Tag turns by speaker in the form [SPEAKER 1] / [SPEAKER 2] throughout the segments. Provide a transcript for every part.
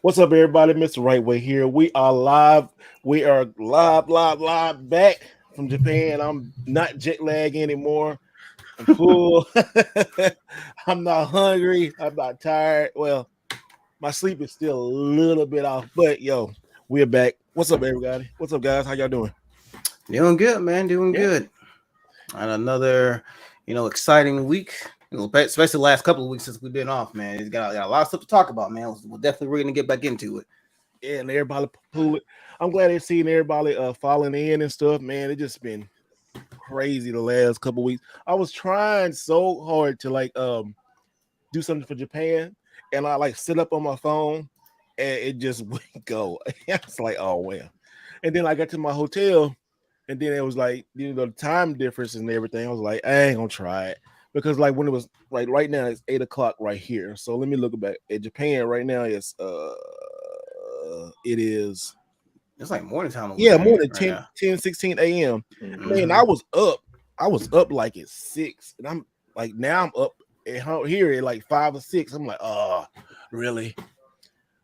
[SPEAKER 1] What's up, everybody? Mr. Wright Way here. We are live. We are live back from Japan. I'm not jet lag anymore. I'm full. I'm not hungry. I'm not tired. Well, my sleep is still a little bit off, but yo, we're back. What's up, everybody? What's up, guys? How y'all doing?
[SPEAKER 2] Doing good, man. Doing
[SPEAKER 1] Yeah.
[SPEAKER 2] good. And another, exciting week. Especially the last couple of weeks since we've been off, man. It's got a lot of stuff to talk about, man. We're gonna get back into it.
[SPEAKER 1] Yeah, and everybody pull it. I'm glad they're seeing everybody falling in and stuff, man. It just been crazy the last couple weeks. I was trying so hard to do something for Japan, and I like sit up on my phone, and it just wouldn't go. I was like, oh well. And then I got to my hotel, and then it was like the time difference and everything. I was like, I ain't gonna try it because like when it was like right now it's 8 o'clock right here. So let me look back at Japan right now. It is
[SPEAKER 2] It's like morning time over
[SPEAKER 1] yeah
[SPEAKER 2] there
[SPEAKER 1] more than
[SPEAKER 2] right now.
[SPEAKER 1] 16 a.m. Man,
[SPEAKER 2] Mhm.
[SPEAKER 1] I was up like at 6, and I'm like now I'm up here at like 5 or 6. I'm like, oh, really?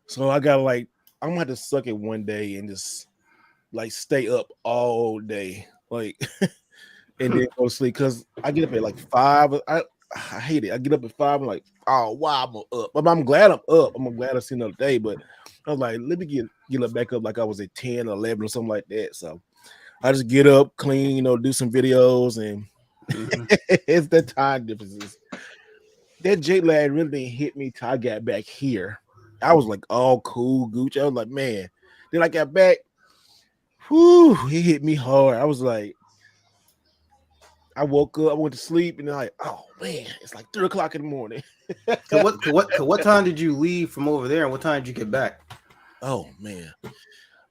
[SPEAKER 1] So I gotta I'm gonna have to suck it one day and just like stay up all day, like, and then go to sleep because I get up at like 5. I hate it. I get up at 5. I'm like, oh wow, I'm up. But I'm glad I'm up. I'm glad I see another day. But I was like, let me get back up like I was at 10 or 11 or something like that. So I just get up, clean, do some videos, and it's the time differences. That jet lag really didn't hit me till I got back here. I was like, all cool, Gucci. I was like, man. Then I got back, whew, it hit me hard. I was like, I woke up, I went to sleep, and then like, oh man, it's like 3 o'clock in the morning.
[SPEAKER 2] What time did you leave from over there, and what time did you get back?
[SPEAKER 1] Oh man,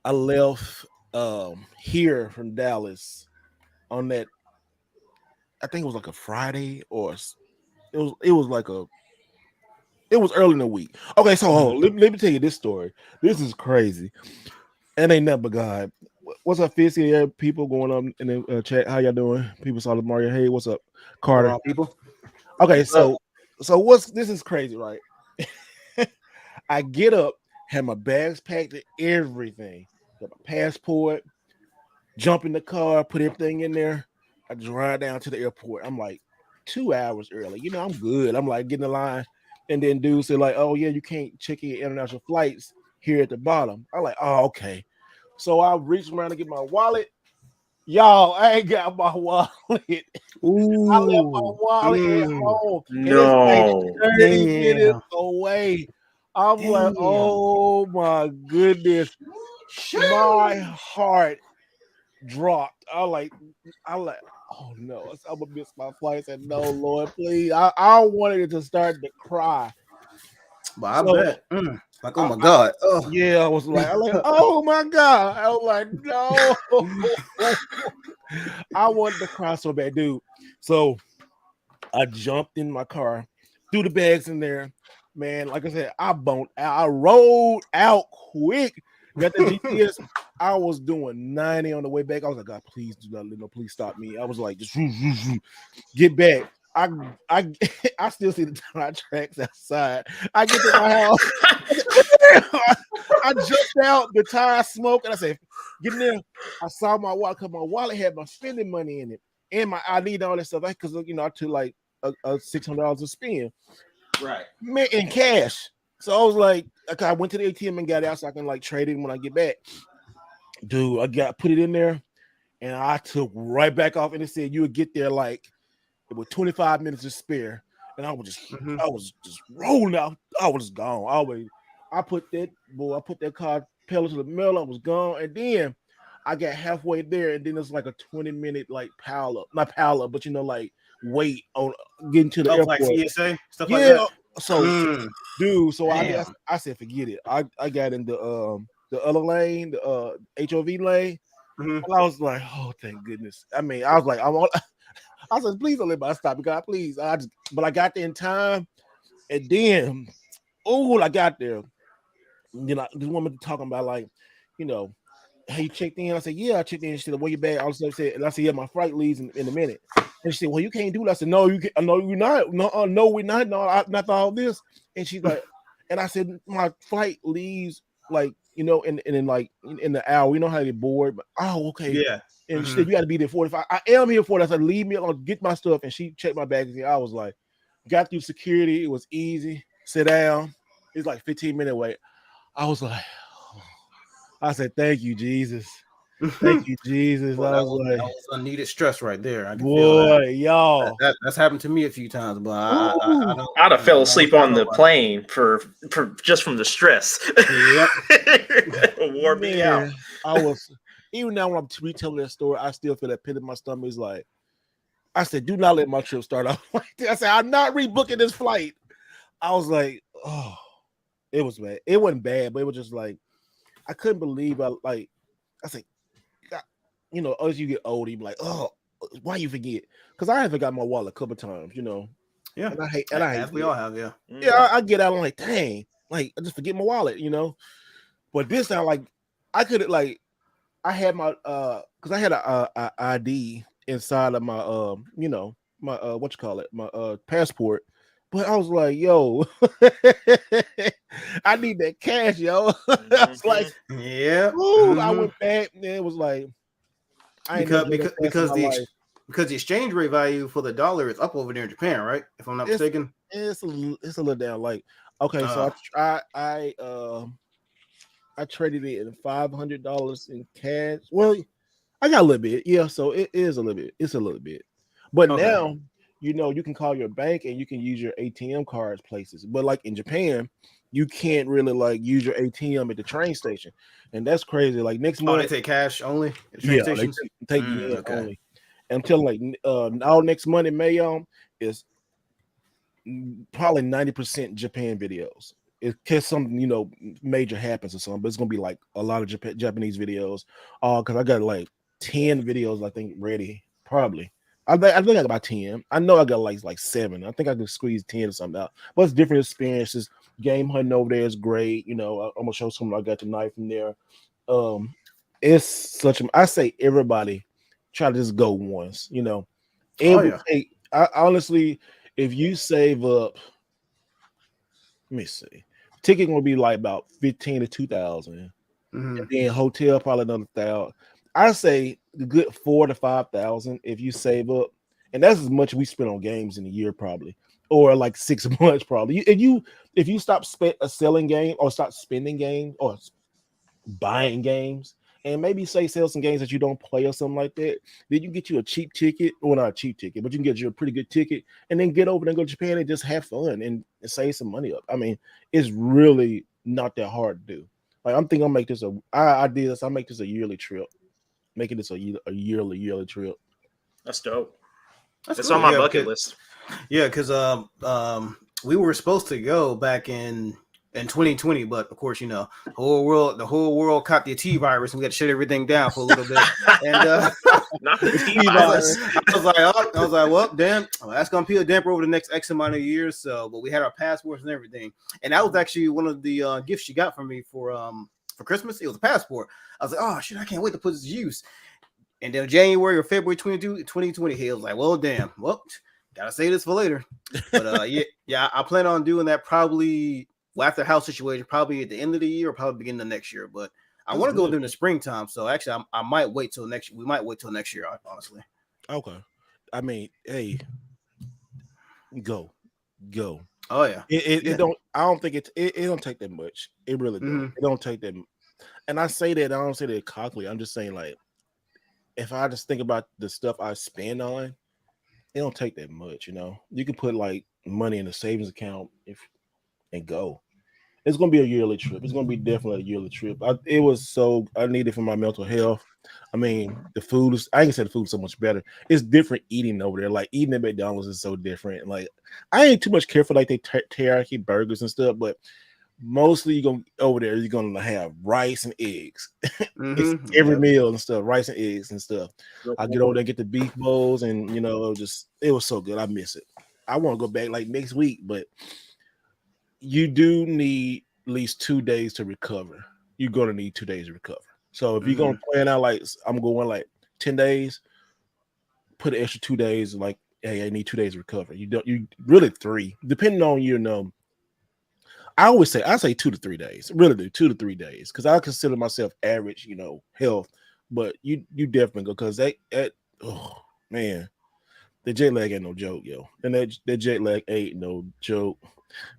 [SPEAKER 1] I left here from Dallas on that. I think it was like a Friday, or it was like it was early in the week. Okay, so let me tell you this story. This is crazy. And ain't nothing but God. What's up, Fizzy? Yeah, people going on in the chat. How y'all doing? People saw the Mario. Hey, what's up,
[SPEAKER 2] What's going
[SPEAKER 1] Carter?
[SPEAKER 2] on, people?
[SPEAKER 1] Okay, so this is crazy, right? I get up, have my bags packed and everything, got my passport, jump in the car, put everything in there. I drive down to the airport. I'm like 2 hours early. I'm good. I'm like getting the line. And then dudes say, like, oh yeah, you can't check in international flights here at the bottom. I'm like, oh, okay. So I reached around to get my wallet. Y'all, I ain't got my wallet. I left my
[SPEAKER 2] Ooh.
[SPEAKER 1] wallet at home. And it's like
[SPEAKER 3] No.
[SPEAKER 1] 30 minutes
[SPEAKER 2] Damn.
[SPEAKER 1] away. I'm like,
[SPEAKER 2] Damn.
[SPEAKER 1] oh my goodness. My heart dropped. I like, oh no, I'm gonna miss my flight. I said, no, Lord, please. I wanted it to start to cry.
[SPEAKER 2] But I
[SPEAKER 1] So
[SPEAKER 2] bet. Like, oh
[SPEAKER 1] I,
[SPEAKER 2] my God. Oh.
[SPEAKER 1] yeah, I was like, oh my God. I was like, no. I wanted to cry so bad, dude. So I jumped in my car, threw the bags in there. Man, like I said, I boned out. I rolled out quick. Got the GPS. I was doing 90 on the way back. I was like, God, please do not, please stop me. I was like, just get back. I I still see the tire tracks outside. I get to my house. I jumped out, the tire smoke, and I said, get in there. I saw my wallet because my wallet had my spending money in it and my ID and all that stuff. Because I took like a $600 to spend,
[SPEAKER 2] Right.
[SPEAKER 1] man, in cash. So I was like, okay, I went to the ATM and got it out so I can like trade it when I get back. Dude, I put it in there and I took right back off, and it said you would get there like with 25 minutes to spare. And I was just rolling out. I was gone. I put that car pedal to the metal. I was gone. And then I got halfway there, and then it's like a 20-minute like not pile up, but like wait on getting to the
[SPEAKER 2] Stuff like
[SPEAKER 1] airport.
[SPEAKER 2] TSA, stuff like
[SPEAKER 1] Yeah.
[SPEAKER 2] that.
[SPEAKER 1] So dude, so
[SPEAKER 2] Damn.
[SPEAKER 1] I said forget it. I got in the other lane, the HOV lane.
[SPEAKER 2] Mhm.
[SPEAKER 1] And I was like, oh, thank goodness. I mean, I was like, I said, please don't let me stop me, God, please. But I got there in time, and then, I got there. This woman talking about like, hey, you checked in? I said, yeah, I checked in. She said, where you back? All this stuff said, and I said, yeah, my flight leaves in a minute. And she said, well, you can't do that. I said, no, you can. No, you're not. No, no, we're not. No, not all this. And she's like, And I said, my flight leaves like, you know, in like in the hour. We know how to get bored, but okay.
[SPEAKER 2] Yeah.
[SPEAKER 1] And she said, you got to be there 45. I am here for it. I said, leave me alone, get my stuff. And she checked my bags. I was like, got through security. It was easy. Sit down. It's like 15-minute wait. I was like, I said, thank you, Jesus. Thank you, Jesus.
[SPEAKER 2] Well,
[SPEAKER 1] I was like,
[SPEAKER 2] that was unneeded stress right there. I can feel
[SPEAKER 1] boy,
[SPEAKER 2] that.
[SPEAKER 1] y'all.
[SPEAKER 2] That's happened to me a few times, but I don't.
[SPEAKER 3] I'd have fell asleep on the
[SPEAKER 2] about it.
[SPEAKER 3] plane for just from the stress.
[SPEAKER 2] Yep.
[SPEAKER 3] Wore me out.
[SPEAKER 1] I was, even now when I'm retelling that story, I still feel that pit in my stomach. Is like, I said, do not let my trip start off like that. I said, I'm not rebooking this flight. I was like, oh, it was bad. It wasn't bad, but it was just like, I couldn't believe I said, God, you know, as you get older, you be like, oh, why you forget? Because I haven't got my wallet a couple times, you know.
[SPEAKER 2] Yeah.
[SPEAKER 1] And I hate
[SPEAKER 2] as we all have, yeah.
[SPEAKER 1] Yeah, I get out, I'm like, dang, like I just forget my wallet, you know. But this time, like, I could like, I had my because I had a ID inside of my you know, my what you call it, my passport. But I was like, yo, I need that cash, yo. I was like,
[SPEAKER 2] yeah.
[SPEAKER 1] ooh, I went back and it was like,
[SPEAKER 2] because the exchange rate value for the dollar is up over there in Japan, right? If I'm not mistaken.
[SPEAKER 1] It's a little down. Like, okay, so I traded it in $500 in cash. Well, I got a little bit, yeah. So it is a little bit. It's a little bit, but now you know you can call your bank and you can use your ATM cards places. But like in Japan, you can't really like use your ATM at the train station, and that's crazy. Like next month,
[SPEAKER 2] they take cash only at the train stations.
[SPEAKER 1] They take yen only. Until like now next month in May is probably 90% Japan videos. In case something, you know, major happens or something, but it's gonna be like a lot of Japanese videos. Because I got like 10 videos, I think, ready. Probably. I think I got about 10. I know I got like 7. I think I can squeeze 10 or something out. But it's different experiences. Game hunting over there is great. You know, I'm gonna show something I got tonight from there. It's such a, I say everybody try to just go once, you know. I honestly, if you save up, let me see, ticket gonna be like about 15 to 2,000, and then hotel probably another 1,000. I say a good 4,000 to 5,000 if you save up, and that's as much we spend on games in a year probably, or like 6 months probably. If you stop selling game or stop spending game or buying games, and maybe say sell some games that you don't play or something like that, then you get you a cheap ticket, or not a cheap ticket, but you can get you a pretty good ticket, and then get over and go to Japan and just have fun and save some money up. I mean, it's really not that hard to do. Like I'm thinking I'll make this I did this. I'll make this a yearly trip. Making this a yearly trip.
[SPEAKER 3] That's dope. It's
[SPEAKER 2] cool.
[SPEAKER 3] on my bucket list.
[SPEAKER 2] Yeah, because we were supposed to go back in 2020, but of course, you know, the whole world caught the T virus, and we had to shut everything down for a little bit. And
[SPEAKER 3] not the T virus.
[SPEAKER 2] I was like, well, damn, that's gonna be a damper over the next X amount of years. So, but we had our passports and everything, and that was actually one of the gifts she got from me for Christmas. It was a passport. I was like, oh shit, I can't wait to put this to use. And then January or February 2020, he was like, well, damn, well, gotta save this for later. But yeah, I plan on doing that probably after the house situation, probably at the end of the year or probably beginning of next year. But I want to go during the springtime. So actually, I might wait till next. We might wait till next year, honestly.
[SPEAKER 1] Okay. I mean, hey, go.
[SPEAKER 2] Oh yeah.
[SPEAKER 1] It don't. I don't think it don't take that much. It really don't. It don't take that. And I say that, I don't say that cockily. I'm just saying, like, if I just think about the stuff I spend on, it don't take that much, you know. You can put like money in a savings account and go. It's gonna be a yearly trip. It's gonna be definitely a yearly trip. It was so I need it for my mental health. I mean, the food is, I ain't say the food's so much better. It's different eating over there. Like eating at McDonald's is so different. Like I ain't too much care for like they teriyaki burgers and stuff, but mostly you're gonna have rice and eggs. It's every meal and stuff, rice and eggs and stuff. I get over there and get the beef bowls, and you know, it was so good. I miss it. I want to go back like next week, but you do need at least 2 days to recover. You're gonna need 2 days to recover. So if you're gonna plan out like I'm going like 10 days, put an extra 2 days. Like, hey, I need 2 days to recover. You really 3, depending on I always say 2 to 3 days. Really do 2 to 3 days because I consider myself average, health. But you definitely go because oh man, the jet lag ain't no joke, yo. And that jet lag ain't no joke.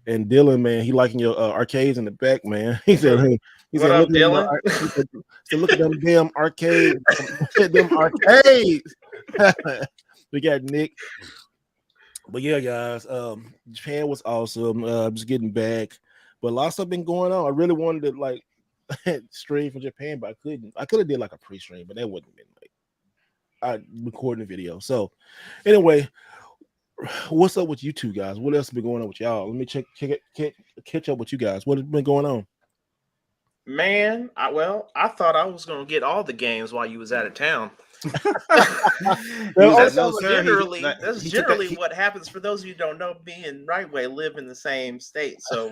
[SPEAKER 1] And Dylan, man, he liking your arcades in the back, man. He said, "Hey,
[SPEAKER 3] What up, Dylan?"
[SPEAKER 1] Look at them damn arcades, them arcades." We got Nick. But yeah, guys, Japan was awesome. Just getting back, but lots of been going on. I really wanted to like stream from Japan, but I couldn't. I could have did like a pre-stream, but that wouldn't have been like I recording a video. So anyway, what's up with you two guys? What else has been going on with y'all? Let me catch up with you guys. What has been going on?
[SPEAKER 3] Man, I thought I was gonna get all the games while you was out of town. That's generally what happens. For those of you who don't know, me and Wright Way live in the same state, so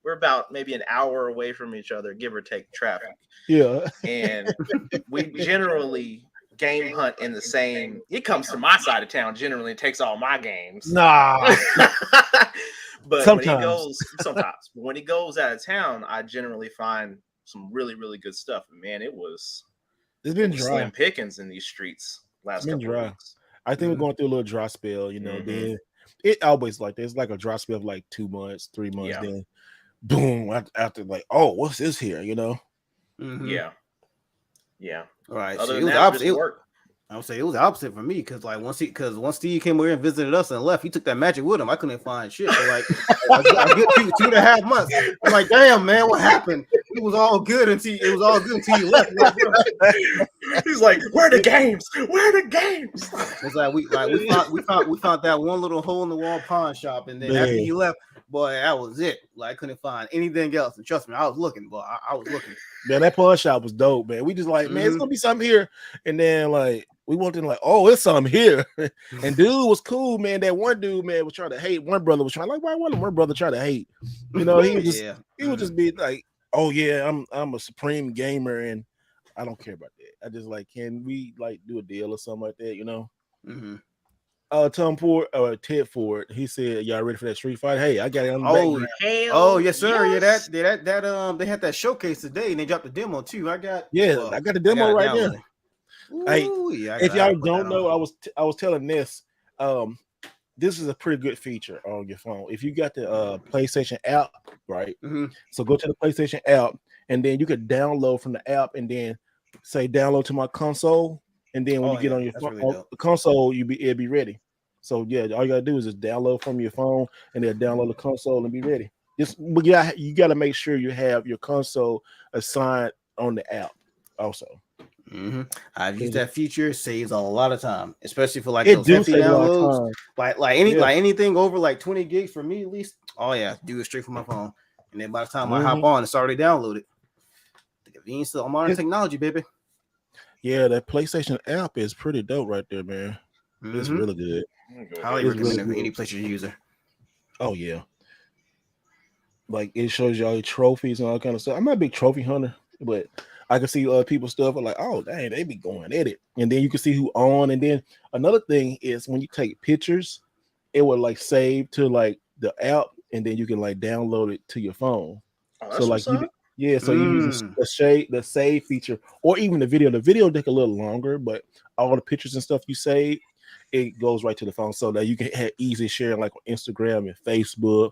[SPEAKER 3] we're about maybe an hour away from each other, give or take traffic.
[SPEAKER 1] Yeah,
[SPEAKER 3] and we generally game hunt in the same. He comes to my side of town, generally takes all my games.
[SPEAKER 1] Nah.
[SPEAKER 3] But
[SPEAKER 1] sometimes.
[SPEAKER 3] When he goes out of town, I generally find some really, really good stuff. And man, it's
[SPEAKER 1] been dry.
[SPEAKER 3] Slim pickings in these streets last couple of weeks.
[SPEAKER 1] I think we're going through a little dry spell, Then it always like there's like a dry spell of like 2 months, 3 months, then boom, after like, oh, what's this here,
[SPEAKER 3] Yeah.
[SPEAKER 2] All right.
[SPEAKER 3] Other
[SPEAKER 2] So
[SPEAKER 3] than that, just work.
[SPEAKER 2] I would say it was the opposite for me because like once Steve came over and visited us and left, he took that magic with him. I couldn't find shit. So like I get 2.5 months. I'm like, damn man, what happened? It was all good until you left.
[SPEAKER 3] He's like, where are the games? Where are the games?
[SPEAKER 2] It's like we found that one little hole in the wall pawn shop, and then after he left, boy, that was it. Like I couldn't find anything else. And trust me, I was looking, but I was looking.
[SPEAKER 1] Man, that pawn shop was dope, man. We just like, man, it's gonna be something here, and then like. We wanted to like, oh, it's something here. And dude was cool, man. That one dude, man, was trying to hate. One brother was trying, like, why wouldn't one brother try to hate? He would just be like, oh yeah, I'm a supreme gamer and I don't care about that. I just like, can we like do a deal or something like that, Tom Ford Ted Ford, he said, y'all ready for that street fight? Hey, I got it on the background.
[SPEAKER 2] Oh, yes, sir. Yes. Yeah, that they had that showcase today and they dropped the demo too. I got
[SPEAKER 1] the demo right there. Hey, if y'all don't know, I was telling this. This is a pretty good feature on your phone. If you got the PlayStation app, right? So go to the PlayStation app, and then you could download from the app, and then say download to my console, and then when you get on your phone, the console, it'll be ready. So yeah, all you gotta do is just download from your phone, and then download the console and be ready. But you gotta make sure you have your console assigned on the app also.
[SPEAKER 2] I've used that feature. Saves a lot of time, especially for like those hefty downloads. Like anything over like 20 gigs for me at least. Oh yeah, do it straight from my phone, and then by the time I hop on, it's already downloaded. The convenience of modern technology, baby.
[SPEAKER 1] Yeah, that PlayStation app is pretty dope right there, man. It's really good.
[SPEAKER 2] Highly recommend it for any PlayStation user.
[SPEAKER 1] Oh yeah, like it shows you all your trophies and all kind of stuff. I'm not a big trophy hunter, but I can see people's stuff are like, oh dang, they be going at it, and then you can see who on. And then another thing is when you take pictures, it will like save to like the app, and then you can like download it to your phone. So like so you use the save feature, or even the video. The video take a little longer, but all the pictures and stuff you save, it goes right to the phone, so that you can have easy sharing like on Instagram and Facebook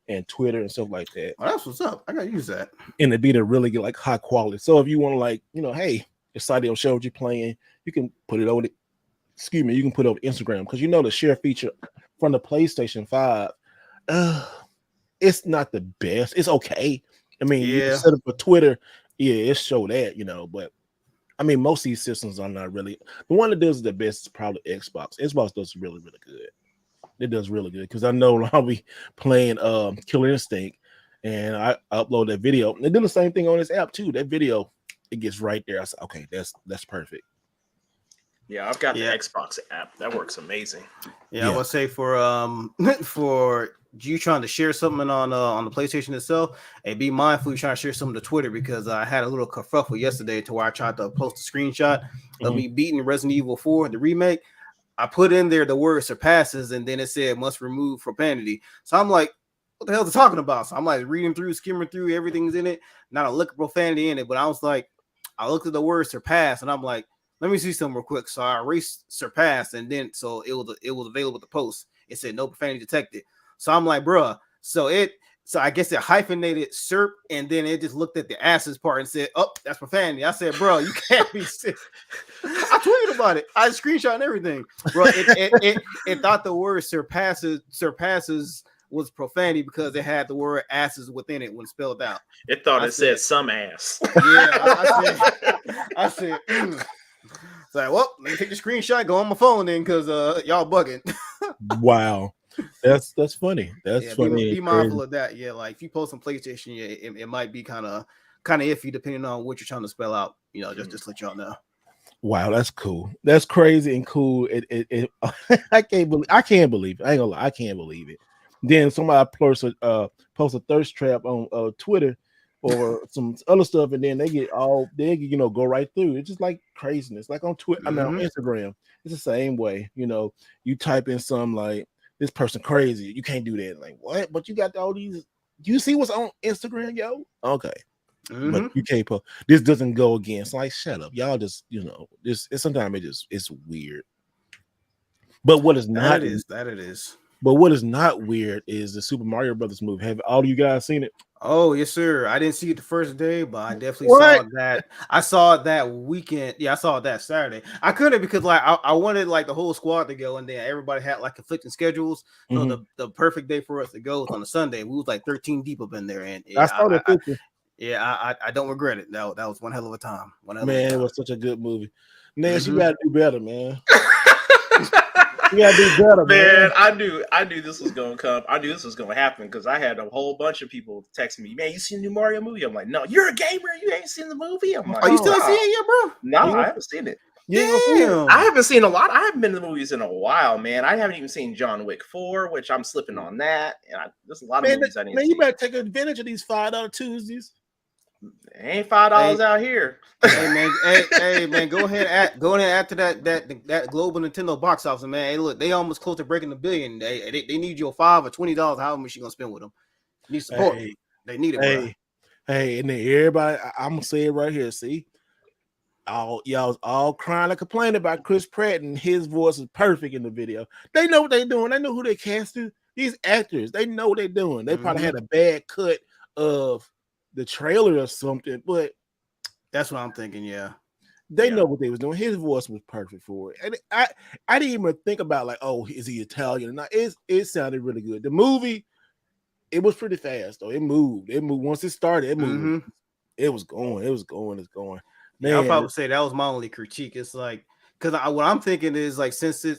[SPEAKER 1] and Twitter and stuff like that.
[SPEAKER 2] Oh, that's what's up. I gotta use that.
[SPEAKER 1] And it'd be to really get like high quality. So if you want to like, hey, excited to show what you're playing, you can put it over. You can put it over Instagram because the share feature from the PlayStation 5. It's not the best. It's okay. I mean, you can set up for Twitter. Yeah, it show that, but I mean, most of these systems are not really. The one that does the best is probably Xbox. Xbox does really, really good. It does really good because I know I'll be playing Killer Instinct and I upload that video. And they do the same thing on this app too. That video, it gets right there. I said, okay, that's perfect.
[SPEAKER 3] Yeah, I've got the Xbox app. That works amazing.
[SPEAKER 2] Yeah, I would say for you trying to share something on the PlayStation itself, and be mindful you trying to share something to Twitter, because I had a little kerfuffle yesterday to where I tried to post a screenshot of me beating Resident Evil 4, the remake. I put in there the word surpasses, and then it said must remove profanity. So I'm like, what the hell is it talking about? So I'm like reading through, skimming through, everything's in it, not a lick of profanity in it. But I was like, I looked at the word surpass, and I'm like, let me see something real quick. So I erased surpass, and then so it was available to post. It said no profanity detected. So I'm like, bruh. So I guess it hyphenated SERP, and then it just looked at the asses part and said, "Oh, that's profanity." I said, "Bro, you can't be sick." I tweeted about it. I screenshot and everything, bro. It thought the word surpasses was profanity because it had the word asses within it when spelled out.
[SPEAKER 3] It thought it said some ass.
[SPEAKER 2] Yeah, I said. It's like, well, let me take the screenshot, go on my phone then, because y'all bugging.
[SPEAKER 1] Wow. That's funny. That's funny.
[SPEAKER 2] Be mindful of that. Yeah, like if you post on PlayStation, yeah, it might be kind of iffy depending on what you're trying to spell out. Just let y'all know.
[SPEAKER 1] Wow, that's cool. That's crazy and cool. It I can't believe it. I ain't gonna lie, I can't believe it. Then somebody post a thirst trap on Twitter or some other stuff, and then they go right through. It's just like craziness. Like on Twitter, on Instagram, it's the same way. You type in some like this person crazy. You can't do that. Like what? But you got all these. You see what's on Instagram, yo? Okay. But you can't put this doesn't go against. Like, shut up. Y'all just, this sometimes it's weird. But what is not
[SPEAKER 2] that it is.
[SPEAKER 1] But what is not weird is the Super Mario Brothers movie. Have all of you guys seen it?
[SPEAKER 2] Oh, yes, sir. I didn't see it the first day, but I definitely saw that. I saw it that weekend. Yeah, I saw it that Saturday. I couldn't because like I wanted like the whole squad to go, and then everybody had like conflicting schedules. So the perfect day for us to go was on a Sunday. We was like 13 deep up in there, and
[SPEAKER 1] I saw that picture.
[SPEAKER 2] I don't regret it. That was one hell of a time.
[SPEAKER 1] It was such a good movie. Nance, you gotta do better, man. You gotta do better, man.
[SPEAKER 3] I knew this was gonna come. I knew this was gonna happen because I had a whole bunch of people text me, "Man, you seen the new Mario movie?" I'm like, "No, you're a gamer. You ain't seen the movie." I'm like,
[SPEAKER 2] "Are you still seeing it yet, bro?"
[SPEAKER 3] No, I haven't seen it.
[SPEAKER 2] Damn.
[SPEAKER 3] I haven't seen a lot. I haven't been to the movies in a while, man. I haven't even seen John Wick 4, which I'm slipping on that. And there's a lot of movies I didn't see.
[SPEAKER 1] You better take advantage of these $5 Tuesdays.
[SPEAKER 3] It ain't $5 out here.
[SPEAKER 2] Hey man, go ahead after that global Nintendo box office, man. Hey, look, they almost close to breaking $1 billion. They need your $5 or $20. However much you gonna spend with them? You need support. They need it, bro.
[SPEAKER 1] Hey, and then everybody, I'm gonna say it right here. See, y'all all crying and complaining about Chris Pratt and his voice is perfect in the video. They know what they're doing. They know who they casted. These actors, they know what they're doing. They probably had a bad cut of the trailer or something, but
[SPEAKER 2] that's what I'm thinking. Yeah,
[SPEAKER 1] they know what they was doing. His voice was perfect for it, and I didn't even think about like, oh, is he Italian or not? It sounded really good. The movie, it was pretty fast though. It moved. Once it started. It moved. It was going. It's going.
[SPEAKER 2] Man, I'll probably say that was my only critique. It's like because what I'm thinking is like since the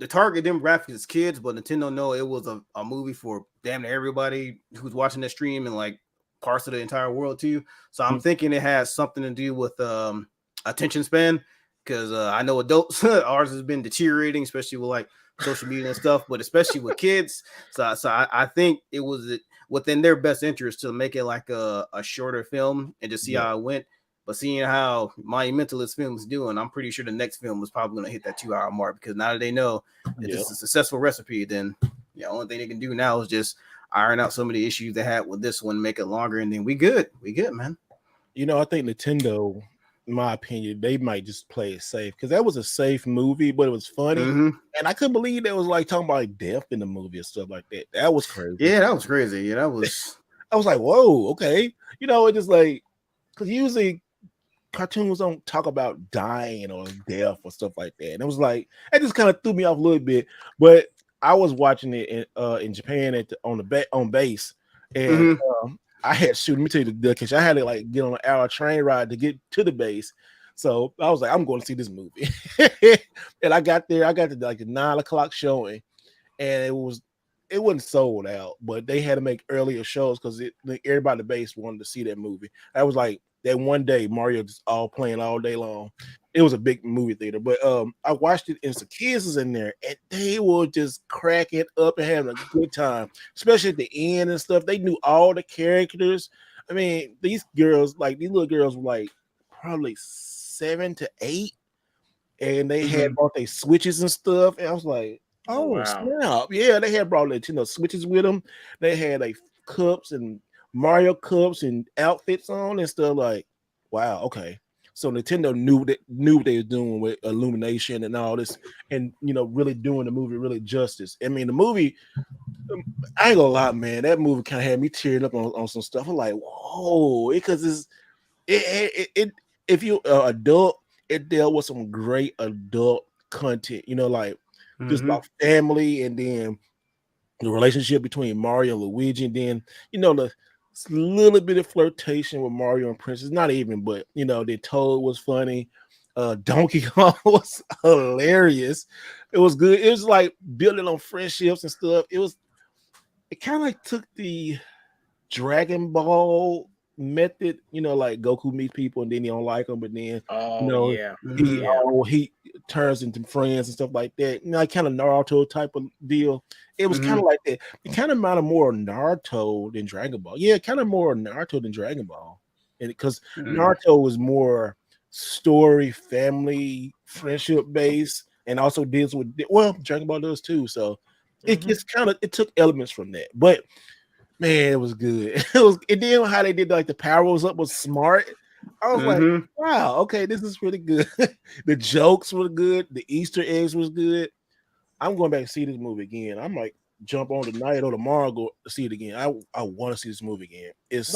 [SPEAKER 2] target demographic is kids, but Nintendo know it was a movie for damn near everybody who's watching the stream and like parts of the entire world too. So I'm thinking it has something to do with attention span because I know adults ours has been deteriorating, especially with like social media and stuff, but especially with kids. So I think it was within their best interest to make it like a shorter film and to see how it went. But seeing how monumental this film is doing, I'm pretty sure the next film is probably going to hit that 2-hour mark because now that they know that this is a successful recipe, then the only thing they can do now is just iron out some of the issues they had with this one, make it longer, and then we good, man.
[SPEAKER 1] I think Nintendo, in my opinion, they might just play it safe because that was a safe movie, but it was funny, and I couldn't believe they was like talking about like death in the movie and stuff like that. That was crazy.
[SPEAKER 2] Yeah, that was crazy. Yeah, that was.
[SPEAKER 1] I was like, whoa, okay. It just like because usually cartoons don't talk about dying or death or stuff like that, and it was like it just kind of threw me off a little bit, but. I was watching it in Japan on base, and I had Let me tell you the catch. I had to like get on an hour train ride to get to the base, so I was like, I'm going to see this movie. And I got there. I got to like the 9:00 showing, and it wasn't sold out, but they had to make earlier shows because everybody at the base wanted to see that movie. I was like that one day Mario just all playing all day long. It was a big movie theater, but I watched it and some kids was in there and they were just cracking up and having a good time, especially at the end and stuff. They knew all the characters. I mean, these little girls were like probably 7 to 8, and they had both their switches and stuff. And I was like,
[SPEAKER 3] Oh,
[SPEAKER 1] Oh
[SPEAKER 3] wow.
[SPEAKER 1] snap! Yeah, they had brought Nintendo Switches with them. They had like cups and Mario cups and outfits on and stuff. Like, wow, okay. So Nintendo knew what they were doing with illumination and all this, and really doing the movie really justice. I mean, the movie, I ain't gonna lie, man, that movie kind of had me tearing up on some stuff. I'm like, whoa, because if you adult, it dealt with some great adult content. Like just about family, and then the relationship between Mario and Luigi, and then the little bit of flirtation with Mario and Princess. Not even, but the Toad was funny. Donkey Kong was hilarious. It was good. It was like building on friendships and stuff. It kind of like took the Dragon Ball method, like Goku meets people and then he don't like them, but then he turns into friends and stuff like that. Like kind of Naruto type of deal. It was kind of like that. It kind of reminded more of Naruto than Dragon Ball. Yeah, kind of more Naruto than Dragon Ball, and because Naruto was more story, family, friendship based, and also deals with Dragon Ball does too. So it took elements from that, but. Man, it was good. And then how they did like the powers up was smart. I was like, wow, okay, this is really good. The jokes were good. The Easter eggs was good. I'm going back to see this movie again. I might jump on tonight or tomorrow go see it again. I want to see this movie again. It's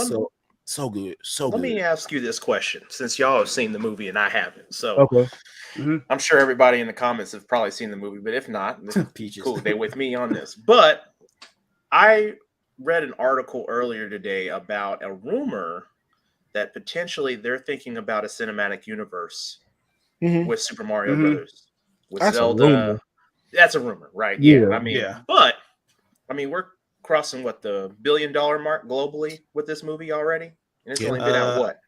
[SPEAKER 1] so good. So
[SPEAKER 3] let
[SPEAKER 1] good.
[SPEAKER 3] me ask you this question, since y'all have seen the movie and I haven't. So
[SPEAKER 1] okay.
[SPEAKER 3] I'm sure everybody in the comments have probably seen the movie, but if not, cool, they with me on this. But I read an article earlier today about a rumor that potentially they're thinking about a cinematic universe with Super Mario Brothers, with
[SPEAKER 1] That's
[SPEAKER 3] Zelda. That's a rumor, right? Yeah. But we're crossing the $1 billion mark globally with this movie already, and it's only been out what?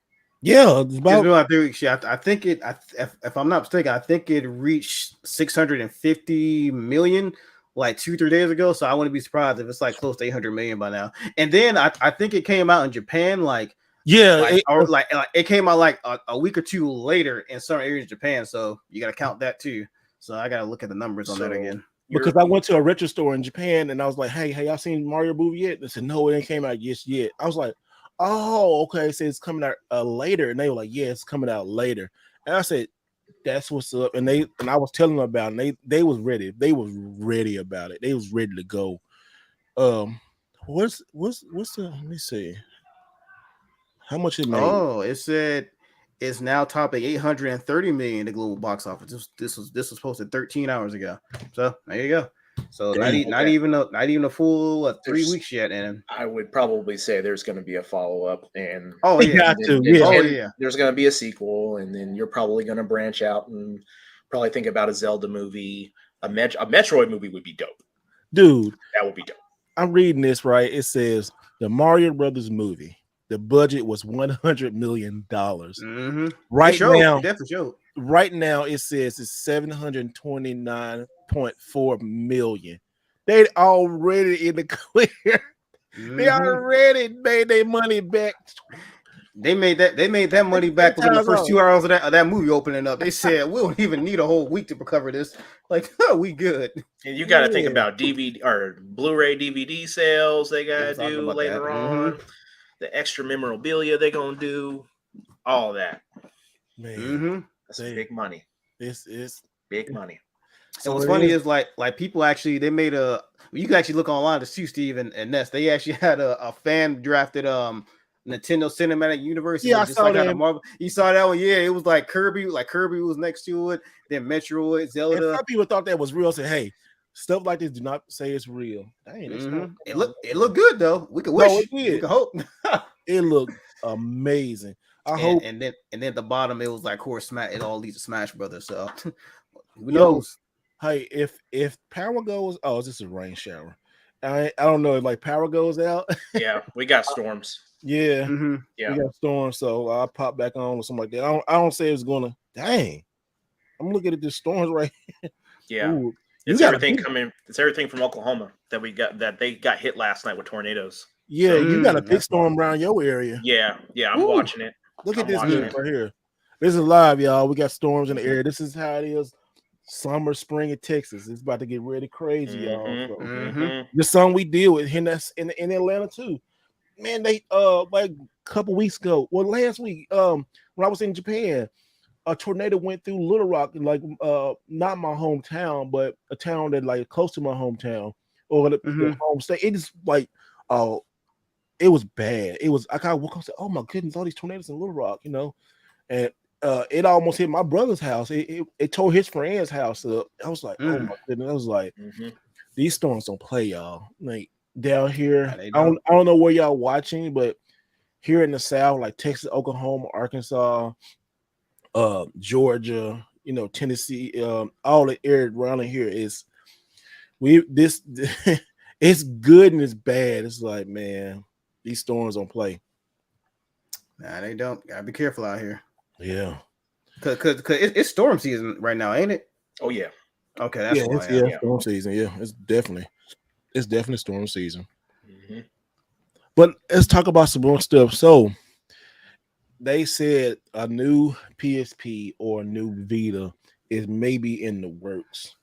[SPEAKER 1] Yeah, it's about
[SPEAKER 2] 3 weeks. Yeah, I think it. If I'm not mistaken, I think it reached 650 million. Like 2-3 days ago, so I wouldn't be surprised if it's like close to 800 million by now. And then I think it came out in Japan it came out like a week or two later in some areas of Japan. So you got to count that too. So I got to look at the numbers on that again.
[SPEAKER 1] Because I went to a retro store in Japan and I was like, hey, y'all seen Mario movie yet? They said no, it ain't came out yet. I was like, oh, okay, so it's coming out later, and they were like, yeah, it's coming out later. And I said, that's what's up. And I was telling them about it, and they was ready. They was ready about it. They was ready to go. What's the, let me see. How much it made?
[SPEAKER 2] Oh, it said it's now topping 830 million in the global box office. This was posted 13 hours ago. So there you go. So not even a full 3 weeks yet. And
[SPEAKER 3] I would probably say there's going to be a follow-up, and there's going to be a sequel, and then you're probably going to branch out and probably think about a Zelda movie. A Metroid movie would be dope,
[SPEAKER 1] dude.
[SPEAKER 3] That would be dope.
[SPEAKER 1] I'm reading this right. It says the Mario Brothers movie. The budget was $100 million. Right now,
[SPEAKER 2] definitely showed.
[SPEAKER 1] Right now, it says it's 729.4 million. They already in the clear. They already made their money back.
[SPEAKER 2] They made that money back within the first 2 hours of that movie opening up. They said we don't even need a whole week to cover this. Like, we good.
[SPEAKER 3] And you got to think about DVD or Blu-ray DVD sales they got to do later on. The extra memorabilia they're gonna do, all that.
[SPEAKER 1] Man,
[SPEAKER 3] that's big money.
[SPEAKER 1] This is
[SPEAKER 3] big money.
[SPEAKER 2] So what's funny is like people actually they made you can actually look online to see Steve and Ness. They actually had a fan drafted Nintendo Cinematic Universe.
[SPEAKER 1] Yeah, I saw that.
[SPEAKER 2] Marvel. You saw that one? Yeah, it was like Kirby was next to it. Then Metroid, Zelda.
[SPEAKER 1] And some people thought that was real. Said, hey, stuff like this do not say it's real. Dang,
[SPEAKER 2] it looked good though. We could wish.
[SPEAKER 1] No, it did.
[SPEAKER 2] We could hope.
[SPEAKER 1] It looked amazing. I hope.
[SPEAKER 2] And then at the bottom it was like Core Smash. It all leads to Smash Brothers. So who knows?
[SPEAKER 1] Hey, if power goes, this is a rain shower. I don't know if like power goes out.
[SPEAKER 3] Yeah, we got storms.
[SPEAKER 1] Yeah, we got storms. So I'll pop back on or something like that. I don't say it's gonna. Dang, I'm looking at this storms right here.
[SPEAKER 3] Yeah. Ooh. It's everything coming. It's everything from Oklahoma that they got hit last night with tornadoes.
[SPEAKER 1] Yeah, you got a big storm around your area.
[SPEAKER 3] Yeah, I'm watching it.
[SPEAKER 1] Look at this right here. This is live, y'all. We got storms in the area. This is how it is summer, spring in Texas. It's about to get really crazy, y'all. So
[SPEAKER 3] Mm-hmm.
[SPEAKER 1] the song we deal with in that's in Atlanta too. Man, they like a couple weeks ago, well, last week, when I was in Japan, a tornado went through Little Rock, like not my hometown, but a town that like close to my hometown or the home state. It is like it was bad. It was I kind of woke up and said, "Oh my goodness, all these tornadoes in Little Rock," and it almost hit my brother's house. It tore his friend's house up. I was like, "Oh my goodness!" I was like, "These storms don't play, y'all." Like down here, I don't know where y'all watching, but here in the South, like Texas, Oklahoma, Arkansas, Georgia, Tennessee, all the area around here is this. It's good and it's bad. It's like, man, these storms don't play.
[SPEAKER 2] Nah, they don't. Gotta be careful out here.
[SPEAKER 1] Yeah,
[SPEAKER 2] cause it's storm season right now, ain't it?
[SPEAKER 3] Oh yeah.
[SPEAKER 2] Okay, that's why.
[SPEAKER 1] Yeah, storm season. Yeah, it's definitely storm season. But let's talk about some more stuff. So they said a new PSP or a new Vita is maybe in the works.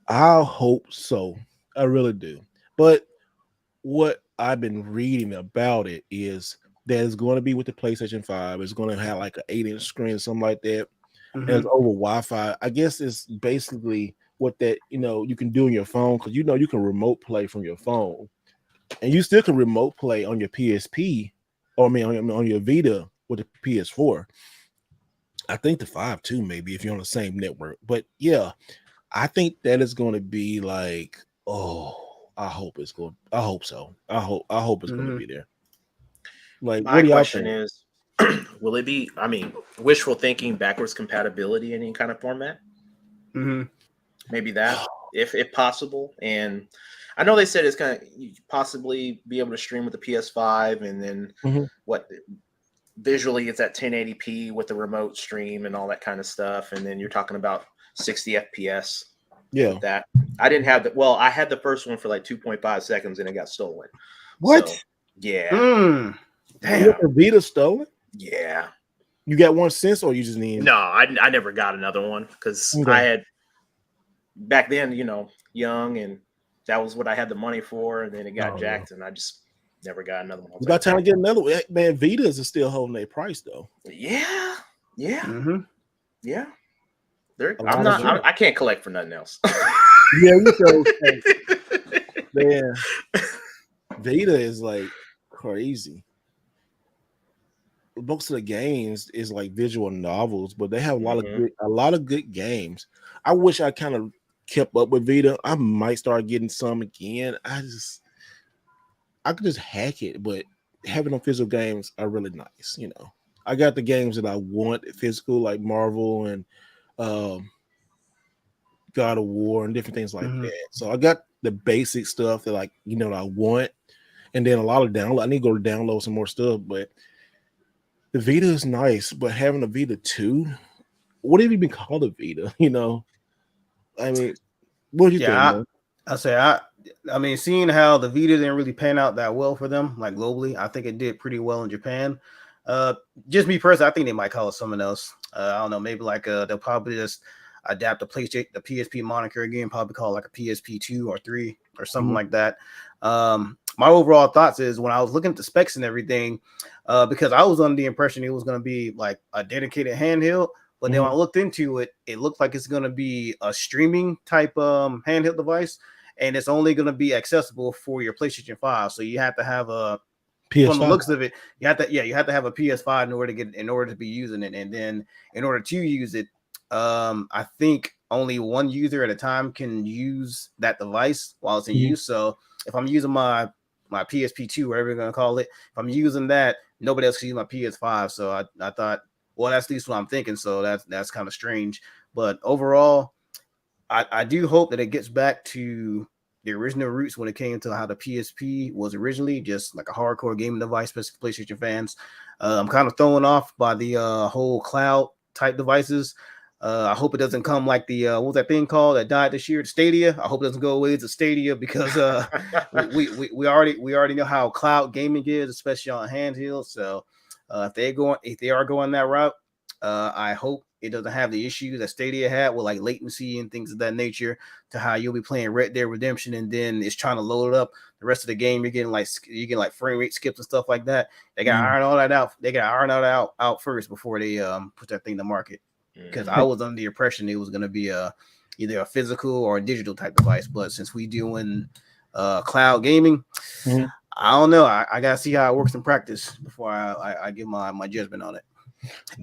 [SPEAKER 1] I hope so. I really do. But what I've been reading about it is that it's going to be with the PlayStation 5. It's going to have like an 8-inch screen or something like that. And it's over Wi-Fi. I guess it's basically what that you can do on your phone, because you can remote play from your phone, and you still can remote play on your PSP, or on your Vita with the PS4. I think the 5 too, maybe if you're on the same network. But yeah, I think that is going to be like, I hope it's good. I hope so. I hope it's going to be there. Like,
[SPEAKER 3] my question is, will it be? I mean, wishful thinking, backwards compatibility in any kind of format? Maybe that, if possible. And I know they said it's going to possibly be able to stream with the PS5, and then visually it's at 1080p with the remote stream and all that kind of stuff. And then you're talking about 60 FPS.
[SPEAKER 2] Yeah,
[SPEAKER 3] with that I didn't have I had the first one for like 2.5 seconds and it got stolen.
[SPEAKER 2] What?
[SPEAKER 3] So, yeah.
[SPEAKER 1] Damn. Your Vita stolen?
[SPEAKER 3] Yeah.
[SPEAKER 1] You got one since, or you just need?
[SPEAKER 3] No, I never got another one because I had back then, young, and that was what I had the money for, and then it got jacked, and I just never got another one.
[SPEAKER 1] It's about time to get another one. Man, Vitas is still holding their price though.
[SPEAKER 3] Yeah. Yeah. Yeah. I can't collect for nothing else.
[SPEAKER 1] Yeah, man. Vita is like crazy. Most of the games is like visual novels, but they have a lot of good games. I wish I kind of kept up with Vita. I might start getting some again. I could just hack it, but having them physical games are really nice. I got the games that I want physical, like Marvel and God of War and different things like that. So I got the basic stuff that I want, and then a lot of download. I need to go to download some more stuff, but the Vita is nice. But having a Vita 2, what have you been called a Vita? I mean, what do you think?
[SPEAKER 2] I mean, seeing how the Vita didn't really pan out that well for them, like globally, I think it did pretty well in Japan. Just me personally, I think they might call it something else. I don't know, maybe like they'll probably just adapt the PSP moniker again, probably call it like a PSP 2 or 3 or something like that. My overall thoughts is when I was looking at the specs and everything, because I was under the impression it was going to be like a dedicated handheld, but then when I looked into it, it looked like it's going to be a streaming type handheld device, and it's only going to be accessible for your PlayStation 5. So you have to have a PS5. From the looks of it, you have to have a PS5 in order to be using it, and then in order to use it, I think only one user at a time can use that device while it's in use. So if I'm using my PSP 2, whatever you're gonna call it, if I'm using that, nobody else can use my PS5. So I thought, well, that's at least what I'm thinking. So that's kind of strange. But overall, I do hope that it gets back to the original roots when it came to how the PSP was originally, just like a hardcore gaming device, especially for PlayStation fans. I'm kind of thrown off by the whole cloud type devices. I hope it doesn't come like the what was that thing called that died this year, the Stadia. I hope it doesn't go away to Stadia, because we already know how cloud gaming is, especially on handheld. So if they are going that route, I hope it doesn't have the issues that Stadia had with like latency and things of that nature, to how you'll be playing Red Dead Redemption and then it's trying to load it up the rest of the game. You're getting like frame rate skips and stuff like that. They got to iron all that out. They got to iron all that out first before they put that thing to market. Because I was under the impression it was going to be either a physical or a digital type device, but since we doing cloud gaming, I don't know. I gotta see how it works in practice before I give my judgment on it.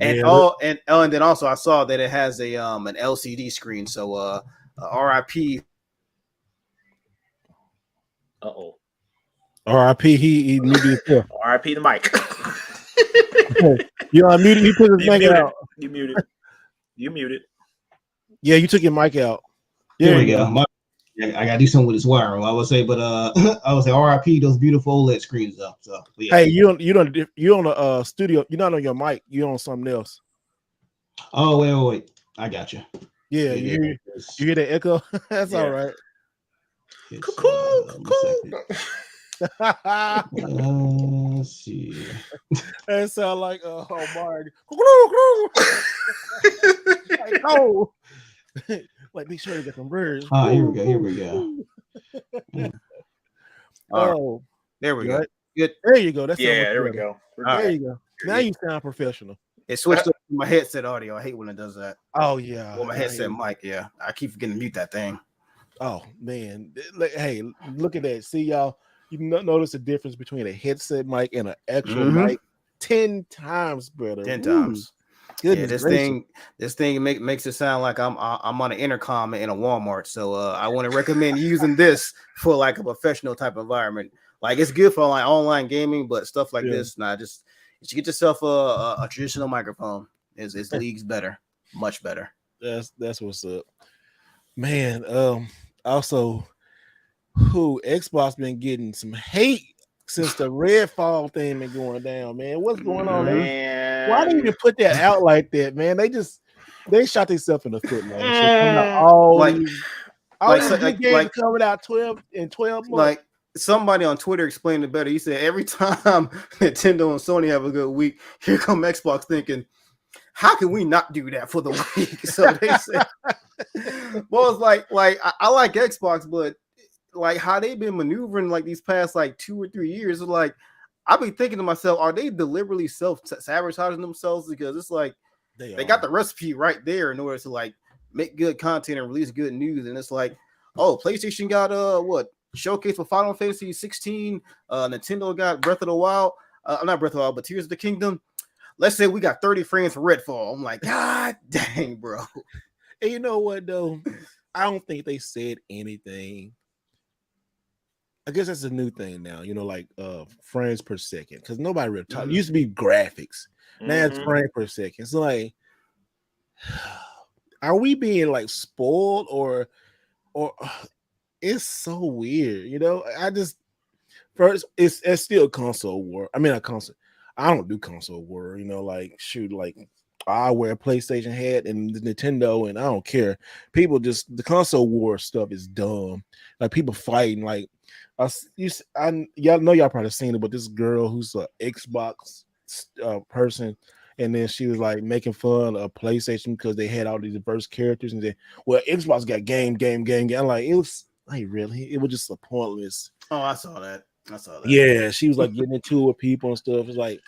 [SPEAKER 2] And and then also I saw that it has a an LCD screen. So RIP.
[SPEAKER 1] RIP. He muted himself.
[SPEAKER 3] RIP the mic.
[SPEAKER 1] You unmuted. He took his mic out.
[SPEAKER 3] You muted. You muted.
[SPEAKER 1] Yeah, you took your mic out.
[SPEAKER 4] There we go. I gotta do something with this wire. I would say, but I would say RIP those beautiful OLED screens up. So yeah.
[SPEAKER 1] Hey, you on a studio. You're not on your mic. You're on something else.
[SPEAKER 4] Oh wait. I got you.
[SPEAKER 1] Yeah, you hear the echo? That's all right.
[SPEAKER 3] Cool.
[SPEAKER 4] Let's see.
[SPEAKER 1] That sound like Mark. Like, oh. Like, be sure to get some birds.
[SPEAKER 4] Oh, here we go.
[SPEAKER 2] Oh, there we go. Good.
[SPEAKER 1] There you go. That's
[SPEAKER 3] there we go.
[SPEAKER 1] There you go. Now you sound professional.
[SPEAKER 2] It switched up to my headset audio. I hate when it does that.
[SPEAKER 1] Oh yeah.
[SPEAKER 2] Well, my headset mic. Yeah, I keep forgetting to mute that thing.
[SPEAKER 1] Oh man. Hey, look at that. See y'all. You notice the difference between a headset mic and an actual mic 10 times better.
[SPEAKER 2] 10 times.
[SPEAKER 1] Goodness
[SPEAKER 2] this thing makes it sound like I'm on an intercom in a Walmart. So I want to recommend using this for like a professional type environment. Like it's good for like online gaming, but stuff like this, just you get yourself a traditional microphone. It's leagues better, much better.
[SPEAKER 1] That's what's up, man. Also, Xbox been getting some hate since the Redfall thing been going down, man. What's going on, man? Why didn't you put that out like that, man? They shot themselves in the foot, man. All these games coming out 12 months.
[SPEAKER 2] Like somebody on Twitter explained it better. He said every time Nintendo and Sony have a good week, here come Xbox thinking, how can we not do that for the week? So they said, well, it's like I like Xbox, but like how they've been maneuvering like these past like 2 or 3 years, it's like I've been thinking to myself, are they deliberately self-sabotaging themselves? Because it's like they got the recipe right there in order to like make good content and release good news. And it's like, oh, PlayStation got showcase for Final Fantasy 16. Nintendo got Breath of the Wild, not Breath of the Wild, but Tears of the Kingdom. Let's say we got 30 frames for Redfall. I'm like, God dang, bro.
[SPEAKER 1] And you know what though? I don't think they said anything. I guess that's a new thing now, like frames per second. Because nobody really talked. It used to be graphics. Now it's frames per second. It's like, are we being like spoiled or it's so weird, I just first it's still console war. I mean, I don't do console war, like shoot, like I wear a PlayStation hat and the Nintendo, and I don't care. People the console war stuff is dumb. Like people fighting, like y'all know y'all probably seen it, but this girl who's an Xbox person, and then she was like making fun of PlayStation because they had all these diverse characters, and then Xbox got game. I'm like, it was like really, it was just a pointless.
[SPEAKER 2] Oh, I saw that.
[SPEAKER 1] Yeah, she was like getting into it with people and stuff. It's like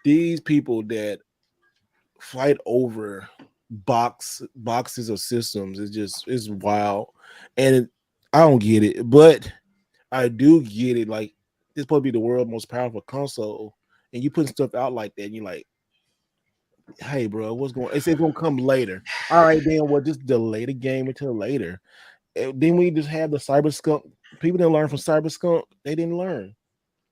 [SPEAKER 1] these people that fight over boxes of systems is wild, and I don't get it, but I do get it. Like, this supposed to be the world's most powerful console, and you putting stuff out like that, and you're like, hey, bro, what's going on? It's going to come later. All right, then we'll just delay the game until later. And then we just have the Cyber Skunk. People didn't learn from Cyber Skunk. They didn't learn.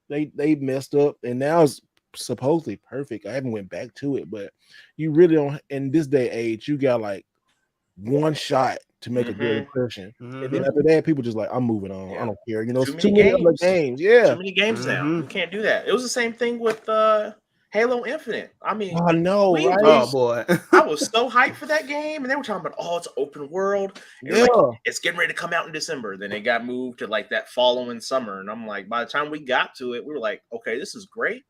[SPEAKER 1] They messed up, and now it's supposedly perfect. I haven't went back to it, but you really don't. In this day age, you got like one shot to make a good impression, and then after that, people just like, I'm moving on. I don't care. Too many other games. Yeah,
[SPEAKER 3] too many games now. You can't do that. It was the same thing with Halo Infinite. I mean,
[SPEAKER 1] I know, right?
[SPEAKER 2] Oh boy,
[SPEAKER 3] I was so hyped for that game, and they were talking about, it's open world. Like, it's getting ready to come out in December. Then it got moved to like that following summer, and I'm like, by the time we got to it, we were like, okay, this is great.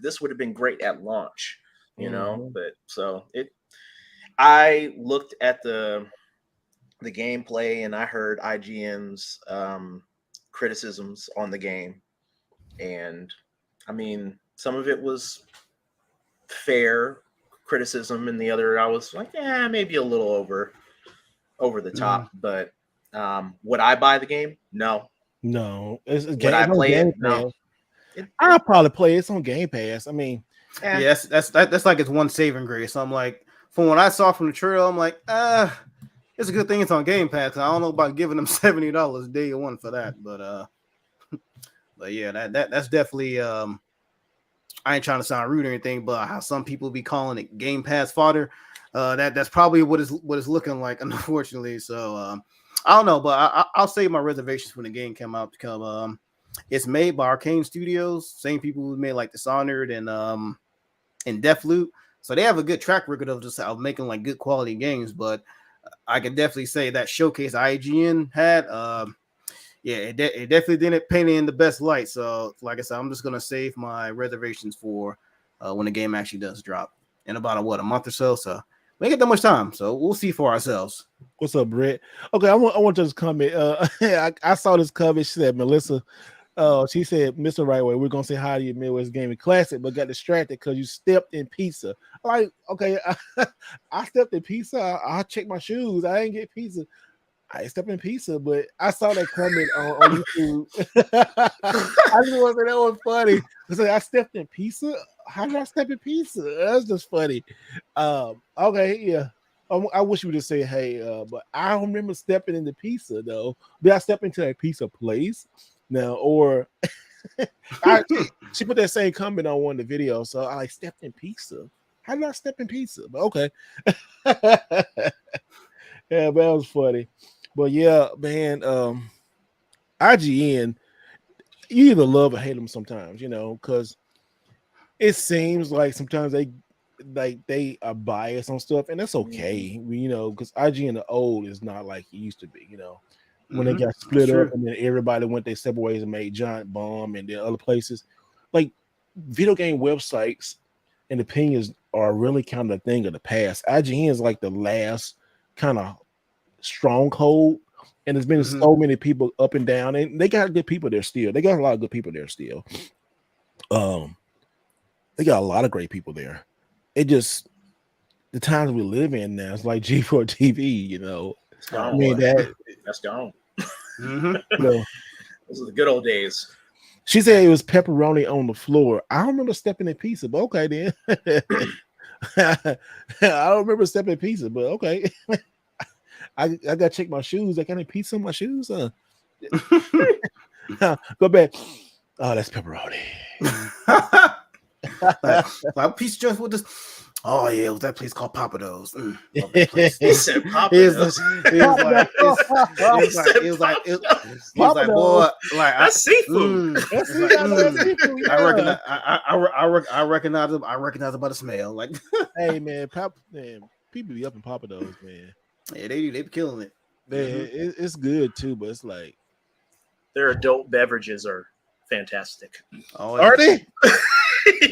[SPEAKER 3] This would have been great at launch, But so I looked at the gameplay and I heard IGN's criticisms on the game, and I mean, some of it was fair criticism, and the other I was like, yeah, maybe a little over the top. But would I buy the game? No.
[SPEAKER 1] No, it's
[SPEAKER 3] Would I play it? No.
[SPEAKER 1] I'll probably play it. It's on Game Pass. I mean,
[SPEAKER 2] yeah, that's like it's one saving grace. So I'm like, from what I saw from the trailer, I'm like, it's a good thing it's on Game Pass. I don't know about giving them $70 day one for that, but yeah, that's definitely I ain't trying to sound rude or anything, but how some people be calling it Game Pass fodder, that's probably what it's looking like, unfortunately. So I don't know, but I'll save my reservations when the game come out because it's made by Arcane Studios, same people who made like Dishonored and Deathloop, so they have a good track record of making like good quality games. But I can definitely say that showcase IGN had, yeah, it definitely didn't paint it in the best light. So, like I said, I'm just gonna save my reservations for when the game actually does drop in about a month or so. So we ain't got that much time, so we'll see for ourselves.
[SPEAKER 1] What's up, Brett? Okay, I want to just comment. I saw this cover. She said, Melissa. She said, Mr. Wright Way, we're gonna say hi to you Midwest Gaming Classic, but got distracted because you stepped in pizza. Like, okay, I stepped in pizza. I checked my shoes. I didn't get pizza. I stepped in pizza, but I saw that comment on YouTube. I just want to say that was funny. I said, I stepped in pizza. How did I step in pizza? That's just funny. Okay, yeah. I wish you would just say hey, but I don't remember stepping into pizza though. Did I step into a pizza place? Now, or she put that same comment on one of the videos. So I like stepped in pizza. How did I step in pizza? But okay. Yeah, but that was funny. But yeah, man, IGN, you either love or hate them sometimes, you know, because it seems like sometimes they are biased on stuff, and that's okay, you know, because IGN the old is not like it used to be, you know. When they got split up and then everybody went their separate ways and made Giant Bomb and then other places, like video game websites and opinions are really kind of a thing of the past. IGN is like the last kind of stronghold, and there's been so many people up and down, and they got good people there still. They got a lot of good people there still. They got a lot of great people there. It just the times we live in now, it's like G4 TV, you know.
[SPEAKER 3] I mean that's gone.
[SPEAKER 1] You know,
[SPEAKER 3] those are the good old days.
[SPEAKER 1] She said it was pepperoni on the floor. I don't remember stepping in pizza, but okay then. I don't remember stepping in pizza, but okay. I gotta check my shoes. I got any pizza on my shoes. Go back. Oh, that's pepperoni.
[SPEAKER 2] like piece just with this. Oh yeah, it was that place called Papados.
[SPEAKER 3] He said Papados.
[SPEAKER 2] It was like, boy, like
[SPEAKER 3] that's seafood.
[SPEAKER 2] I recognize him. I recognize him by the smell. Like,
[SPEAKER 1] hey man, people be up in Papados, man.
[SPEAKER 2] Yeah, they be killing it.
[SPEAKER 1] Man, it's good too, but it's like
[SPEAKER 3] their adult beverages are fantastic.
[SPEAKER 2] Oh,
[SPEAKER 1] are they?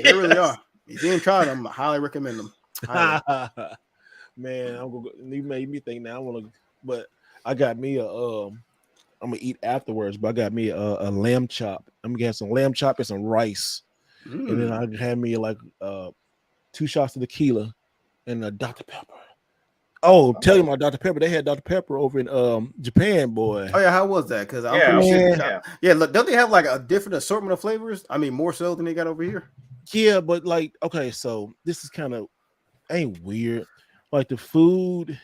[SPEAKER 2] They really are. If you ain't tried them, I highly recommend them.
[SPEAKER 1] Man, you made me think now. I want to, but I got me I'm gonna eat afterwards. But I got me a lamb chop. I'm gonna have some lamb chop and some rice, and then I had me like 2 shots of tequila and a Dr. Pepper. Oh, tell you about Dr. Pepper. They had Dr. Pepper over in Japan, boy.
[SPEAKER 2] Oh yeah, how was that? Because look, don't they have like a different assortment of flavors? I mean, more so than they got over here.
[SPEAKER 1] Yeah, but like, okay, so this is kind of ain't weird. Like the food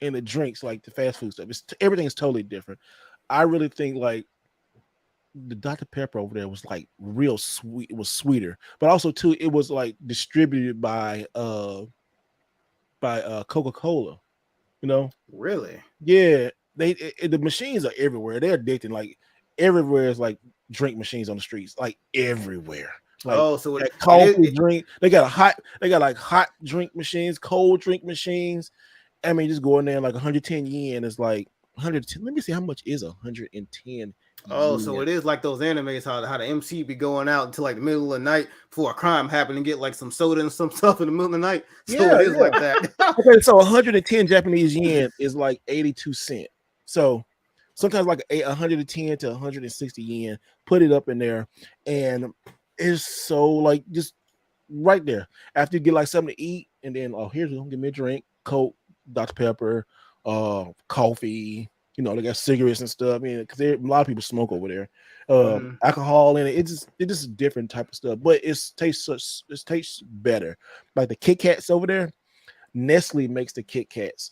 [SPEAKER 1] and the drinks, like the fast food stuff, everything's totally different. I really think like the Dr. Pepper over there was like real sweet. It was sweeter, but also too, it was like distributed by Coca-Cola. You know?
[SPEAKER 2] Really?
[SPEAKER 1] Yeah. The machines are everywhere. They're addicting. Like everywhere is like drink machines on the streets, like everywhere. Like,
[SPEAKER 2] so
[SPEAKER 1] coffee drink. They got like hot drink machines, cold drink machines. I mean, just go in there like 110 yen is like 110. Let me see how much is 110
[SPEAKER 2] Oh, so it is like those animes, how the MC be going out until like the middle of the night before a crime happened and get like some soda and some stuff in the middle of the night. So it is like that.
[SPEAKER 1] Okay, so 110 Japanese yen is like 82 cents. So sometimes like 110 to 160 yen, put it up in there, and it's so like just right there. After you get like something to eat, and then here's give me a drink, Coke, Dr. Pepper, coffee. You know, they got cigarettes and stuff. I mean, because a lot of people smoke over there. Alcohol in it. It's just a different type of stuff, but it tastes better. Like the Kit Kats over there, Nestle makes the Kit Kats,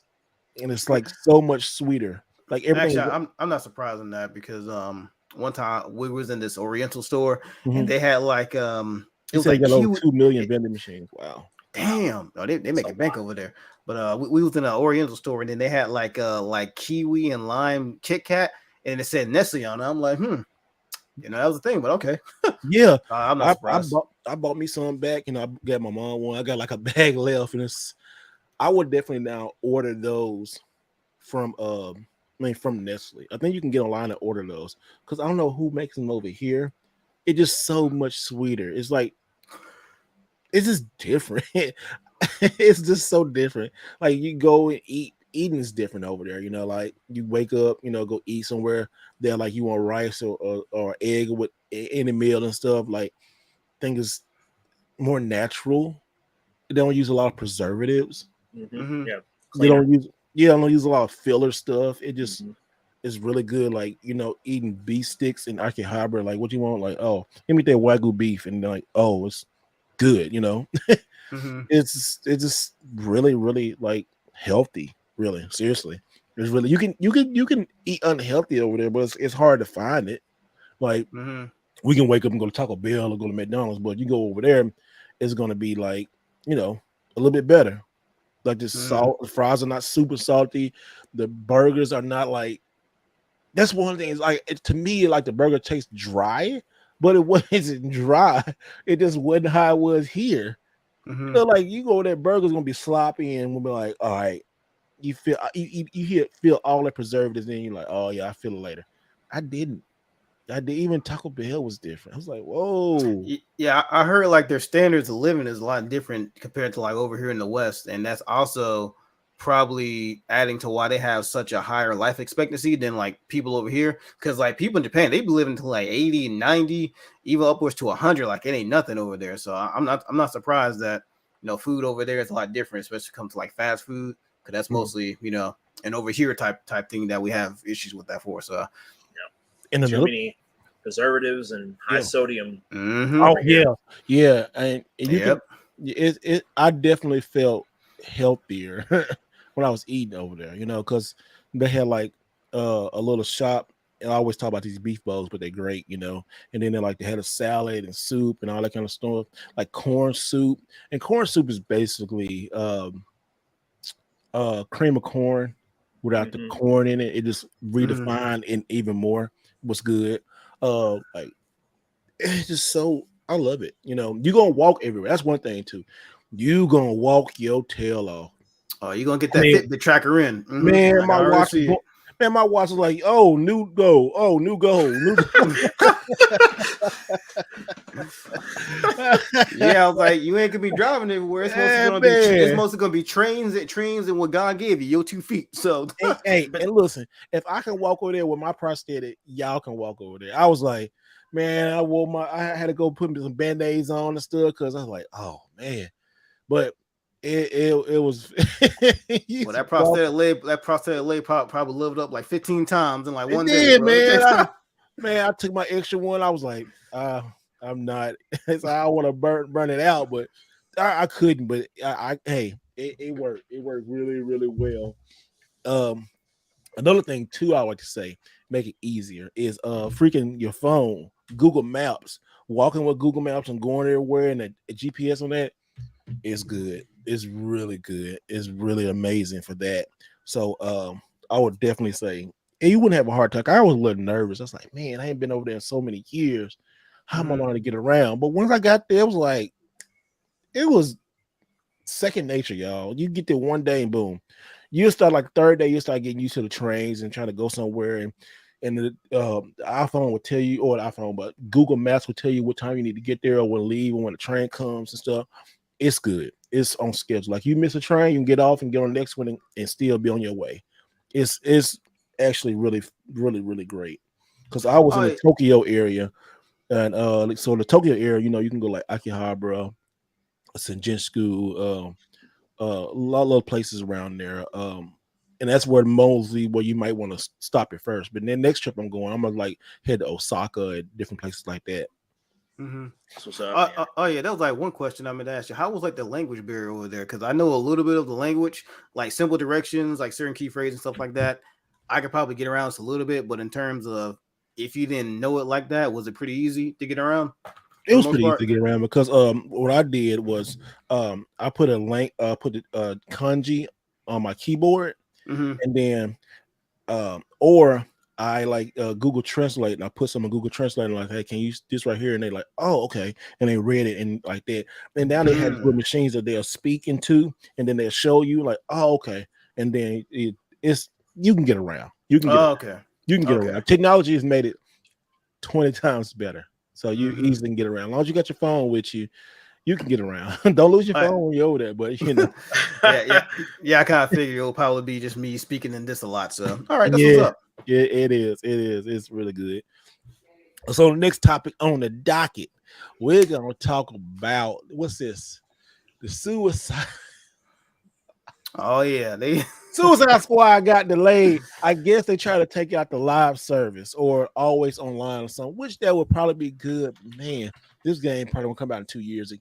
[SPEAKER 1] and it's like so much sweeter. Like everything.
[SPEAKER 2] Actually, I'm not surprised in that because one time we was in this Oriental store and they had like it was like
[SPEAKER 1] 2 million vending machines. Wow.
[SPEAKER 2] Damn, no, they make a bank over there. But we was in an Oriental store and then they had like kiwi and lime Kit Kat and it said Nestle on it. I'm like, you know, that was the thing, but okay.
[SPEAKER 1] Yeah,
[SPEAKER 2] I'm not surprised.
[SPEAKER 1] I bought me some back, and I got my mom one. I got like a bag left, and I would definitely now order those from from Nestle. I think you can get online and order those because I don't know who makes them over here. It's just so much sweeter. It's like it's just different. It's just so different. Like you go and eating is different over there. You know, like you wake up, you know, go eat somewhere. They're like you want rice or egg with any meal and stuff. Like thing is more natural. They don't use a lot of preservatives.
[SPEAKER 3] Mm-hmm. Yeah,
[SPEAKER 1] they don't use a lot of filler stuff. It just is really good. Like, you know, eating beef sticks and Aki hybrid. Like, what you want? Like, give me that Wagyu beef, and they're like, it's good. You know, it's just really, really like healthy. Really, seriously, it's really you can eat unhealthy over there, but it's hard to find it. Like, we can wake up and go to Taco Bell or go to McDonald's, but you go over there, it's gonna be like, you know, a little bit better. Like the salt, the fries are not super salty. The burgers are not like. That's one of the things. Like to me, like the burger tastes dry, but it wasn't dry. It just wasn't how it was here. You know, like you go there, burger's gonna be sloppy, and we'll be like, all right, you feel all the preservatives, then you're like, oh yeah, I feel it later. I didn't. Even Taco Bell was different. I was like, whoa.
[SPEAKER 2] Yeah, I heard like their standards of living is a lot different compared to like over here in the West, and that's also probably adding to why they have such a higher life expectancy than like people over here. Because like people in Japan, they be living to like 80 and 90, even upwards to 100. Like it ain't nothing over there. So I'm not surprised that, you know, food over there is a lot different, especially when it comes to like fast food, because that's mostly, you know, an over here type thing that we have issues with that for. So
[SPEAKER 3] and too many preservatives and high sodium.
[SPEAKER 1] Oh yeah, and I definitely felt healthier when I was eating over there, you know, because they had like a little shop, and I always talk about these beef bowls, but they're great, you know. And then they had a salad and soup and all that kind of stuff, like corn soup. And corn soup is basically cream of corn without the corn in it. It just redefined and even more what's good. Like it's just so I love it. You know, you're gonna walk everywhere. That's one thing too. You gonna walk your tail off.
[SPEAKER 2] Oh, you're gonna get that Fitbit tracker in.
[SPEAKER 1] Man, my watch was like, new goal.
[SPEAKER 2] Yeah, I was like, you ain't gonna be driving everywhere. It's mostly gonna be trains and what God gave you, your 2 feet. So
[SPEAKER 1] and listen, if I can walk over there with my prosthetic, y'all can walk over there. I was like, man, I had to go put some band-aids on and stuff because I was like, oh man. But it was
[SPEAKER 2] well, that prosthetic leg probably lived up like 15 times in like one day.
[SPEAKER 1] Man. I took my extra one. I was like, I'm not. I want to burn it out, but I couldn't. But it worked. It worked really, really well. Another thing too, I like to say, make it easier is freaking your phone, Google Maps, walking with Google Maps and going everywhere, and a GPS on that is good. It's really good. It's really amazing for that. So I would definitely say, and you wouldn't have a heart attack. I was a little nervous. I was like, man, I ain't been over there in so many years. How am I going to get around? But once I got there, it was second nature, y'all. You get there one day and boom. You start like third day, you start getting used to the trains and trying to go somewhere. And and the iPhone will tell you, or the iPhone, but Google Maps will tell you what time you need to get there or when to leave or when the train comes and stuff. It's good. It's on schedule. Like you miss a train, you can get off and get on the next one and still be on your way. It's actually really, really, really great. Because I was in the Tokyo area, and so the Tokyo area, you can go like Akihabara, Senjutsu, a lot of places around there. And that's where mostly where you might want to stop it first. But then next trip I'm gonna like head to Osaka and different places like that.
[SPEAKER 2] Mm-hmm.
[SPEAKER 3] What's up,
[SPEAKER 2] yeah, that was like one question I'm gonna ask you. How was like the language barrier over there? Because I know a little bit of the language, like simple directions, like certain key phrases and stuff like that. I could probably get around just a little bit, but in terms of if you didn't know it like that, was it pretty easy to get around?
[SPEAKER 1] It was pretty easy to get around because what I did was I put the kanji on my keyboard, and then or I like Google Translate, and I put some in Google Translate and like, hey, can you use this right here? And they like, oh, okay, and they read it and like that. And now they have little machines that they'll speak into, and then they'll show you like, oh, okay, and then it's you can get around. You can get
[SPEAKER 2] okay.
[SPEAKER 1] You can get around. Technology has made it 20 times better, so you easily can get around. As long as you got your phone with you, you can get around. Don't lose your phone when you're over there, but
[SPEAKER 2] yeah. I kind of figure it'll probably be just me speaking in this a lot. So, all right, that's what's up.
[SPEAKER 1] Yeah, it is. It's really good. So the next topic on the docket, we're gonna talk about what's this? The Suicide.
[SPEAKER 2] Oh yeah,
[SPEAKER 1] Suicide Squad got delayed. I guess they try to take out the live service or always online or something, which that would probably be good. Man, this game probably won't come out in 2 years.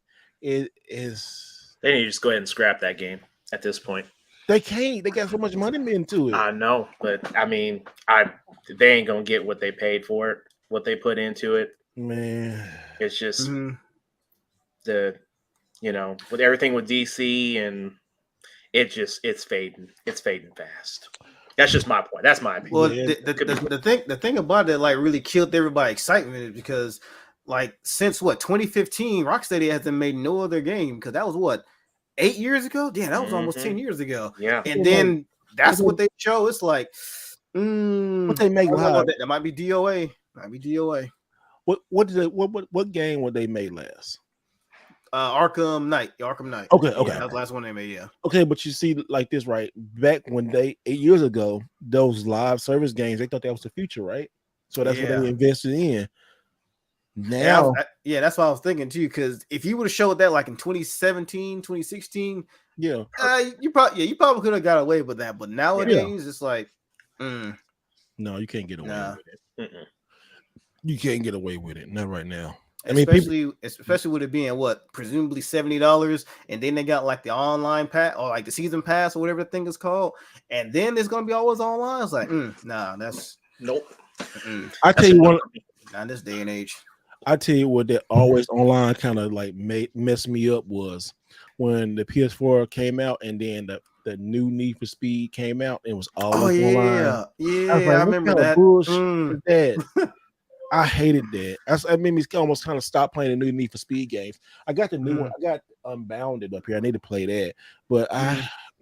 [SPEAKER 1] It is.
[SPEAKER 3] They need to just go ahead and scrap that game at this point.
[SPEAKER 1] They can't. They got so much money into it.
[SPEAKER 3] I know, but I mean, they ain't gonna get what they paid for it, what they put into it.
[SPEAKER 1] Man,
[SPEAKER 3] it's just with everything with DC and it's fading. It's fading fast. That's just my point. That's my opinion.
[SPEAKER 2] Well, the thing about it like really killed everybody's excitement is because like since 2015, Rocksteady hasn't made no other game because that was 8 years ago? Yeah, that was almost 10 years ago.
[SPEAKER 3] Yeah.
[SPEAKER 2] And then that's what they show. It's like,
[SPEAKER 1] what they make live?
[SPEAKER 2] That might be DOA.
[SPEAKER 1] What game would they made last?
[SPEAKER 2] Arkham Knight.
[SPEAKER 1] Okay.
[SPEAKER 2] Yeah, that was the last one they made, yeah.
[SPEAKER 1] Okay, but you see like this, right? Back when 8 years ago, those live service games, they thought that was the future, right? So that's what they invested in. Now,
[SPEAKER 2] that's what I was thinking too. Because if you would have showed that like in 2017, 2016, you probably could have got away with that. But nowadays, it's like,
[SPEAKER 1] no, you can't get away with it. You can't get away with it. Not right now.
[SPEAKER 2] Especially with it being presumably $70, and then they got like the online pass or like the season pass or whatever the thing is called, and then it's gonna be always online. It's like, that's
[SPEAKER 3] nope.
[SPEAKER 1] I tell you what,
[SPEAKER 2] not in this day and age.
[SPEAKER 1] I tell you what, that always online kind of like messed me up was when the PS4 came out, and then the new Need for Speed came out. It was always online.
[SPEAKER 2] Yeah, I remember that.
[SPEAKER 1] Bullshit that. I hated that. That made me almost kind of stop playing the new Need for Speed games. I got the new one. I got Unbounded up here. I need to play that. But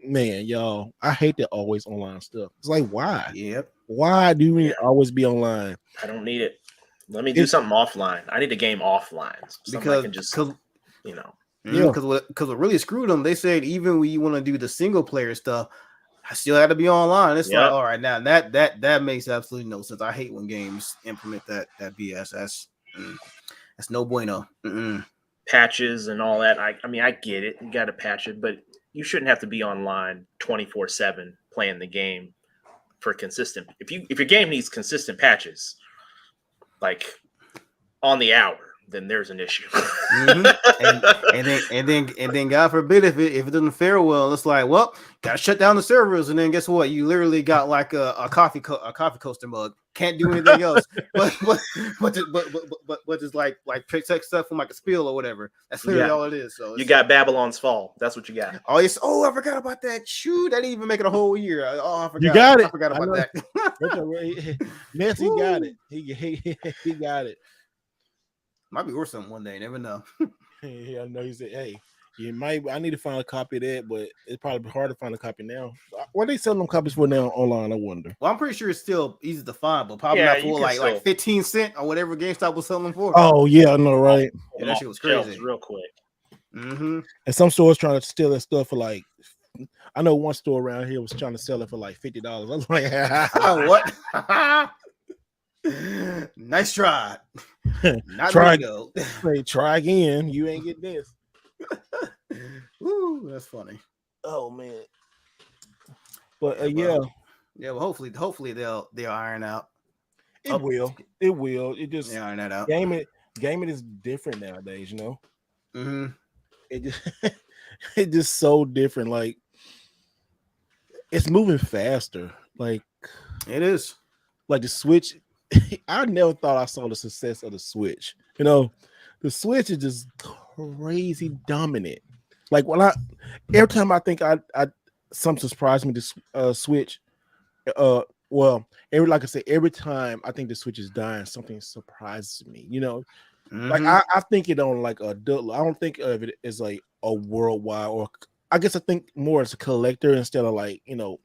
[SPEAKER 1] y'all, I hate that always online stuff. It's like, why?
[SPEAKER 2] Yep.
[SPEAKER 1] Why do you need to always be online?
[SPEAKER 3] I don't need it. Let me do something offline. I need a game offline. Because I can just,
[SPEAKER 2] because what really screwed them, they said even when you want to do the single player stuff, I still had to be online. It's like, all right, now that makes absolutely no sense. I hate when games implement that BS. That's no bueno.
[SPEAKER 3] Patches and all that. I mean, I get it. You got to patch it, but you shouldn't have to be online 24/7 playing the game for consistent. If your game needs consistent patches, like on the hour, then there's an issue.
[SPEAKER 2] and then God forbid if it doesn't fare well, it's like, well, gotta shut down the servers, and then guess what? You literally got like a coffee coaster mug. Can't do anything else, but just like protect stuff from like a spill or whatever. That's literally all it is. So
[SPEAKER 3] you got Babylon's Fall. That's what you got.
[SPEAKER 2] Oh yes. Oh, I forgot about that. Shoot, that didn't even make it a whole year. Oh, I forgot.
[SPEAKER 1] You got it.
[SPEAKER 2] I forgot about that.
[SPEAKER 1] Nancy got it. He got it.
[SPEAKER 2] Might be worth something one day. Never know.
[SPEAKER 1] I know. He said, "Hey, You might. I need to find a copy of that, but it's probably hard to find a copy now. What are they selling them copies for now online? I wonder.
[SPEAKER 2] Well, I'm pretty sure it's still easy to find, but probably not for like 15 cents or whatever GameStop was selling for.
[SPEAKER 1] Oh yeah, I know, right?
[SPEAKER 2] Yeah, that shit was crazy.
[SPEAKER 3] Real quick.
[SPEAKER 2] Mm-hmm.
[SPEAKER 1] And some stores trying to steal that stuff for like. I know one store around here was trying to sell it for like $50. I was like,
[SPEAKER 2] what? Nice try. Not
[SPEAKER 1] try,
[SPEAKER 2] go.
[SPEAKER 1] Try again. You ain't get this.
[SPEAKER 2] Woo, that's funny.
[SPEAKER 1] Oh man. But yeah.
[SPEAKER 2] Well, hopefully they'll iron out.
[SPEAKER 1] It will. It just
[SPEAKER 2] iron that out.
[SPEAKER 1] Gaming is different nowadays, you know.
[SPEAKER 2] Mm-hmm.
[SPEAKER 1] It's just so different. Like it's moving faster. Like
[SPEAKER 2] it is.
[SPEAKER 1] Like the Switch. I never thought I saw the success of the Switch. You know, the Switch is just crazy dominant. Like every time I think I something surprised me to Switch. Like I said, every time I think the Switch is dying, something surprises me. You know, like I think it on like I don't think of it as like a worldwide, or I guess I think more as a collector instead of like, you know,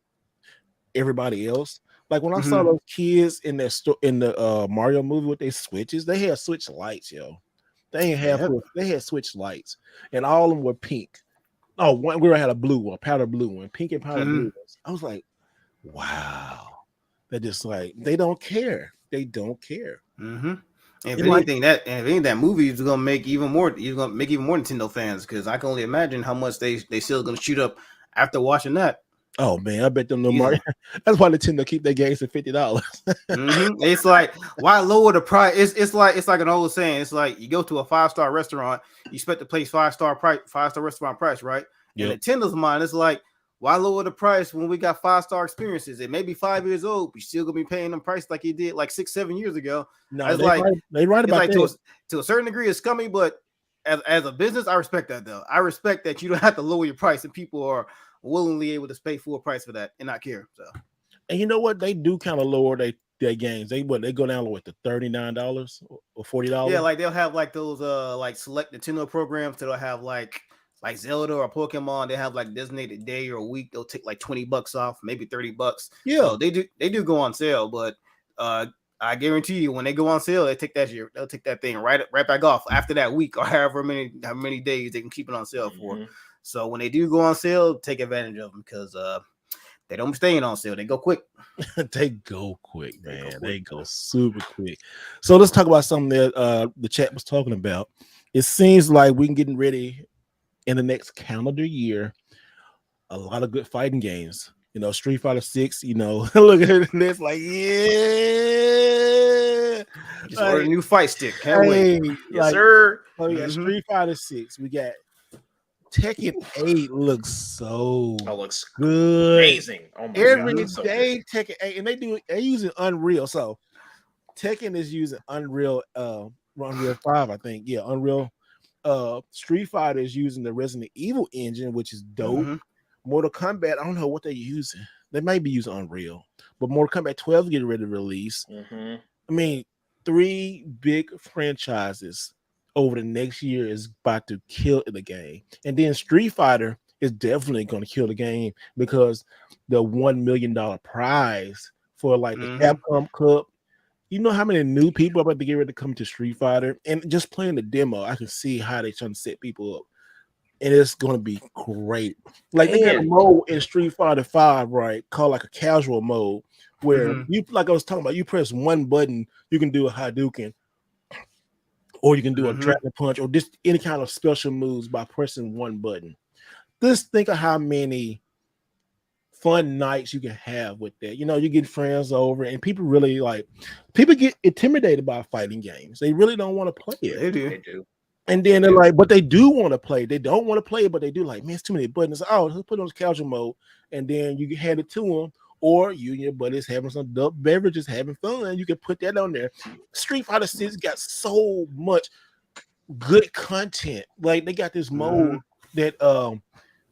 [SPEAKER 1] everybody else. Like when I saw those kids in the Mario movie with their Switches, they had Switch lights, yo. They had Switch lights, and all of them were pink. Oh, we had a blue one, powder blue one, pink and powder blue ones. I was like, wow. They're just like, they don't care. They don't care.
[SPEAKER 2] Mm-hmm. And if anything, that movie is gonna make even more. You're gonna make even more Nintendo fans, because I can only imagine how much they still gonna shoot up after watching that.
[SPEAKER 1] Oh man, I bet them no Mario. That's why Nintendo keep their games at $50.
[SPEAKER 2] It's like, why lower the price? It's like an old saying. It's like you go to a 5-star restaurant, you expect to pay 5-star restaurant price, right? Yep. In Nintendo's mind, it's like, why lower the price when we got 5-star experiences? It may be 5 years old, but you're still gonna be paying them price like you did like 6-7 years ago.
[SPEAKER 1] No, they right about
[SPEAKER 2] like
[SPEAKER 1] that.
[SPEAKER 2] To a certain degree, it's scummy, but as a business, I respect that though. I respect that you don't have to lower your price, and people are willingly able to pay full price for that and not care. So,
[SPEAKER 1] and you know what? They do kind of lower their games. They go down to $39 or $40.
[SPEAKER 2] Yeah, like they'll have like those like select Nintendo programs that'll have like Zelda or Pokemon. They have like designated day or a week. They'll take like $20 off, maybe $30.
[SPEAKER 1] Yeah,
[SPEAKER 2] so they do go on sale, but I guarantee you when they go on sale, they'll take that thing right back off after that week or however many days they can keep it on sale for. So when they do go on sale, take advantage of them, because they don't stay on sale. They go quick.
[SPEAKER 1] They go quick, man. They go super quick. So let's talk about something that the chat was talking about. It seems like we're getting ready in the next calendar year. A lot of good fighting games. You know, Street Fighter 6, you know, look at this, like, yeah.
[SPEAKER 2] Just order a new fight stick. Can't wait.
[SPEAKER 3] Yes, sir.
[SPEAKER 1] Oh, yeah, Street Fighter 6. We got Tekken 8 looks
[SPEAKER 3] looks
[SPEAKER 1] good.
[SPEAKER 3] Amazing. Oh my
[SPEAKER 1] Every
[SPEAKER 3] God,
[SPEAKER 1] day Tekken 8, and they're using Unreal. So Tekken is using Unreal 5, I think. Yeah, Unreal. Street Fighter is using the Resident Evil engine, which is dope. Mortal Kombat, I don't know what they're using. They might be using Unreal, but Mortal Kombat 12 is getting ready to release. I mean, 3 big franchises over the next year is about to kill the game. And then Street Fighter is definitely going to kill the game, because the $1 million prize for like the Capcom Cup. You know how many new people are about to get ready to come to Street Fighter? And just playing the demo, I can see how they're trying to set people up. And it's going to be great. Like they got a mode in Street Fighter 5, right, called like a casual mode, where you, like I was talking about, you press one button, you can do a Hadouken, or you can do a Dragon Punch, or just any kind of special moves by pressing one button. Just think of how many fun nights you can have with that. You know, you get friends over, and people get intimidated by fighting games. They really don't want to play it.
[SPEAKER 2] They do.
[SPEAKER 1] And then they're like, but they do want to play. They don't want to play it, but they do. Like, man, it's too many buttons. Oh, let's put it on casual mode, and then you can hand it to them, or you and your buddies having some beverages, having fun. You can put that on there. Street Fighter 6 got so much good content. Like they got this mode that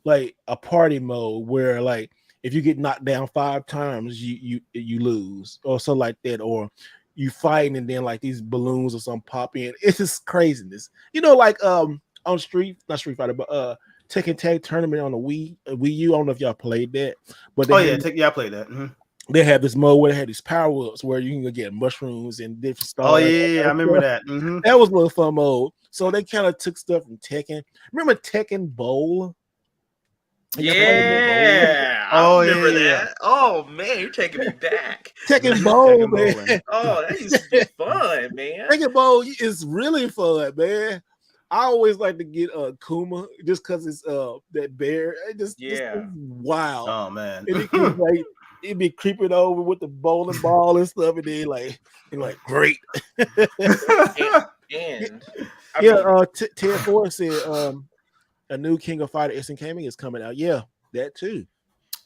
[SPEAKER 1] like a party mode where like if you get knocked down 5 times, you lose, or so like that, or you fighting and then like these balloons or something pop in. It's just craziness. You know, like on not Street Fighter, but Tekken Tag Tournament on the Wii U. I don't know if y'all played that, but
[SPEAKER 2] I played that. Mm-hmm.
[SPEAKER 1] They had this mode where they had these power ups where you can go get mushrooms and different stars.
[SPEAKER 2] Oh yeah, I remember that. Mm-hmm.
[SPEAKER 1] That was a little fun mode. So they kind of took stuff from Tekken. Remember Tekken Bowl?
[SPEAKER 3] Yeah, I remember that. Oh man, you're taking me back.
[SPEAKER 1] Tekken Bowl, man.
[SPEAKER 3] Oh, that used to be fun, man.
[SPEAKER 1] Tekken Bowl is really fun, man. I always like to get Kuma just because it's that bear. Just wild.
[SPEAKER 2] Oh man,
[SPEAKER 1] it'd be creeping over with the bowling ball and stuff, and then like great.
[SPEAKER 3] and
[SPEAKER 1] Ted Ford said a new King of Fighter Instant Gaming is coming out. Yeah, that too.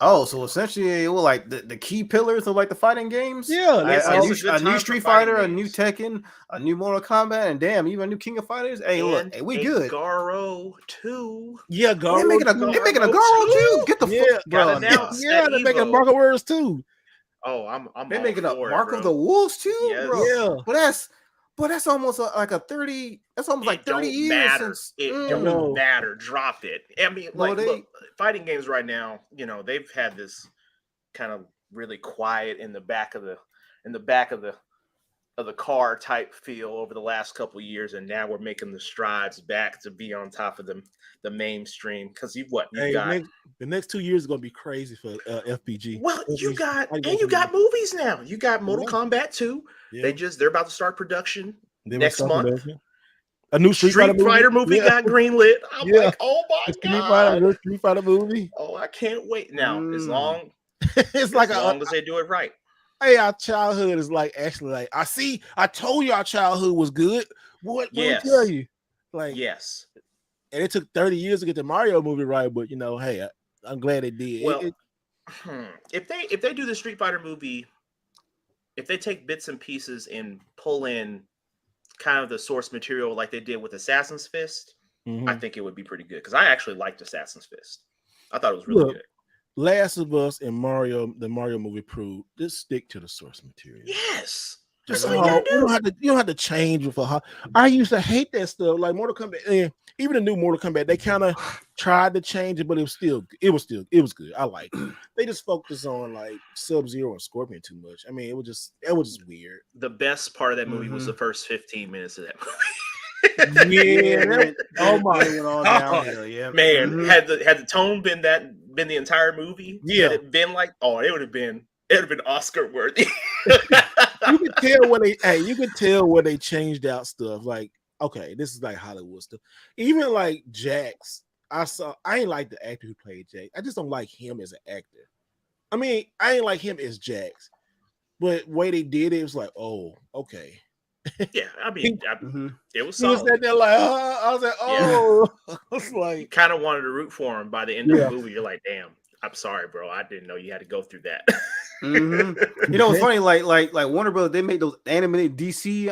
[SPEAKER 2] Oh, so essentially, it was like the key pillars of like the fighting games.
[SPEAKER 1] Yeah,
[SPEAKER 2] a new Street Fighter, a new Tekken, a new Mortal Kombat, and damn, even a new King of Fighters. Hey, look, hey, we good.
[SPEAKER 3] Garo 2.
[SPEAKER 1] Yeah, Garo.
[SPEAKER 2] They're making a Garo 2. Get the fuck, bro.
[SPEAKER 1] Yeah, they're making Mark of Words too.
[SPEAKER 3] Oh, I'm.
[SPEAKER 2] They're making a Mark of the Wolves too,
[SPEAKER 3] yes.
[SPEAKER 2] bro.
[SPEAKER 1] Yeah,
[SPEAKER 2] but that's almost like a 30. That's almost like 30 years since
[SPEAKER 3] it don't matter. Drop it. I mean, look, fighting games right now. You know, they've had this kind of really quiet in the back of the car type feel over the last couple of years, and now we're making the strides back to be on top of the mainstream. Because you got
[SPEAKER 1] the next 2 years is gonna be crazy for FPG.
[SPEAKER 3] Well, you got movies now. You got Mortal Kombat 2. Yeah. They're about to start production next month.
[SPEAKER 1] A new Street
[SPEAKER 3] Fighter movie got greenlit. I'm like, oh my god,
[SPEAKER 1] Street Fighter movie.
[SPEAKER 3] Oh, I can't wait now. As long
[SPEAKER 1] as
[SPEAKER 3] they do it right.
[SPEAKER 1] Hey, our childhood is like actually like I told you our childhood was good. What did I tell you? Like
[SPEAKER 3] yes.
[SPEAKER 1] And it took 30 years to get the Mario movie right, but hey, I'm glad they did.
[SPEAKER 3] Well, if they do the Street Fighter movie, if they take bits and pieces and pull in kind of the source material like they did with Assassin's Fist, I think it would be pretty good because I actually liked Assassin's Fist. I thought it was really good.
[SPEAKER 1] Last of Us and the Mario movie proved just stick to the source material.
[SPEAKER 3] Yes.
[SPEAKER 1] Just you don't have to change it for her. I used to hate that stuff. Like Mortal Kombat, even the new Mortal Kombat, they kind of tried to change it, but it was good. I like it. They just focused on like Sub-Zero and Scorpion too much. I mean, it was just weird.
[SPEAKER 3] The best part of that movie was the first 15 minutes of that movie.
[SPEAKER 1] Oh my
[SPEAKER 2] god.
[SPEAKER 3] Man, had the tone been the entire movie, had it been like, it would have been Oscar worthy.
[SPEAKER 1] You could tell when they changed out stuff. Like, okay, this is like Hollywood stuff. Even like Jax, I ain't like the actor who played Jax. I just don't like him as an actor. I mean, I ain't like him as Jax, but the way they did it was like, oh, okay.
[SPEAKER 3] Yeah, I mean, it was solid.
[SPEAKER 1] He was there like, I was like, oh, I was like,
[SPEAKER 3] you kind of wanted to root for him by the end of the movie. You're like, damn, I'm sorry, bro. I didn't know you had to go through that.
[SPEAKER 2] You know, it's funny. Like Warner Brothers, they made those animated DC,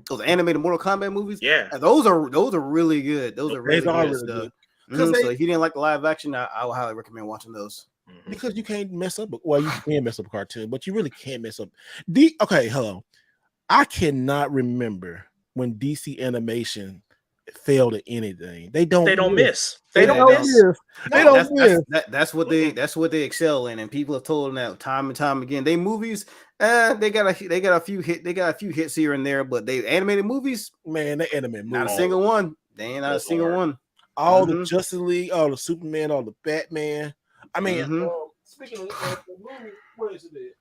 [SPEAKER 2] those animated Mortal Kombat movies.
[SPEAKER 3] Yeah,
[SPEAKER 2] and those are really good. Those are really good stuff.
[SPEAKER 1] Because
[SPEAKER 2] so if you didn't like the live action, I would highly recommend watching those.
[SPEAKER 1] Because you can't mess up. Well, you can mess up a cartoon, but you really can't mess up. Okay, hello. I cannot remember when DC animation failed at anything. They don't
[SPEAKER 3] miss.
[SPEAKER 2] That's what they excel in, and people have told them that time and time again. They movies, they got a few hits here and there, but they animated movies, man, they animated movies. Not a single one. They ain't not a single one.
[SPEAKER 1] All the Justice League, all the Superman, all the Batman. I mean, speaking of the movie, what is it?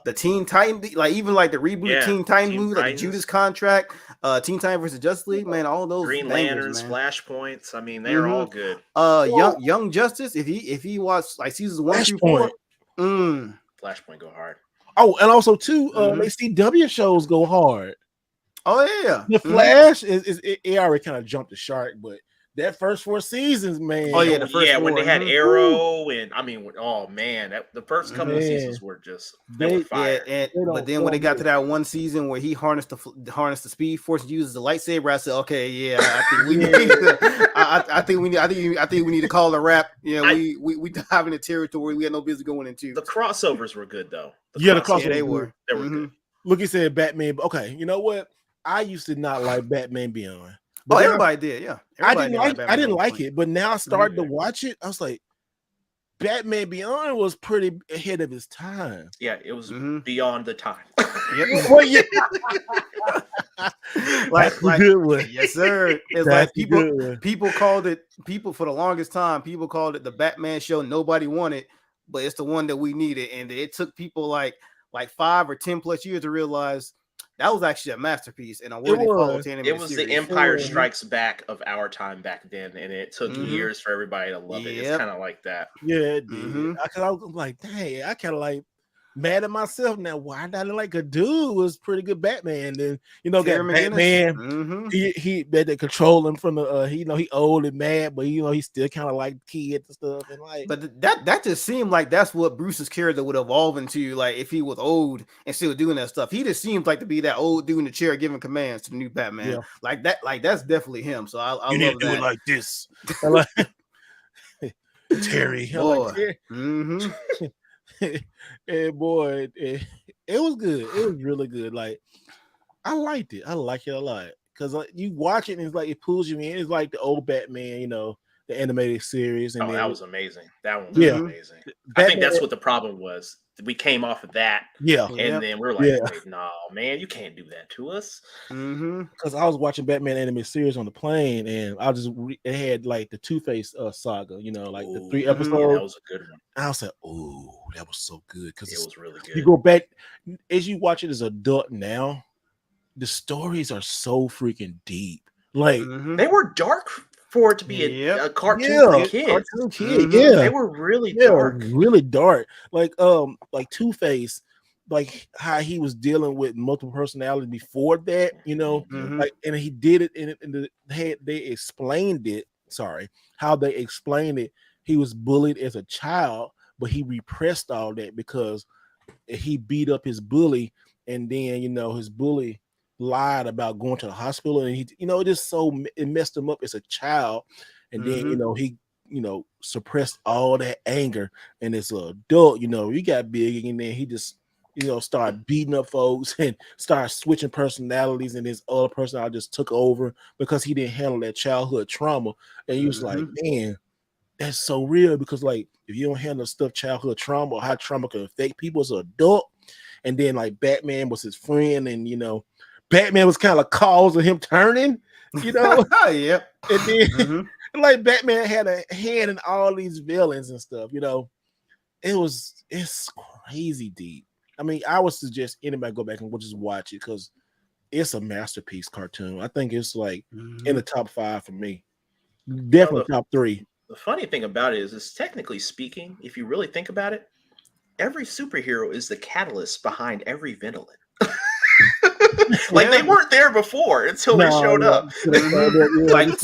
[SPEAKER 2] The Teen Titan, like even like the reboot Teen Titan movie, like the Judas Contract, Teen Titan versus Justice League, man, all those
[SPEAKER 3] Green Lanterns, Flashpoints. I mean, they're all good.
[SPEAKER 2] Young Justice, if he watched like seasons 1 through 4,
[SPEAKER 3] Flashpoint go hard.
[SPEAKER 1] Oh, and also too, CW shows go hard.
[SPEAKER 2] Oh yeah,
[SPEAKER 1] the Flash it already kind of jumped the shark, but that first 4 seasons, man.
[SPEAKER 2] Oh yeah, the first 4.
[SPEAKER 3] When they had Arrow, and I mean, oh man, the first couple of seasons were just fire.
[SPEAKER 2] But then when they got to that one season where he harnessed the Speed Force and uses the lightsaber, I said, okay, I think we need to call a wrap. Yeah, we dive into territory we had no business going into.
[SPEAKER 3] The crossovers were good though.
[SPEAKER 1] The crossovers
[SPEAKER 2] they were
[SPEAKER 3] good.
[SPEAKER 1] Look, he said Batman. Okay, you know what? I used to not like Batman Beyond. But
[SPEAKER 2] everybody did, yeah. Everybody
[SPEAKER 1] I didn't like it, but now I started to watch it. I was like, Batman Beyond was pretty ahead of his time.
[SPEAKER 3] Yeah, it was beyond the time.
[SPEAKER 2] Well, yeah. like,
[SPEAKER 1] good one.
[SPEAKER 2] Yes, sir. It's
[SPEAKER 1] That's
[SPEAKER 2] like people called it. People for the longest time, people called it the Batman show nobody wanted, but it's the one that we needed, and it took people like 5 or 10 plus years to realize that was actually a masterpiece and a worthy follow to animated
[SPEAKER 3] It was
[SPEAKER 2] series.
[SPEAKER 3] the Empire Strikes Back of our time back then, and it took years for everybody to love it. It's kind of like that.
[SPEAKER 1] Yeah, it did. I was like, dang, I kind of like mad at myself now. Why did I like a dude was pretty good Batman? Then got Batman. He they control him from the he old and mad, but he still kind of like kids and stuff. And like,
[SPEAKER 2] but that just seemed like that's what Bruce's character would evolve into. Like if he was old and still doing that stuff, he just seems like to be that old dude in the chair giving commands to the new Batman. Yeah. Like that, like that's definitely him. So I love that.
[SPEAKER 1] Do it like this. Like, Terry.
[SPEAKER 2] Boy.
[SPEAKER 1] And boy, it was good. It was really good. Like I liked it. I like it a lot because you watch it and it's like it pulls you in. It's like the old Batman, the animated series. And
[SPEAKER 3] that was amazing. That one was amazing. I think that's what the problem was. We came off of that, and then we're like, wait, no, man, you can't do that to us.
[SPEAKER 1] Because I was watching Batman animated series on the plane, and I just it had like the Two-Face saga, like the 3 episodes.
[SPEAKER 3] That was a good one.
[SPEAKER 1] And I was like, oh, that was so good because
[SPEAKER 3] it was really good.
[SPEAKER 1] You go back as you watch it as an adult now, the stories are so freaking deep. Like
[SPEAKER 3] they were dark for it to be a cartoon for kids.
[SPEAKER 1] Cartoon kid, they
[SPEAKER 3] were really dark,
[SPEAKER 1] really dark. Like Two-Face, like how he was dealing with multiple personality before that, like, and he did it they explained it. Sorry, how they explained it. He was bullied as a child, but he repressed all that because he beat up his bully, and then his bully lied about going to the hospital, and he it messed him up as a child, and then he suppressed all that anger, and as an adult he got big, and then he just started beating up folks and started switching personalities, and his other personality just took over because he didn't handle that childhood trauma. And he was like, man, that's so real, because like if you don't handle stuff, childhood trauma, or how trauma can affect people as an adult, and then like Batman was his friend, and Batman was kind of causing him turning,
[SPEAKER 2] Yep.
[SPEAKER 1] And then like Batman had a hand in all these villains and stuff, it's crazy deep. I mean, I would suggest anybody go back and just watch it because it's a masterpiece cartoon. I think it's like in the top 5 for me. Definitely top 3.
[SPEAKER 3] The funny thing about it is technically speaking, if you really think about it, every superhero is the catalyst behind every villain. Like they weren't there before until they showed up.
[SPEAKER 2] like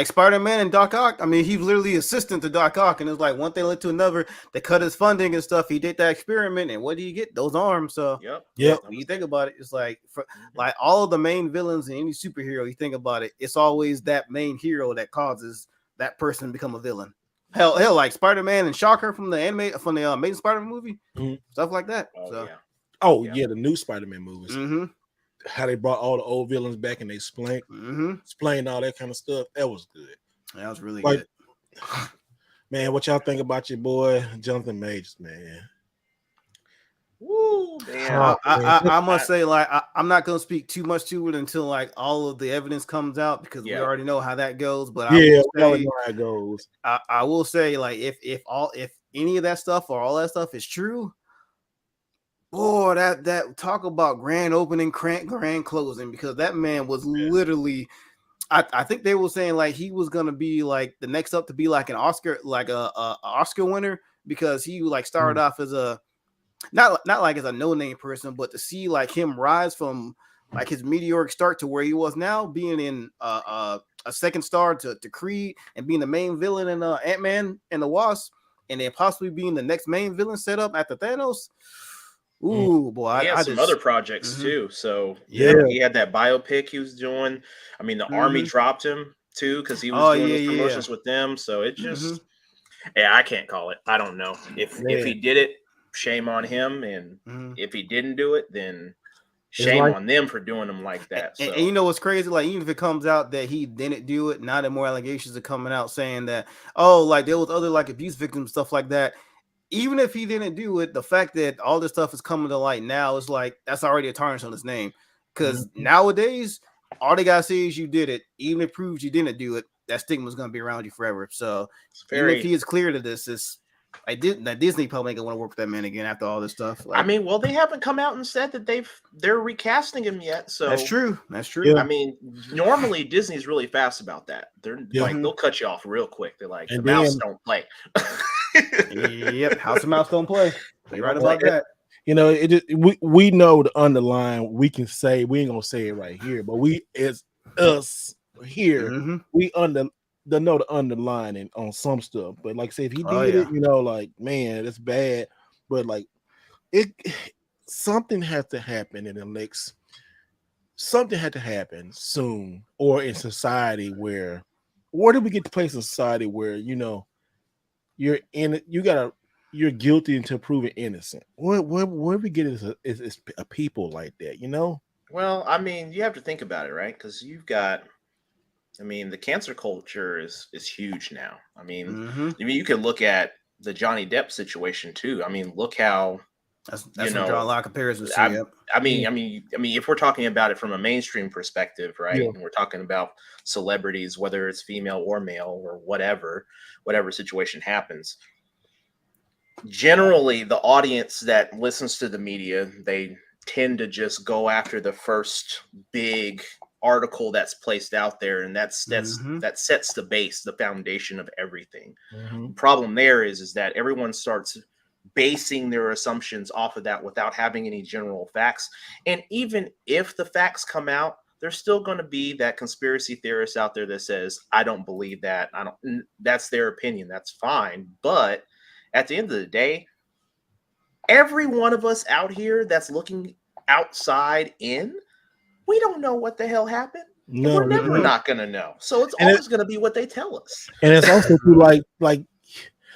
[SPEAKER 2] Spider-Man and Doc Ock. I mean, he's literally assistant to Doc Ock, and it's like one thing led to another. They cut his funding and stuff. He did that experiment, and what do you get? Those arms. So
[SPEAKER 1] yep.
[SPEAKER 2] When you think about it, it's like like all of the main villains in any superhero. You think about it, it's always that main hero that causes that person to become a villain. Hell, like Spider-Man and Shocker from the Amazing Spider-Man movie, stuff like that.
[SPEAKER 1] The new Spider-Man movies. How they brought all the old villains back and they explained all that kind of stuff. That was good.
[SPEAKER 2] That was really good.
[SPEAKER 1] Man, what y'all think about your boy Jonathan Majors, man?
[SPEAKER 3] Woo, man.
[SPEAKER 2] I must say, like, I'm not gonna speak too much to it until like all of the evidence comes out, because we already know how that goes. But
[SPEAKER 1] we already know how it goes.
[SPEAKER 2] I will say, like, if any of that stuff or all that stuff is true, boy, that talk about grand opening, grand closing, because that man was literally. I think they were saying like he was gonna be like the next up to be like an Oscar, like a Oscar winner, because he like started off as a not like as a no-name person, but to see like him rise from like his meteoric start to where he was now, being in a second star to Creed, and being the main villain in Ant-Man and the Wasp, and then possibly being the next main villain set up after Thanos. Ooh, boy!
[SPEAKER 3] He had some other projects too. So he had that biopic he was doing. I mean, the Army dropped him too because he was doing those promotions with them. So it just, I can't call it. I don't know if he did it. Shame on him, and if he didn't do it, then shame on them for doing them like that. So.
[SPEAKER 2] And you know what's crazy? Like, even if it comes out that he didn't do it, now that more allegations are coming out saying that, oh, like there was other like abuse victims, stuff like that. Even if he didn't do it, the fact that all this stuff is coming to light now is like that's already a tarnish on his name. Because nowadays, all they gotta say is you did it. Even if it proves you didn't do it, that stigma is gonna be around you forever. So even if he is clear to this, that Disney probably ain't gonna want to work with that man again after all this stuff.
[SPEAKER 3] Like, I mean, well, they haven't come out and said that they're recasting him yet. So
[SPEAKER 2] that's true.
[SPEAKER 3] Yeah. I mean, normally Disney's really fast about that. They're like they'll cut you off real quick. They're like, the mouse don't play.
[SPEAKER 2] Yep, House of Mouse don't play. You're right about that.
[SPEAKER 1] You know, we know the underlying. We can say we ain't gonna say it right here, but we as us here, we know the underlining on some stuff. But like, say if he did it, you know, like, man, that's bad. But like, something has to happen in the next. Something had to happen soon, or in society where do we get to place in society where, you know, you're guilty until proven innocent? Where we get is a people like that, you know?
[SPEAKER 3] Well, I mean, you have to think about it, right? Because you've got, I mean, the cancer culture is huge now. I mean, you can look at the Johnny Depp situation too. I mean, look how
[SPEAKER 2] that's draw a lot of comparisons.
[SPEAKER 3] I mean, if we're talking about it from a mainstream perspective, right? And we're talking about celebrities, whether it's female or male or whatever situation happens. Generally, the audience that listens to the media, they tend to just go after the first big article that's placed out there, and that sets the base, the foundation of everything. The problem there is that everyone starts basing their assumptions off of that without having any general facts. And even if the facts come out, there's still going to be that conspiracy theorist out there that says, I don't believe that. That's their opinion. That's fine. But at the end of the day, every one of us out here that's looking outside in, we don't know what the hell happened. No, we're never not going to know. So it's always going to be what they tell us.
[SPEAKER 1] And it's also like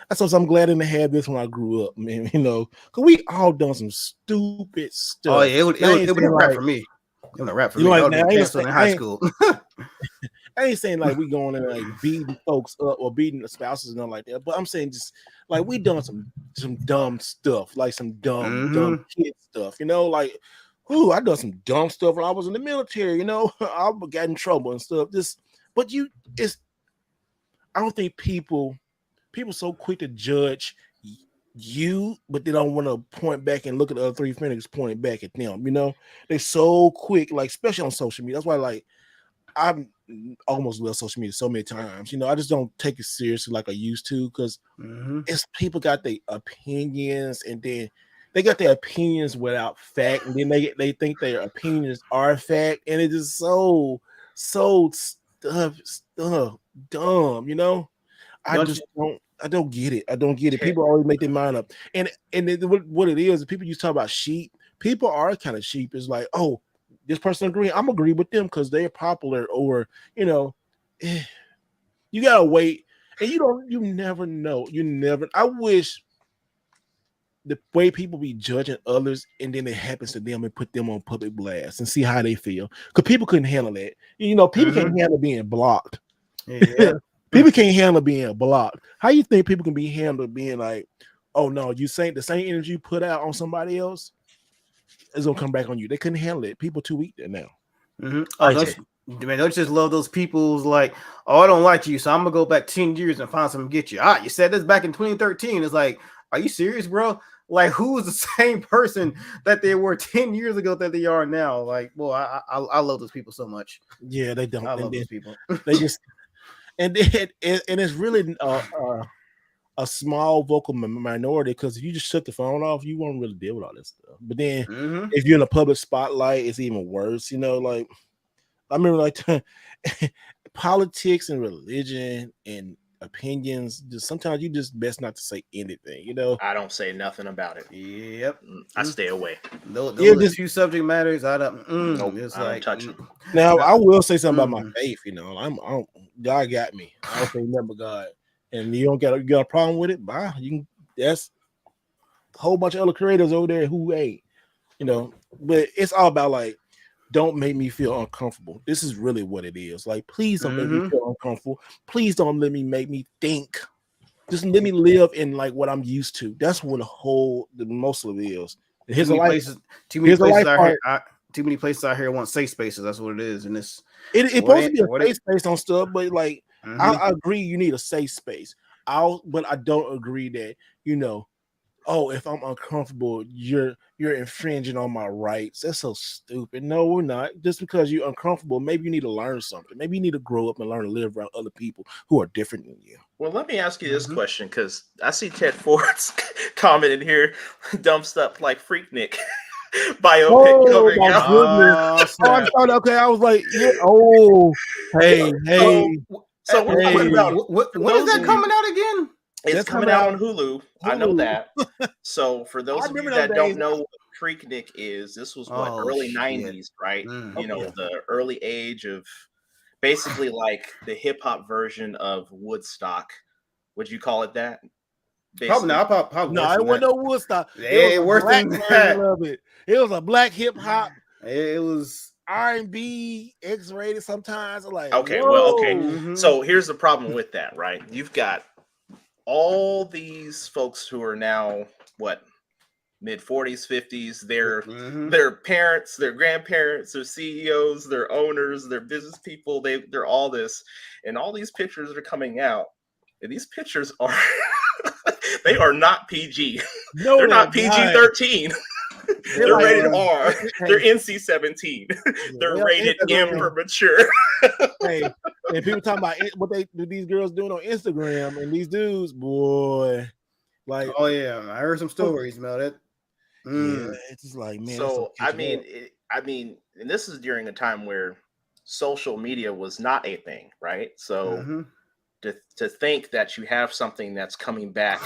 [SPEAKER 1] that's what I'm glad I didn't have this when I grew up, man. You know, because we all done some stupid stuff.
[SPEAKER 2] Oh yeah, it would a rap for me. It was a rap for me.
[SPEAKER 1] Like, now,
[SPEAKER 2] in high school.
[SPEAKER 1] I ain't saying like we going in like beating folks up or beating the spouses and nothing like that, but I'm saying just like we done some dumb stuff, like some dumb kid stuff, you know, like I done some dumb stuff when I was in the military, you know. I got in trouble and stuff. I don't think people so quick to judge you, but they don't want to point back and look at the other three fingers pointing back at them, you know. They're so quick, like especially on social media. That's why like I've almost left social media so many times, you know. I just don't take it seriously like I used to, because it's people got their opinions, and then they got their opinions without fact, and then they think their opinions are fact, and it is so dumb, you know. I don't get it. I don't get it. People always make their mind up, and what it is, people used to talk about sheep. People are kind of sheep. It's like, oh, this person agree, I'm agree with them because they're popular, or you know, you gotta wait, and you never know. I wish the way people be judging others, and then it happens to them and put them on public blast and see how they feel, because people couldn't handle that. You know, people can't handle being blocked. Yeah. People can't handle being blocked. How you think people can be handled being like, oh no, you saying the same energy you put out on somebody else is gonna come back on you? They couldn't handle it. People too weak there now.
[SPEAKER 2] Oh, don't you just love those people who's like, oh, I don't like you, so I'm gonna go back 10 years and find something to get you. You said this back in 2013. It's like, are you serious, bro? Like, who is the same person that they were 10 years ago that they are now? Like, well, I love those people so much.
[SPEAKER 1] Yeah, they don't.
[SPEAKER 2] I love those people.
[SPEAKER 1] They just and it's really a small vocal minority, because if you just shut the phone off, you won't really deal with all this stuff. But then if you're in a public spotlight, it's even worse. You know, like I remember like politics and religion and opinions, just sometimes you just best not to say anything, you know.
[SPEAKER 3] I don't say nothing about it.
[SPEAKER 2] Yep,
[SPEAKER 3] I stay away.
[SPEAKER 2] Those are two subject matters. I don't
[SPEAKER 3] touch it.
[SPEAKER 1] Now I will say something about my faith. You know, God got me. I don't say nothing but God, and you got a problem with it. Bye. You can. That's a whole bunch of other creators over there who ain't. You know, but it's all about like don't make me feel uncomfortable. This is really what it is. Like, please don't make me feel uncomfortable. Please don't make me think. Just let me live in like what I'm used to. That's what the most of it is. Here's
[SPEAKER 2] too many places out here want safe spaces. That's what it is. And it's
[SPEAKER 1] supposed to be a safe space on stuff, but like I agree you need a safe space. But I don't agree that, if I'm uncomfortable, you're infringing on my rights. That's so stupid. No, we're not. Just because you're uncomfortable, maybe you need to learn something. Maybe you need to grow up and learn to live around other people who are different than you.
[SPEAKER 3] Well, let me ask you this question, because I see Ted Ford's comment in here, dumb stuff like Freaknik biopic coming out.
[SPEAKER 1] Okay, I was like, hey.
[SPEAKER 3] So
[SPEAKER 2] when is that coming out again?
[SPEAKER 3] It's coming out on Hulu. I know that. So for those of you that don't know what Freaknik is, this was early 90s, right? The early age of basically like the hip hop version of Woodstock. Would you call it that?
[SPEAKER 2] Probably not.
[SPEAKER 1] No, it wasn't no Woodstock.
[SPEAKER 2] It was worse than that.
[SPEAKER 1] It was a black hip hop.
[SPEAKER 2] It was
[SPEAKER 1] R&B, X-rated sometimes. Like,
[SPEAKER 3] So here's the problem with that, right? You've got all these folks who are now mid 40s, 50s. They're parents, their grandparents, their CEOs, their owners, their business people. They're all this, and all these pictures are coming out, and these pictures are they are not PG. No, they're not PG-13. They're rated R. They're NC-17. They're rated M for mature.
[SPEAKER 1] Hey, and people talking about what these girls doing on Instagram, and these dudes, boy, like,
[SPEAKER 2] oh yeah, I heard some stories about it.
[SPEAKER 1] Yeah, it's just like, man.
[SPEAKER 3] So I mean, and this is during a time where social media was not a thing, right? So to think that you have something that's coming back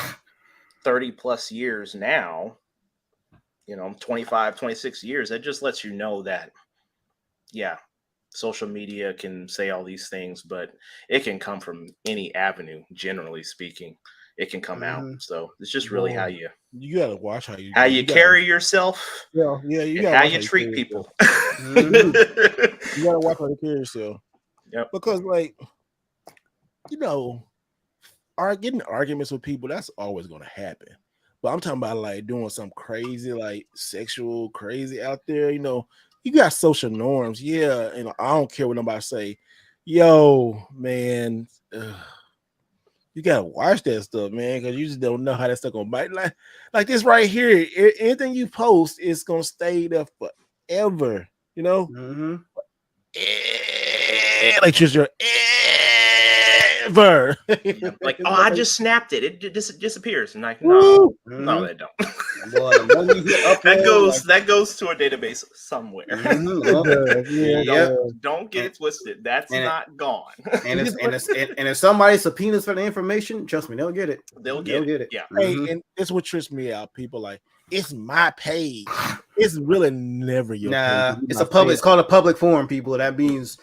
[SPEAKER 3] 30 plus years now, 25, 26 years, that just lets you know that, social media can say all these things, but it can come from any avenue, generally speaking. It can come out. So it's just really how you
[SPEAKER 1] gotta watch how you
[SPEAKER 3] carry yourself.
[SPEAKER 1] Yeah, you gotta
[SPEAKER 3] how you treat people.
[SPEAKER 1] You gotta watch how you carry yourself.
[SPEAKER 3] Yep.
[SPEAKER 1] Because getting arguments with people, that's always gonna happen. But I'm talking about like doing something crazy, like sexual crazy out there. You got social norms. Yeah, I don't care what nobody say. Yo, man, you gotta watch that stuff, man, because you just don't know how that stuff gonna bite. Like this right here, anything you post is gonna stay there forever. Like just your ever.
[SPEAKER 3] Like, I just snapped it. It disappears. And like, no, they don't. That goes to a database somewhere. Don't get it twisted. That's not gone.
[SPEAKER 2] And if somebody subpoenas for the information, trust me, they'll get it.
[SPEAKER 3] They'll get it. Yeah.
[SPEAKER 1] Hey, and it's what trips me out. People like, it's my page. It's really never your page.
[SPEAKER 2] It's It's called a public forum, people. That means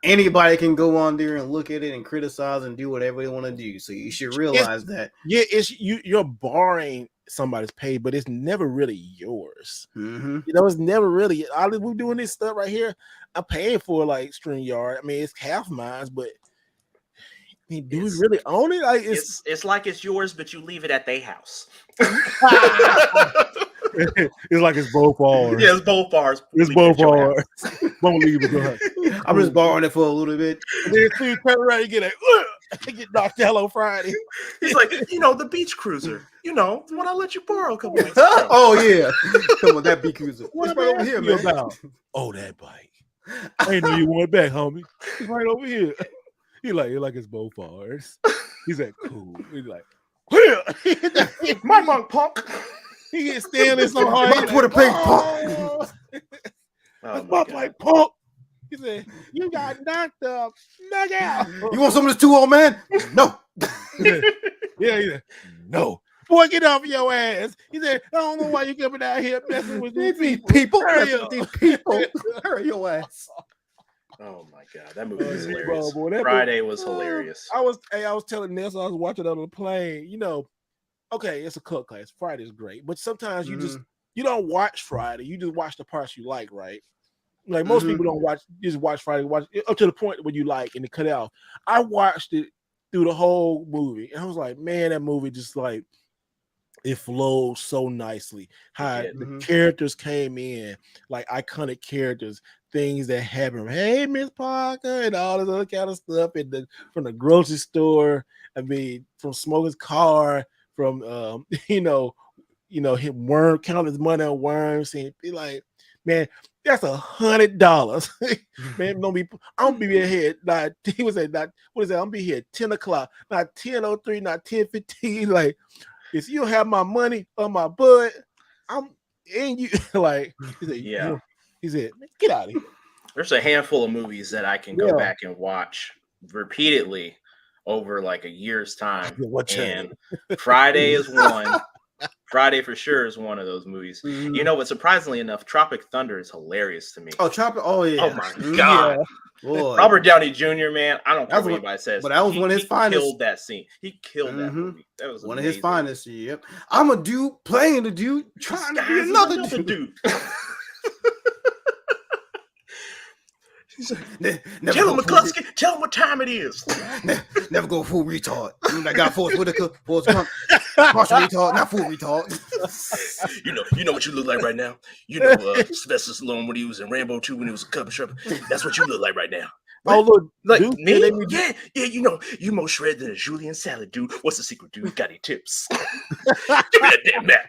[SPEAKER 2] anybody can go on there and look at it and criticize and do whatever they want to do. So you should realize that.
[SPEAKER 1] Yeah, you're borrowing somebody's page, but it's never really yours. It's never really. We're doing this stuff right here. I'm paying for like StreamYard. I mean, it's half mine, but do we really own it? Like,
[SPEAKER 3] it's like it's yours, but you leave it at their house.
[SPEAKER 1] It's like it's both ours.
[SPEAKER 3] Yeah, it's both ours.
[SPEAKER 1] It's both ours. Won't leave it.
[SPEAKER 2] I'm just borrowing it for a little bit.
[SPEAKER 1] And then you turn around and get knocked out on Friday.
[SPEAKER 3] He's like, the beach cruiser. The one I let you borrow a couple weeks ago.
[SPEAKER 2] Oh yeah, come on, that beach cruiser. What's right over here, man?
[SPEAKER 1] About? Oh, that bike. I ain't know you went back, homie. It's right over here. He like it's both ours. He's like, cool. He's like,
[SPEAKER 3] my monk punk.
[SPEAKER 1] He gets standing so hard.
[SPEAKER 2] My Twitter page punk.
[SPEAKER 1] That's my like punk. He said, "You got knocked up, knocked out.
[SPEAKER 2] You want some of this too, old man? No."
[SPEAKER 1] Yeah. He said, "No, boy, get off your ass." He said, "I don't know why you coming out here messing with these people.
[SPEAKER 2] Hurry your ass."
[SPEAKER 3] Oh my god, that movie was hilarious. Friday was hilarious.
[SPEAKER 1] I was telling Ness, I was watching it on the plane. Okay, it's a cult class. Friday's great, but sometimes you don't watch Friday. You just watch the parts you like, right? Like most people don't watch Friday, watch it up to the point where you like and it cut out. I watched it through the whole movie, and I was like, man, that movie just like it flowed so nicely. How the characters came in, like iconic characters, things that happened. Hey, Miss Parker, and all this other kind of stuff, and from the grocery store. I mean, from smoking his car, from him counting his money on worms, and be like, man, that's $100. Man, I'm be here. Not he was at not what is that? I'm be here at 10 o'clock, not 10:03, not 10:15. Like, if you don't have my money on my butt, I'm and you like he said, he said, get out of here.
[SPEAKER 3] There's a handful of movies that I can go back and watch repeatedly over like a year's time. And Friday is one. Friday for sure is one of those movies. You know, but surprisingly enough, Tropic Thunder is hilarious to me.
[SPEAKER 2] Oh, Tropic! Oh yeah!
[SPEAKER 3] Oh my god! Boy. Robert Downey Jr. Man, I don't care what anybody says,
[SPEAKER 2] but that was one of his finest.
[SPEAKER 3] Killed that scene. He killed that movie. That was
[SPEAKER 2] one of his finest. Yep. I'm a dude playing a dude trying to be another dude.
[SPEAKER 3] Tell him McCluskey. Tell him what time it is.
[SPEAKER 2] Never go full retard. I got Forrest Whitaker, partial retard, not full retard.
[SPEAKER 3] You know what you look like right now. You know Sylvester Stallone when he was in Rambo 2 when he was a cup shrimp. That's what you look like right now.
[SPEAKER 1] Oh look,
[SPEAKER 3] like dude, me? Yeah. You know, you more shredded than a Julian salad, dude. What's the secret, dude? Got any tips? Give me that damn map.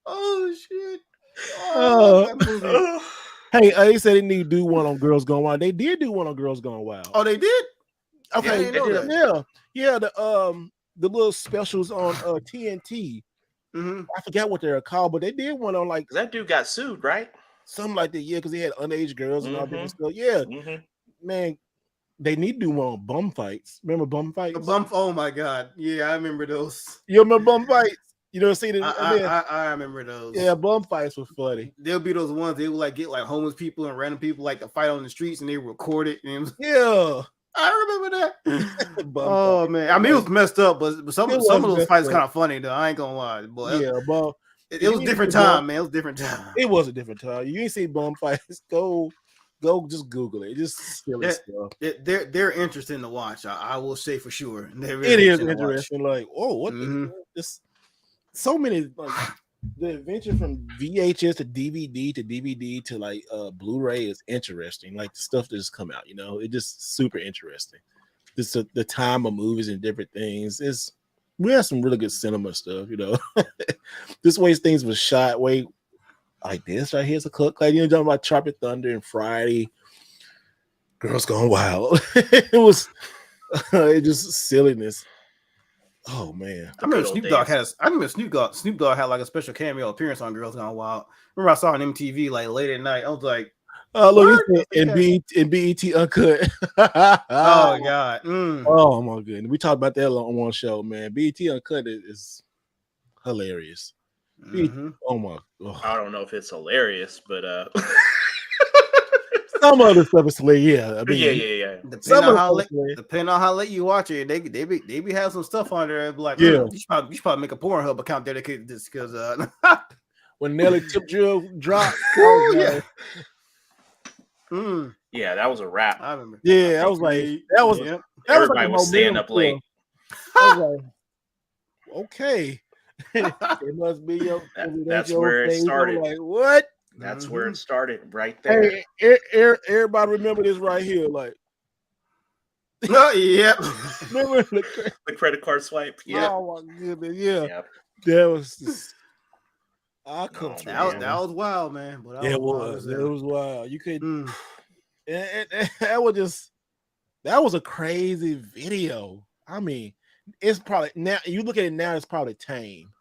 [SPEAKER 2] Oh shit.
[SPEAKER 1] Hey, they said they need to do one on Girls Gone Wild. They did do one on Girls Gone Wild.
[SPEAKER 2] Oh, they did?
[SPEAKER 1] Okay, yeah. The little specials on TNT. I forgot what they're called, but they did one on like
[SPEAKER 3] that dude got sued, right?
[SPEAKER 1] Something like that, yeah, because he had underage girls and all that stuff. Yeah, man, they need to do one on bum fights. Remember bum fights?
[SPEAKER 2] Oh my god, yeah, I remember those.
[SPEAKER 1] You remember bum fights? You don't see it.
[SPEAKER 2] I remember those.
[SPEAKER 1] Yeah, bum fights were funny.
[SPEAKER 2] There'll be those ones they would like get like homeless people and random people like to fight on the streets and they record it.
[SPEAKER 1] Yeah,
[SPEAKER 2] I remember that. Oh man, I mean it was messed up, but some of those fights kind of funny though. I ain't gonna lie, boy.
[SPEAKER 1] Yeah, but
[SPEAKER 2] it was a different time, man. It was a different time.
[SPEAKER 1] It was a different time. You ain't seen bum fights? Go, just Google it. Just silly stuff.
[SPEAKER 2] They're interesting to watch. I will say for sure.
[SPEAKER 1] It is interesting. Like, oh, what this. So many like the adventure from VHS to DVD to like Blu-ray is interesting. Like the stuff that just come out, it just super interesting. Just the time of movies and different things we have some really good cinema stuff. This way things was shot way like this right here's a cook like talking about Tropic Thunder and Friday, Girls Gone Wild. It was just silliness. Oh man!
[SPEAKER 2] I remember Snoop Dogg had like a special cameo appearance on Girls Gone Wild. Remember I saw on MTV like late at night. I was like,
[SPEAKER 1] "Oh look, in BET Uncut."
[SPEAKER 2] Oh god!
[SPEAKER 1] Oh my goodness, we talked about that on one show, man. BET Uncut is hilarious. Oh my!
[SPEAKER 3] I don't know if it's hilarious, but
[SPEAKER 1] some other stuff is hilarious. Yeah, I mean,
[SPEAKER 3] yeah.
[SPEAKER 2] Depending on how late you watch it, they be have some stuff on there. Like, you should probably make a Pornhub account dedicated to this because
[SPEAKER 1] when Nelly Tip Drill dropped,
[SPEAKER 3] yeah, that was a wrap.
[SPEAKER 2] I remember.
[SPEAKER 1] Yeah, I was like,
[SPEAKER 3] everybody was staying up late.
[SPEAKER 1] I was like, okay, it must be your.
[SPEAKER 3] That's where it started.
[SPEAKER 1] Like, what?
[SPEAKER 3] That's where it started, right there.
[SPEAKER 1] Hey, everybody remember this right here, like.
[SPEAKER 2] Yeah.
[SPEAKER 3] Remember the credit card swipe? Yeah.
[SPEAKER 1] Oh my goodness, yeah. Yep. That was just.
[SPEAKER 2] That was wild, man. But
[SPEAKER 1] it was wild. You could. That was a crazy video. I mean, it's probably now. You look at it now, it's probably tame.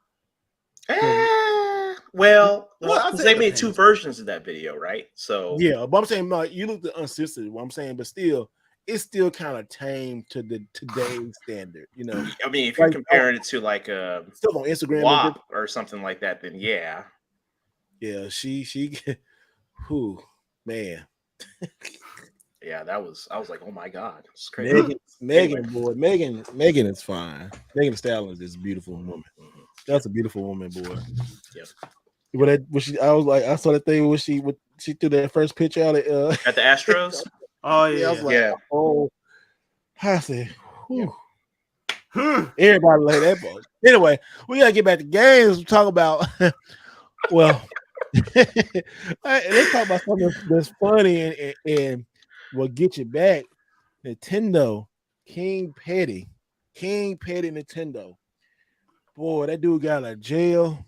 [SPEAKER 3] Well, they made two versions of that video, right? So
[SPEAKER 1] yeah, but I'm saying like you look at the uncensored. What I'm saying, but still, it's still kind of tame to the today's standard.
[SPEAKER 3] I mean, if you're comparing it to like a
[SPEAKER 1] stuff on Instagram
[SPEAKER 3] WAP or something like that, then yeah.
[SPEAKER 1] She, who man.
[SPEAKER 3] Yeah, I was like, oh my god, it's crazy.
[SPEAKER 1] Megan is fine. Megan Thee Stallion is a beautiful woman. That's a beautiful woman, boy.
[SPEAKER 3] Yeah.
[SPEAKER 1] I saw that thing when she threw that first pitch out
[SPEAKER 3] at the Astros.
[SPEAKER 2] Oh
[SPEAKER 1] I
[SPEAKER 2] yeah,
[SPEAKER 1] was like,
[SPEAKER 3] yeah.
[SPEAKER 1] oh, I said, whew. Everybody like that ball. Anyway, we gotta get back to games. We talk about well, let's talk about something that's funny and will get you back. Nintendo, King Petty Nintendo. Boy, that dude got out of jail,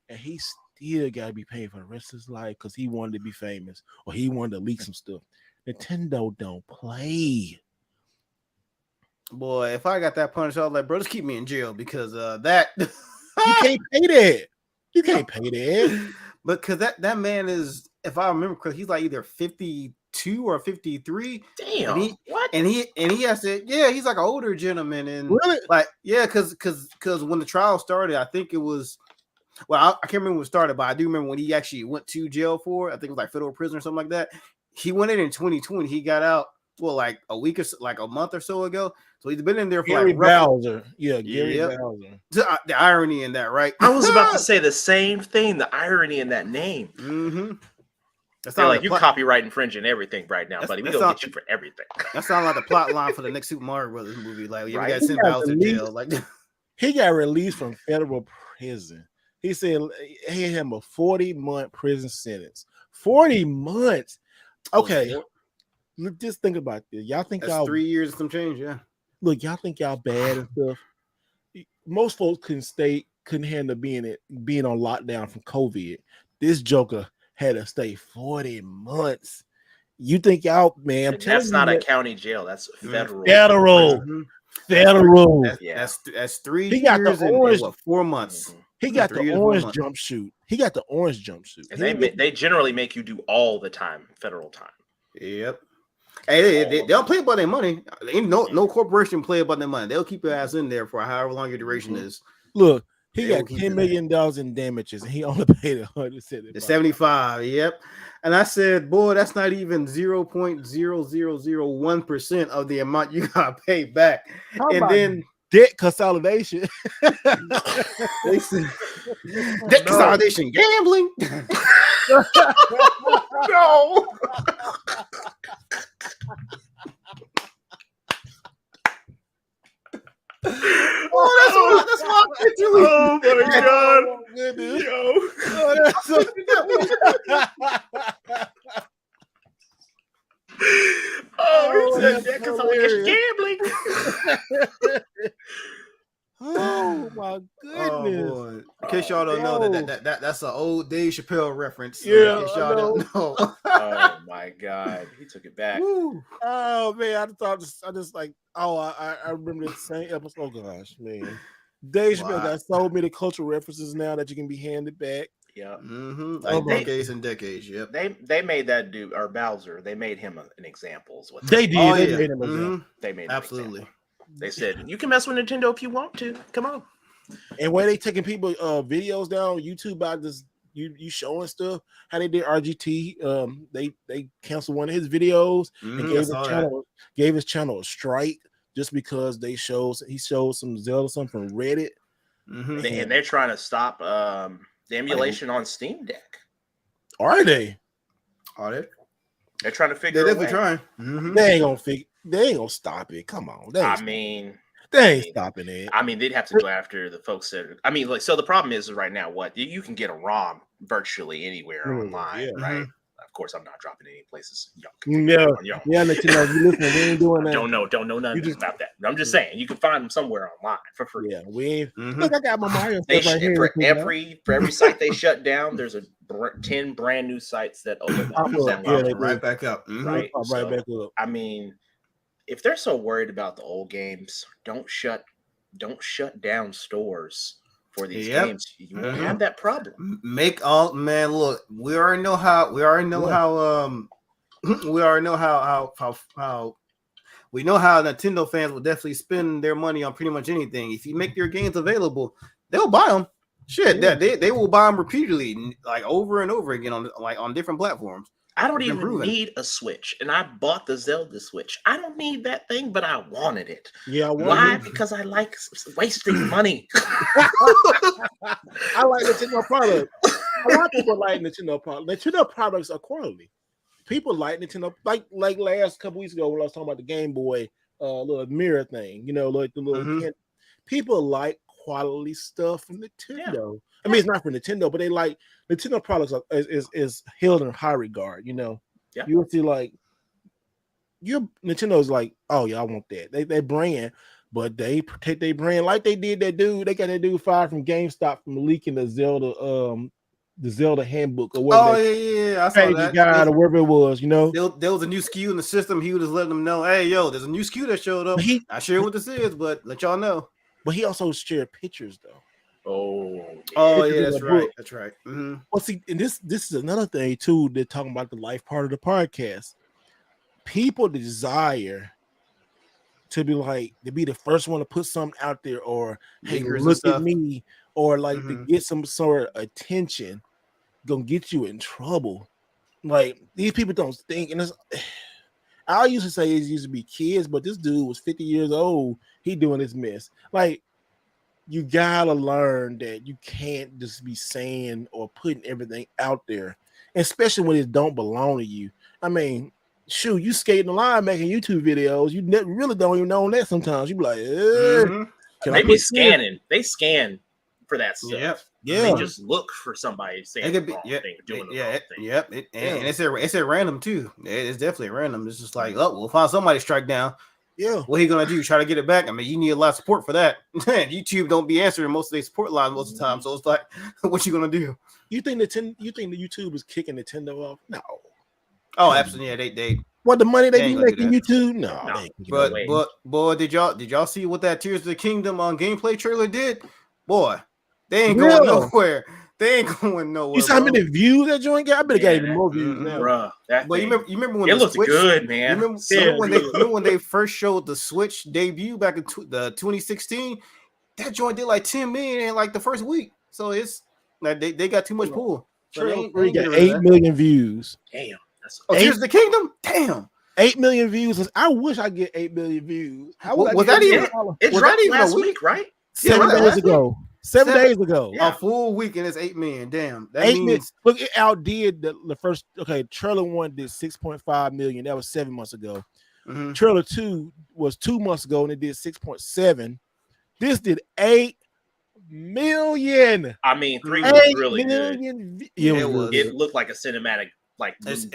[SPEAKER 1] and he still got to be paying for the rest of his life because he wanted to be famous or he wanted to leak some stuff. Nintendo don't play.
[SPEAKER 2] Boy, if I got that punch, I was like, bro, just keep me in jail because that
[SPEAKER 1] you can't pay that. You can't pay that.
[SPEAKER 2] But because that man is, if I remember correctly, he's like either 52 or 53.
[SPEAKER 3] Damn.
[SPEAKER 2] And he has to, yeah, he's like an older gentleman. And
[SPEAKER 1] really?
[SPEAKER 2] like, yeah, because when the trial started, I think it was, well, I can't remember when it started, but I do remember when he actually went to jail for, I think it was like federal prison or something like that. He went in 2020. He got out, well, like a week or so, like a month or so ago. So he's been in there for
[SPEAKER 1] Gary
[SPEAKER 2] like
[SPEAKER 1] Bowser. Yeah, Gary Bowser.
[SPEAKER 2] The irony in that, right?
[SPEAKER 3] I was about to say the same thing. The irony in that name.
[SPEAKER 2] Mm-hmm.
[SPEAKER 3] That's not like you copyright infringing everything right now, buddy. We gonna get you for everything.
[SPEAKER 2] That sounds like the plot line for the next Super Mario Brothers movie. Like, yeah, right? We got sent Bowser to jail. Like,
[SPEAKER 1] he got released from federal prison. He said he had him a 40-month prison sentence. 40 months. Okay. Just think about this. Y'all think y'all
[SPEAKER 2] 3 years and some change, yeah.
[SPEAKER 1] Look, y'all think y'all bad and stuff. Most folks couldn't handle being on lockdown from COVID. This joker had to stay 40 months. You think y'all, man?
[SPEAKER 3] That's not a county jail. That's federal.
[SPEAKER 1] Federal.
[SPEAKER 2] That's 3
[SPEAKER 1] he got
[SPEAKER 2] years
[SPEAKER 1] the orange,
[SPEAKER 2] and 4 months.
[SPEAKER 1] He got the orange jumpsuit. He got the orange jumpsuit.
[SPEAKER 3] And they generally make you do all the time, federal time.
[SPEAKER 2] Yep. Hey, they don't play about their money. Ain't no corporation play about their money. They'll keep your ass in there for however long your duration is.
[SPEAKER 1] Look, he got $10 million in damages, and he only paid
[SPEAKER 2] 175. Yep. And I said, boy, that's not even 0.0001% of the amount you got to pay back. And then
[SPEAKER 1] debt consolidation.
[SPEAKER 2] They said, debt consolidation, gambling.
[SPEAKER 3] No.
[SPEAKER 2] That's my picture.
[SPEAKER 3] Oh my god.
[SPEAKER 1] Goodness.
[SPEAKER 3] Yo. He said that because gambling.
[SPEAKER 1] Oh my goodness.
[SPEAKER 2] Oh, in case y'all don't know that's an old Dave Chappelle reference.
[SPEAKER 1] Yeah,
[SPEAKER 2] in case y'all don't know.
[SPEAKER 3] Oh my god, he took it back.
[SPEAKER 1] Woo. Oh man, I just like, I remember the same episode. Oh gosh, man. Dave Chappelle got so many cultural references now that you can be handed back.
[SPEAKER 3] Yeah.
[SPEAKER 2] Mm-hmm. Like decades and decades. Yep.
[SPEAKER 3] They made that dude, or Bowser, they made him an example. Is what
[SPEAKER 1] they did.
[SPEAKER 2] Oh,
[SPEAKER 1] they
[SPEAKER 2] yeah.
[SPEAKER 1] made him
[SPEAKER 3] They made
[SPEAKER 2] absolutely.
[SPEAKER 3] They said you can mess with Nintendo if you want to. Come on.
[SPEAKER 1] And when they taking people videos down YouTube about this, you showing stuff, how they did RGT. They canceled one of his videos and gave his channel a strike just because he showed some Zelda something from Reddit.
[SPEAKER 2] Mm-hmm.
[SPEAKER 3] And they're trying to stop the emulation on Steam Deck.
[SPEAKER 1] Are they?
[SPEAKER 2] They're
[SPEAKER 3] trying to figure
[SPEAKER 2] it out.
[SPEAKER 3] They're
[SPEAKER 2] trying. Mm-hmm.
[SPEAKER 1] They ain't gonna stop it. Come on. They ain't stopping it.
[SPEAKER 3] I mean, they'd have to go after the folks that. I mean, like, so the problem is right now, what you can get a ROM virtually anywhere online, right?
[SPEAKER 2] Mm-hmm.
[SPEAKER 3] Of course, I'm not dropping any places.
[SPEAKER 1] Yeah, let you know. You listen, we ain't doing that.
[SPEAKER 3] Don't know nothing about that. I'm just saying you can find them somewhere online for free.
[SPEAKER 1] Yeah, we ain't. Look, I got my Mario stuff right here.
[SPEAKER 3] For every site they shut down, there's 10 brand new sites that open up.
[SPEAKER 2] Right back up. Mm-hmm.
[SPEAKER 3] Right,
[SPEAKER 1] right back up.
[SPEAKER 3] I mean, if they're so worried about the old games, don't shut down stores for these games. You won't have that problem.
[SPEAKER 2] Look, we already know how Nintendo fans will definitely spend their money on pretty much anything. If you make their games available, they'll buy them. Shit, they will buy them repeatedly, like over and over again on different platforms.
[SPEAKER 3] I don't even need a Switch, and I bought the Zelda Switch. I don't need that thing, but I wanted it.
[SPEAKER 1] Yeah,
[SPEAKER 3] why? Because I like wasting money.
[SPEAKER 1] I like Nintendo product. A lot of people like Nintendo products. Nintendo products are quality. People like Nintendo, like last couple weeks ago when I was talking about the Game Boy little mirror thing, like the little people like quality stuff from Nintendo. Yeah. I mean, it's not for Nintendo, but they like Nintendo products is held in high regard.
[SPEAKER 3] Yeah.
[SPEAKER 1] You will see Nintendo's like, oh yeah, I want that. They brand, but they protect their brand like they did that dude. They got that dude fired from GameStop from leaking the Zelda handbook or whatever.
[SPEAKER 2] Oh yeah, I saw that
[SPEAKER 1] guide or wherever it was.
[SPEAKER 2] There was a new SKU in the system. He was just letting them know, hey, yo, there's a new SKU that showed up. I share what this is, but let y'all know.
[SPEAKER 1] But he also shared pictures though.
[SPEAKER 2] Oh yeah, that's right. That's right. Mm-hmm.
[SPEAKER 1] Well, see, and this is another thing too. They're talking about the life part of the podcast. People desire to be the first one to put something out there, or hey, look at me, or to get some sort of attention, gonna get you in trouble. Like these people don't think, and I used to say it used to be kids, but this dude was 50 years old. He doing this mess. Like you gotta learn that you can't just be saying or putting everything out there, especially when it don't belong to you. I mean, shoot, you skating the line making YouTube videos. You really don't even know that sometimes. You be like,
[SPEAKER 3] they be scanning. They scan for that stuff.
[SPEAKER 1] Yeah.
[SPEAKER 3] They just look for somebody saying the wrong thing, doing the wrong thing.
[SPEAKER 2] Yep. And it's at random too. It's definitely random. It's just like, we'll find somebody strike down.
[SPEAKER 1] Yeah.
[SPEAKER 2] What he gonna do? Try to get it back? I mean, you need a lot of support for that. YouTube don't be answering most of their support lines most of the time. So it's like, what you gonna do?
[SPEAKER 1] You think the YouTube is kicking Nintendo off? No.
[SPEAKER 2] Oh, absolutely. Yeah, they
[SPEAKER 1] what the money they be making YouTube? No.
[SPEAKER 2] But did y'all see what that Tears of the Kingdom on gameplay trailer did? Boy, they ain't going nowhere. They ain't going nowhere.
[SPEAKER 1] You saw how many views that joint got? I better get even more views now.
[SPEAKER 3] Bruh,
[SPEAKER 2] but you remember when
[SPEAKER 3] it looked good, man.
[SPEAKER 2] Remember when they first showed the Switch debut back in 2016? That joint did like 10 million in like the first week. So it's like they got too much pull.
[SPEAKER 1] So they got 8 million views.
[SPEAKER 3] Damn.
[SPEAKER 2] Tears of the Kingdom? Damn.
[SPEAKER 1] 8 million views. I wish I get 8 million views.
[SPEAKER 2] Was that even?
[SPEAKER 3] It dropped last week, right?
[SPEAKER 1] 7 days ago. 7 days ago.
[SPEAKER 2] A full week and it's 8 million. Damn. That
[SPEAKER 1] 8 means look, it outdid the first. Okay, trailer 1 did 6.5 million. That was 7 months ago. Trailer 2 was 2 months ago and it did 6.7. This did 8 million.
[SPEAKER 3] I mean, 3 was really good.
[SPEAKER 2] It
[SPEAKER 3] looked like a cinematic movie.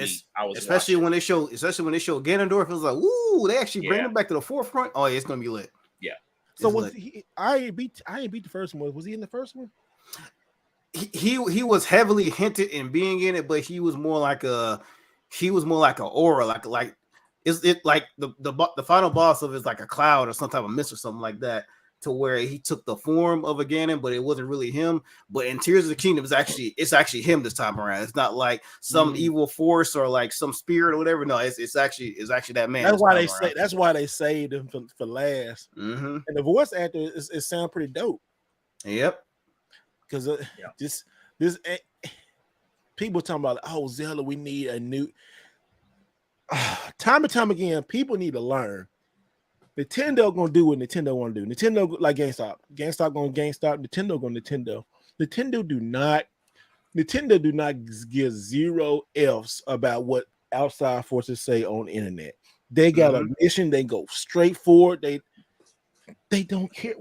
[SPEAKER 2] Especially when they show Ganondorf, it was like, ooh, they actually bring him back to the forefront. Oh yeah, it's gonna be lit.
[SPEAKER 3] Yeah.
[SPEAKER 1] So I ain't beat the first one. Was he in the first one?
[SPEAKER 2] He was heavily hinted in being in it, but he was more like a aura, like it's like the final boss of it is like a cloud or some type of mist or something like that, to where he took the form of a Ganon, but it wasn't really him. But in Tears of the Kingdom, it's actually him this time around. It's not like some evil force or like some spirit or whatever. No, it's actually that man.
[SPEAKER 1] That's why they saved him for last. And the voice actor it sound pretty dope.
[SPEAKER 2] Yep.
[SPEAKER 1] Because this people talking about, oh, Zelda, we need a new. Time and time again, people need to learn. Nintendo gonna do what Nintendo want to do. Nintendo like GameStop. GameStop gonna GameStop. Nintendo gonna Nintendo. Nintendo do not give zero F's about what outside forces say on the internet. They got a mission. They go straight forward. They don't care.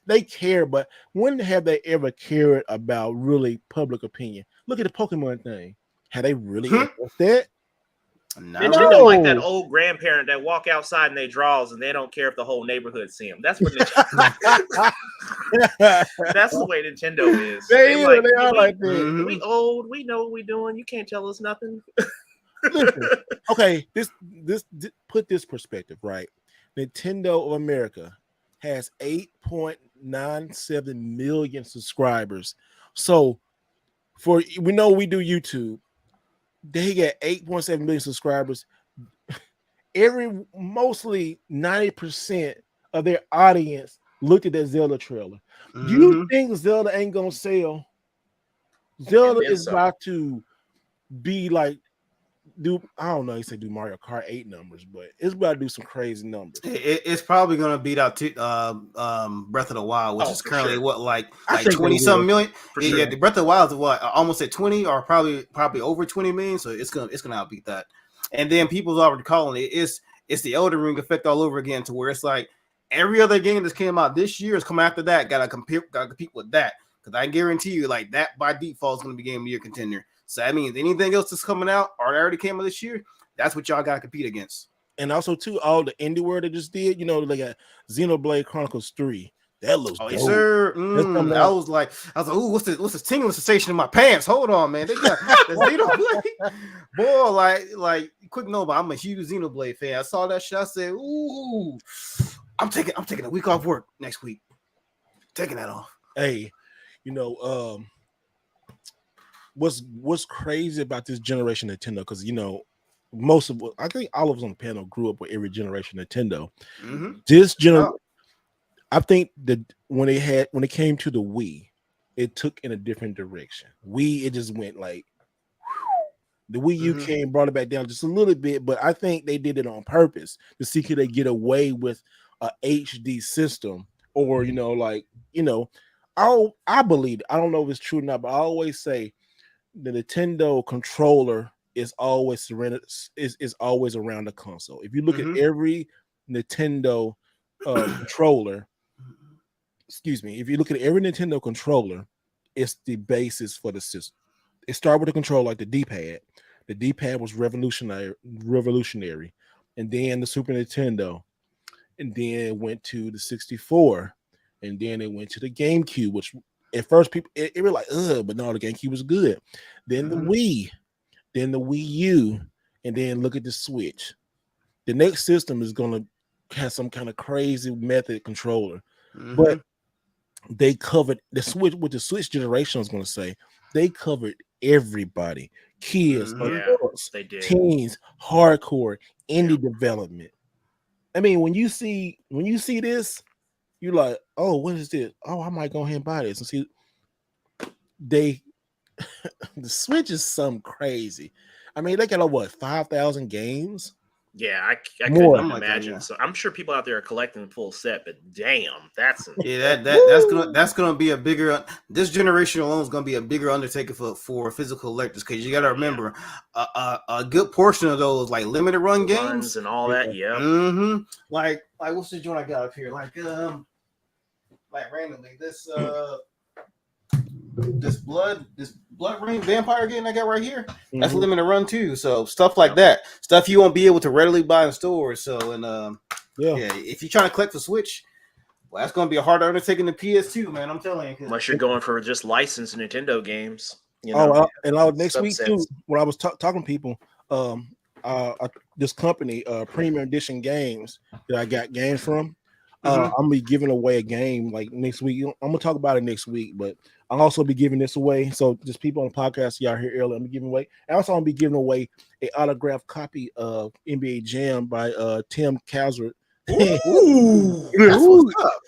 [SPEAKER 1] They care, but when have they ever cared about really public opinion? Look at the Pokemon thing. Have they really addressed that?
[SPEAKER 3] Nintendo like that old grandparent that walk outside in their drawers and they don't care if the whole neighborhood see them. That's what Nintendo. That's the way Nintendo is.
[SPEAKER 1] They are like that.
[SPEAKER 3] We old. We know what we're doing. You can't tell us nothing.
[SPEAKER 1] Listen, okay, this put this perspective right. Nintendo of America has 8.97 million subscribers. So we know we do YouTube. They get 8.7 million subscribers. Mostly 90% of their audience looked at that Zelda trailer. You think Zelda ain't gonna sell? Zelda is about to be like I don't know. He said do Mario Kart 8 numbers, but it's about to do some crazy numbers.
[SPEAKER 2] It's probably gonna beat out Breath of the Wild, which is currently
[SPEAKER 3] sure.
[SPEAKER 2] what like
[SPEAKER 1] 20-something
[SPEAKER 2] million.
[SPEAKER 3] For sure.
[SPEAKER 2] Yeah, the Breath of the Wild is what almost at 20 or probably over 20 million. So it's gonna outbeat that. And then people's already calling it's the Elden Ring effect all over again, to where it's like every other game that's came out this year is coming after that. Gotta compete with that, because I guarantee you, like, that by default is gonna be Game of the Year contender. So that means anything else that's coming out or that already came out this year, that's what y'all gotta compete against.
[SPEAKER 1] And also too, all the indie world they just did, like a Xenoblade Chronicles 3. That looks dope.
[SPEAKER 2] Yes, sir. I was like, ooh, what's this tingling sensation in my pants? Hold on, man. They got the Xenoblade. Boy, like quick note, but I'm a huge Xenoblade fan. I saw that shit. I said, ooh, I'm taking a week off work next week. Taking that off.
[SPEAKER 1] Hey, what's crazy about this generation of Nintendo? Because I think all of us on the panel grew up with every generation of Nintendo.
[SPEAKER 2] Mm-hmm.
[SPEAKER 1] This generation. I think that when it came to the Wii, it took in a different direction. It just went like the Wii U came, brought it back down just a little bit, but I think they did it on purpose to see could they get away with a HD system, or I believe, I don't know if it's true or not, but I always say the Nintendo controller is always is always around the console. If you look at every Nintendo controller. Excuse me. If you look at every Nintendo controller, it's the basis for the system. It started with a controller like the D-pad. The D-pad was revolutionary, and then the Super Nintendo, and then it went to the 64, and then it went to the GameCube, which at first people it were like, but no, the GameCube was good. Then the Wii, then the Wii U, and then look at the Switch. The next system is gonna have some kind of crazy method controller, but they covered the Switch. What the Switch generation was going to say, they covered everybody, kids, adults,
[SPEAKER 3] they did.
[SPEAKER 1] teens, hardcore, indie development. I mean, when you see this, you're like, oh, what is this? Oh, I might go ahead and buy this. And see, the Switch is something crazy. I mean, they got 5,000 games.
[SPEAKER 3] Yeah, I couldn't imagine. So I'm sure people out there are collecting the full set, but damn, that's
[SPEAKER 2] that's gonna be a bigger. This generation alone is gonna be a bigger undertaking for physical collectors, because you got to remember a good portion of those like limited run games
[SPEAKER 3] and all that. Yeah.
[SPEAKER 2] Like what's the joint I got up here? Like randomly this blood rain vampire game I got right here, that's limited run too. So stuff like that, stuff you won't be able to readily buy in stores. So if you're trying to collect the Switch, well, that's going to be a harder undertaking than PS2, man. I'm telling you.
[SPEAKER 3] Unless you're going for just licensed Nintendo games.
[SPEAKER 1] Next week too, when I was talking to people, this company, Premium Edition Games, that I got games from. I'm gonna be giving away a game like next week. I'm gonna talk about it next week, but I'll also be giving this away. So just people on the podcast, y'all hear earlier, I'm gonna be giving away. And also, I'm gonna be giving away an autographed copy of NBA Jam by Tim Calzert.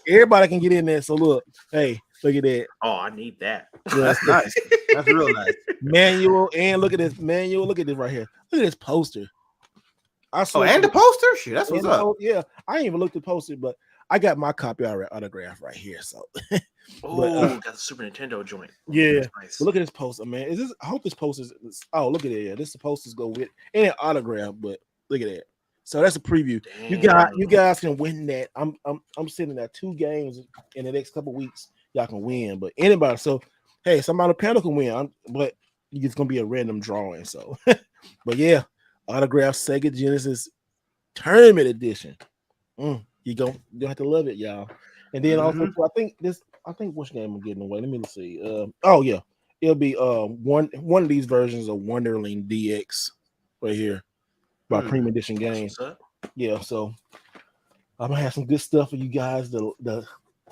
[SPEAKER 1] Everybody can get in there. So look at that.
[SPEAKER 3] Oh, I need that.
[SPEAKER 2] Yeah, that's nice. That's real nice.
[SPEAKER 1] Manual, and look at this manual. Look at this right here. Look at this poster.
[SPEAKER 2] And the poster? Shit, that's what's up.
[SPEAKER 1] Yeah, I ain't even looked at the poster, but I got my copy autograph right here. So,
[SPEAKER 3] got the Super Nintendo joint.
[SPEAKER 1] Yeah, nice. But look at this poster, man. I hope this poster is. Oh, look at it. Yeah, this posters go with and an autograph. But look at that. So that's a preview. Damn. You guys can win that. I'm sending out 2 games in the next couple weeks. Y'all can win, but anybody. So hey, somebody on the panel can win. But it's gonna be a random drawing. So, but yeah, autograph Sega Genesis Tournament Edition. You're gonna have to love it, y'all. And then also, I think which game I'm getting away. Let me see. It'll be one of these versions of Wonderling DX right here by Premium Edition Games. Yeah, so I'm gonna have some good stuff for you guys to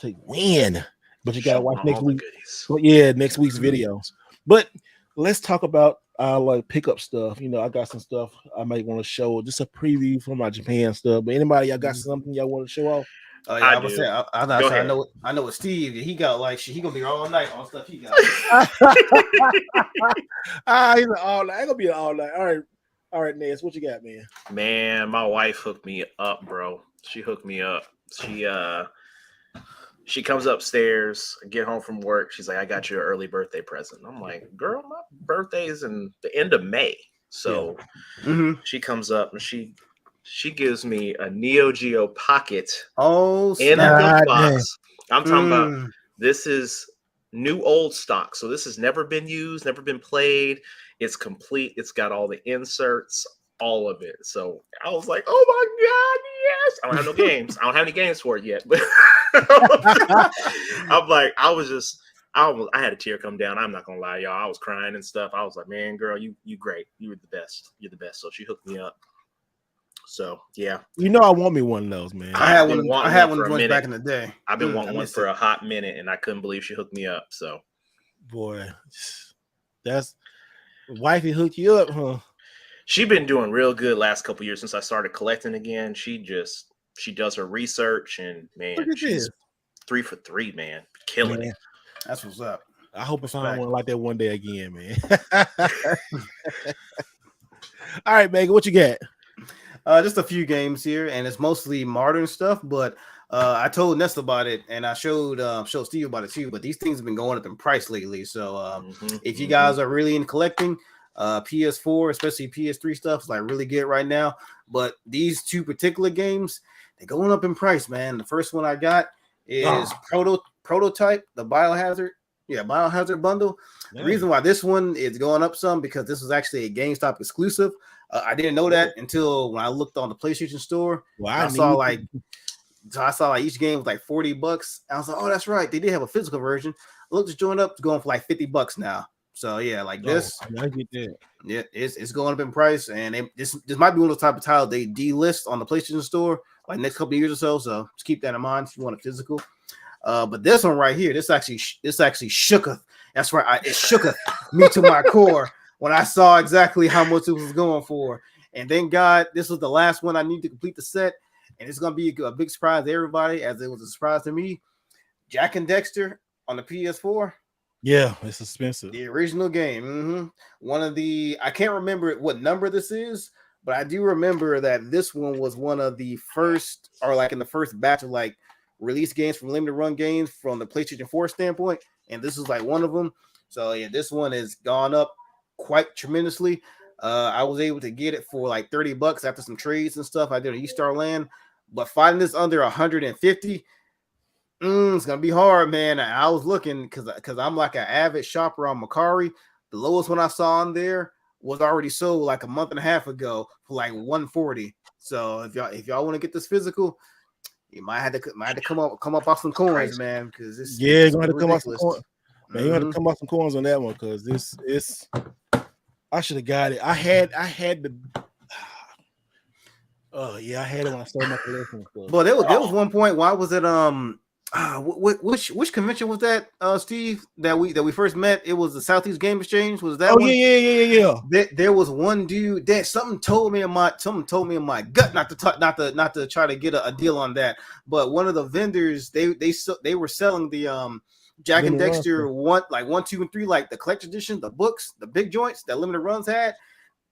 [SPEAKER 1] win. But you gotta watch next week. Well, next week's videos. But let's talk about like pickup stuff. I got some stuff I might want to show, just a preview from my Japan stuff. But anybody, y'all got something y'all want to show off?
[SPEAKER 2] Oh yeah, I know what Steve. He got like he gonna be all night on stuff he got.
[SPEAKER 1] He's all night. It's gonna be all night. All All right, Ness, what you got, man?
[SPEAKER 3] Man, my wife hooked me up, bro. She hooked me up. She comes upstairs, get home from work. She's like, I got you an early birthday present. I'm like, girl, my birthday is in the end of May. So she comes up and she gives me a Neo Geo Pocket in the box. I'm talking about this is new old stock. So this has never been used, never been played. It's complete. It's got all the inserts, all of it. So I was like, oh my God, yes. I don't have no games. I don't have any games for it yet. But I'm like, I had a tear come down. I'm not gonna lie, y'all. I was crying and stuff. I was like, man, girl, you great. You were the best. You're the best. So she hooked me up. So yeah.
[SPEAKER 1] You know I want me one of those, man.
[SPEAKER 2] I had one of those back in the day.
[SPEAKER 3] I've been wanting one for a hot minute and I couldn't believe she hooked me up. So
[SPEAKER 1] boy, that's wifey hooked you up, huh?
[SPEAKER 3] She been doing real good last couple years since I started collecting again. She does her research and man, she's 3 for 3, man. Killing it.
[SPEAKER 2] That's what's up.
[SPEAKER 1] I hope I find one like that one day again, man. All right, Megan, what you got?
[SPEAKER 2] Just a few games here, and it's mostly modern stuff, but I told Ness about it, and I showed Steve about it too, but these things have been going up in price lately. So if you guys are really in collecting, PS4, especially PS3 stuff, is like really good right now. But these two particular games, they're going up in price, man. The first one I got is Prototype, the Biohazard bundle. The reason why this one is going up some because this was actually a GameStop exclusive. I didn't know that until when I looked on the PlayStation Store. Well, I saw each game was like $40. I was like, oh, that's right. They did have a physical version. I looked at join up, it's going for like $50 now. So yeah, like this.
[SPEAKER 1] I get that.
[SPEAKER 2] Yeah, it's going up in price, and this might be one of those type of titles they delist on the PlayStation Store like next couple of years or so. So just keep that in mind if you want a physical. But this one right here, this actually shooketh. That's right, it shooketh me to my core when I saw exactly how much it was going for. And thank God this was the last one I need to complete the set, and it's gonna be a big surprise to everybody, as it was a surprise to me. Jack and Dexter on the PS4.
[SPEAKER 1] Yeah, it's expensive.
[SPEAKER 2] The original game. One of the, I can't remember what number this is, but I do remember that this one was one of the first, or like in the first batch of like release games from limited run games from the PlayStation 4 standpoint, and this is like one of them. So yeah, this one has gone up quite tremendously. I was able to get it for like $30 after some trades and stuff I did at East Star Land, but finding this under 150, it's gonna be hard, man. I was looking because I'm like an avid shopper on Mercari. The lowest one I saw on there was already sold like a month and a half ago for like 140. So if y'all want to get this physical, you might have to come up off some coins, man. Because this
[SPEAKER 1] you're gonna have to come off some coins. Man, you have to come off some coins on that one because this I should have got it. I had the. Oh yeah, I had it when I started my collection.
[SPEAKER 2] But there was one point. Why was it which convention was that, Steve? That we first met. It was the Southeast Game Exchange. Was that?
[SPEAKER 1] Oh one? Yeah.
[SPEAKER 2] There was one dude that something told me in my gut not to try to get a deal on that. But one of the vendors they were selling the Jack and Dexter 1, 2, and 3, like the collector edition, the books, the big joints that limited runs had.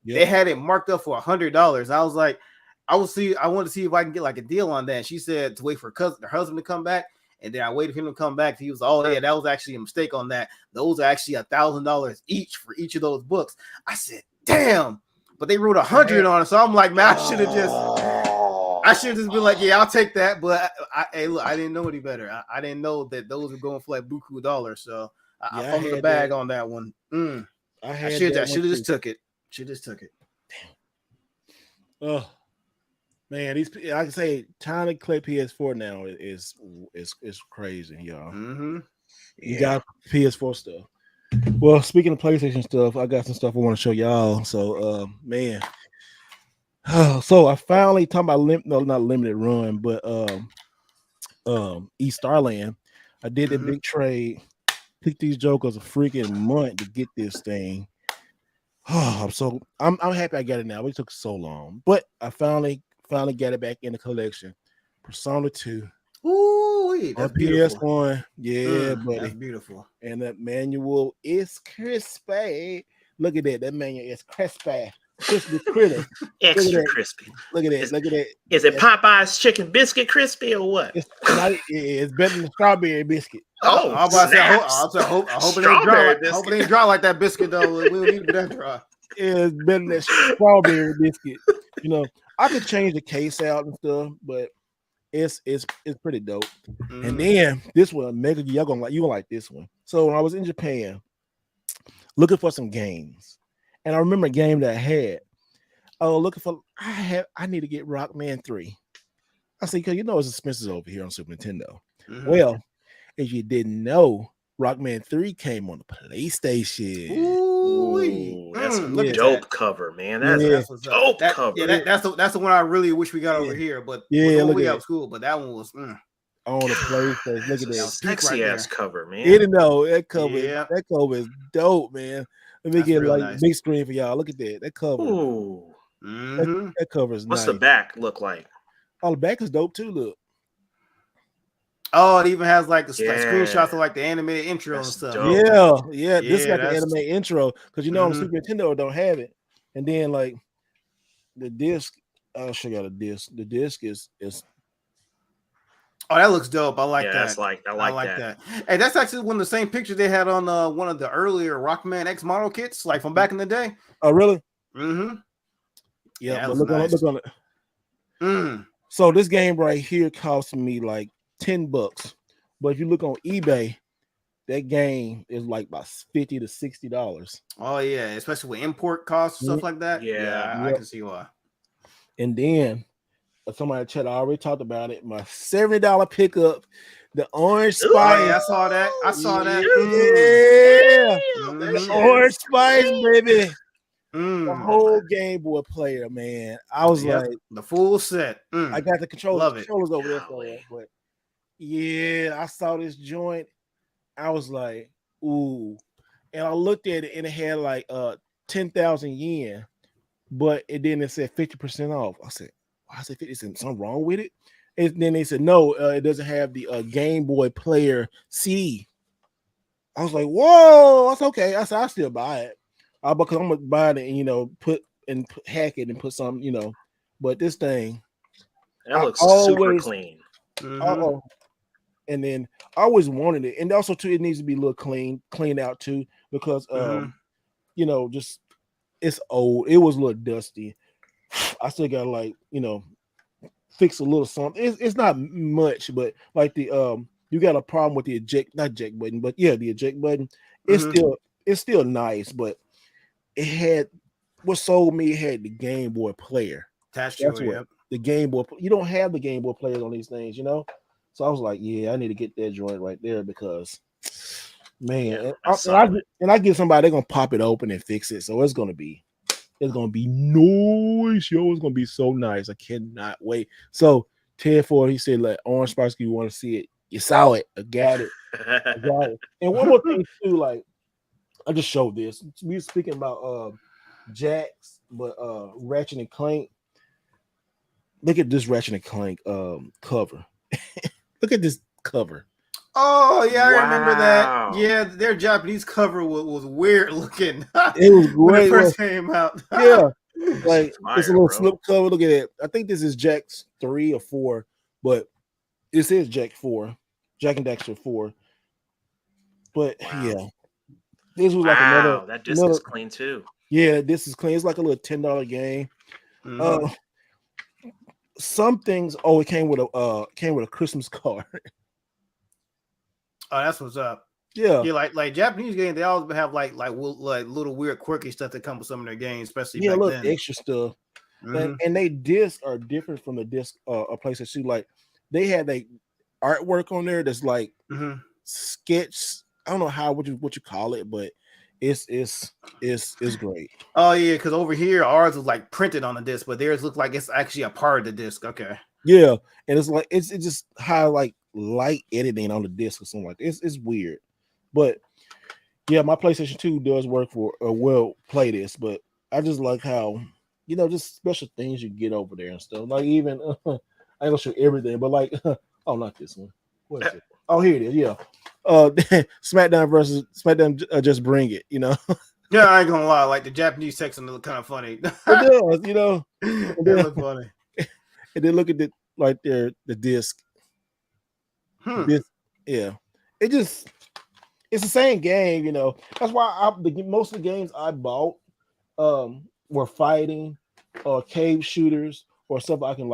[SPEAKER 2] Yep. They had it marked up for $100. I was like, I wanted to see if I can get like a deal on that. And she said to wait for her husband to come back. And then I waited for him to come back. He was, oh yeah, that was actually a mistake on that. Those are actually $1,000 each for each of those books. I said, damn, but they wrote 100 on it. So I'm like, man, I should have just been like, yeah, I'll take that. But I didn't know any better. I didn't know that those were going for like buku dollars. So I found the bag on that one. I should have just took it.
[SPEAKER 1] Damn. Oh. Man, these I can say trying to collect PS4 now is crazy, y'all. You got PS4 stuff. Well, speaking of PlayStation stuff, I got some stuff I want to show y'all. So, man, so I finally talking about not limited run, but East Starland. I did a big trade. Took these jokers a freaking month to get this thing. Oh, I'm happy I got it now. It took so long, but I finally got it back in the collection. Persona 2.
[SPEAKER 2] Ooh, that's
[SPEAKER 1] PS1. Yeah, buddy.
[SPEAKER 2] That's beautiful.
[SPEAKER 1] And that manual is crispy. Look at that. That manual is crispy. crispy critter.
[SPEAKER 3] Extra crispy.
[SPEAKER 1] Look at that. Look at that.
[SPEAKER 3] Is it Popeye's chicken biscuit crispy or what?
[SPEAKER 1] It's better than the strawberry biscuit.
[SPEAKER 3] Oh,
[SPEAKER 2] I hope it ain't dry like that biscuit though. We don't need to be that dry.
[SPEAKER 1] It's better than that strawberry biscuit. You know, I could change the case out and stuff, but it's pretty dope. And then this one, mega, you gonna like this one. So when I was in Japan looking for some games, and I remember a game that I had. I need to get Rockman 3. I said, because it's expensive over here on Super Nintendo. Well, if you didn't know, Rockman 3 came on the PlayStation.
[SPEAKER 3] Ooh, that's a dope cover, man. That's a dope cover.
[SPEAKER 2] Yeah, that's the one I really wish we got over here. But we out of school. But that one was
[SPEAKER 1] on the PlayStation. Look at that
[SPEAKER 3] sexy ass cover, man.
[SPEAKER 1] You know that cover. That cover is dope, man. Let me get nice. Big screen for y'all. Look at that. That cover.
[SPEAKER 3] Ooh.
[SPEAKER 1] That cover is
[SPEAKER 3] What's
[SPEAKER 1] nice.
[SPEAKER 3] the back look like?
[SPEAKER 1] Oh, the back is dope too. Look.
[SPEAKER 2] Oh, it even has like screenshots of like the animated intro and stuff.
[SPEAKER 3] Dope.
[SPEAKER 1] Yeah. This is like the animated intro because on the Super Nintendo don't have it, and then like the disc. I'll show you the disc. The disc is.
[SPEAKER 2] Oh, that looks dope. I like that.
[SPEAKER 3] I like that.
[SPEAKER 2] Hey, that's actually one of the same pictures they had on one of the earlier Rockman X model kits, like from back in the day.
[SPEAKER 1] Oh, really?
[SPEAKER 2] Mm-hmm.
[SPEAKER 1] Yeah, but look on it. So this game right here cost me like $10, but if you look on eBay, that game is like about $50 to $60.
[SPEAKER 2] Oh yeah, especially with import costs and stuff like that.
[SPEAKER 3] Yeah,
[SPEAKER 2] I can see why.
[SPEAKER 1] And then somebody in chat, I already talked about it. My $70 pickup, the orange spice.
[SPEAKER 2] I saw that.
[SPEAKER 1] Yeah, orange spice, baby. The whole Game Boy player, man. I was like
[SPEAKER 2] the full set.
[SPEAKER 1] I got the controllers over there for
[SPEAKER 3] it,
[SPEAKER 1] but yeah, I saw this joint. I was like, ooh, and I looked at it and it had like 10,000 yen, but it said 50% off. I said, why is it 50? Is something wrong with it? And then they said, no, it doesn't have the Game Boy player CD. I was like, whoa, that's okay. I said, I'll still buy it. Because I'm gonna buy it and hack it and put some, but this thing
[SPEAKER 3] that looks super clean.
[SPEAKER 1] And then I always wanted it, and also too, it needs to be a little cleaned out too, because just it's old. It was a little dusty. I still gotta fix a little something. It's not much, but like the you got a problem with the the eject button. It's still nice, but it had what sold me. It had the Game Boy player
[SPEAKER 2] attached to it.
[SPEAKER 1] The Game Boy. You don't have the Game Boy players on these things, So I was like, yeah, I need to get that joint right there because, man, I give somebody, they're gonna pop it open and fix it. So it's gonna be nice, yo. It's gonna be so nice. I cannot wait. So Ted Ford, he said, like, Orange Spice, you want to see it? You saw it. I got it. And one more thing too, like. I just showed this. We were speaking about Jax, but Ratchet and Clank. Look at this Ratchet and Clank cover. Look at this cover.
[SPEAKER 2] Oh yeah, I remember that. Yeah, their Japanese cover was weird looking.
[SPEAKER 1] It was great
[SPEAKER 2] when it first came out.
[SPEAKER 1] Yeah, like it's a little slip cover. Look at it. I think this is Jax 3 or 4, but this is Jack 4, Jack and Daxter 4. But yeah. This was like another.
[SPEAKER 3] That disc is clean too.
[SPEAKER 1] Yeah, this is clean. It's like a little $10 game. Some things. Oh, it came with a Christmas card.
[SPEAKER 2] Oh, that's what's up.
[SPEAKER 1] Yeah,
[SPEAKER 2] like Japanese games. They always have like little weird quirky stuff that come with some of their games, especially back then.
[SPEAKER 1] Extra stuff. And they discs are different from the disc a place that like they had a artwork on there that's like sketch. I don't know what you call it, but it's great.
[SPEAKER 2] Oh yeah, because over here ours was like printed on the disc, but theirs looked like it's actually a part of the disc. Okay.
[SPEAKER 1] Yeah, and it's like it's just how like light editing on the disc or something like that. It's weird, but yeah, my PlayStation 2 does work for play this, but I just like how just special things you get over there and stuff. Like even I ain't gonna show everything, but like oh, not this one. What is it? Oh, here it is. Yeah. SmackDown versus SmackDown, just bring it.
[SPEAKER 2] Yeah, I ain't gonna lie. Like the Japanese text look kind of funny.
[SPEAKER 1] It does, you know.
[SPEAKER 2] It look funny.
[SPEAKER 1] And then look at the disc. This, yeah. It's the same game, you know. That's why most of the games I bought were fighting or cave shooters or stuff I can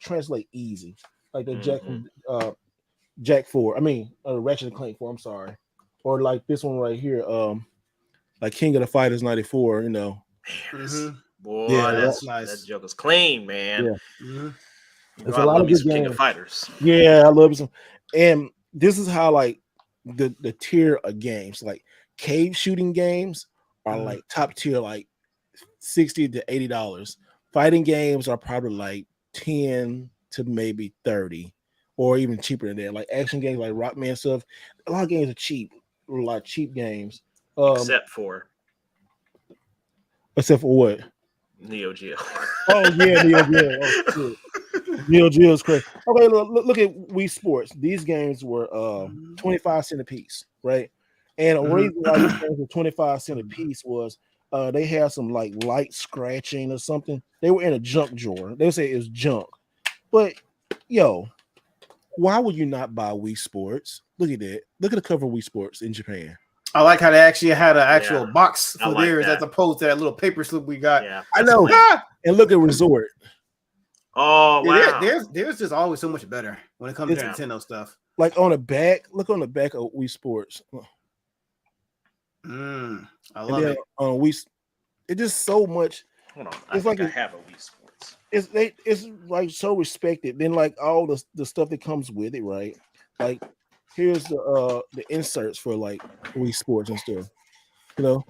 [SPEAKER 1] translate easy. Like the Jack 4. I mean Ratchet and Clank 4, I'm sorry. Or like this one right here, like King of the Fighters 94, you know.
[SPEAKER 3] Boy, yeah, that's nice. That joke is clean, man.
[SPEAKER 1] Yeah.
[SPEAKER 3] It's a lot of good King of Fighters.
[SPEAKER 1] Yeah, I love some. And this is how like the tier of games, like cave shooting games are like top tier, like $60 to $80. Fighting games are probably like 10 to maybe 30, or even cheaper than that. Like action games like Rockman stuff, a lot of games are cheap, a lot of cheap games.
[SPEAKER 3] Except for
[SPEAKER 1] what?
[SPEAKER 3] Neo Geo.
[SPEAKER 1] Oh yeah, Neo Geo. Oh, shit. Neo Geo is crazy. Okay, look at Wii Sports. These games were 25 cents a piece, right? And the reason why these games were 25 cents a piece was they had some like light scratching or something. They were in a junk drawer. They would say it was junk. But yo, why would you not buy Wii Sports? Look at that. Look at the cover of Wii Sports in Japan.
[SPEAKER 2] I like how they actually had an actual box for theirs as opposed to that little paper slip we got.
[SPEAKER 3] Yeah,
[SPEAKER 1] I know. And look at Resort.
[SPEAKER 3] Oh wow!
[SPEAKER 2] There's just always so much better when it comes to Nintendo stuff.
[SPEAKER 1] Like on the back, look on the back of Wii Sports.
[SPEAKER 2] I love it.
[SPEAKER 1] On Wii, it's just so much.
[SPEAKER 3] Hold on, I think I have a Wii Sports.
[SPEAKER 1] It's like so respected. Then like all the stuff that comes with it, right? Like here's the inserts for like Wii Sports and stuff. You know,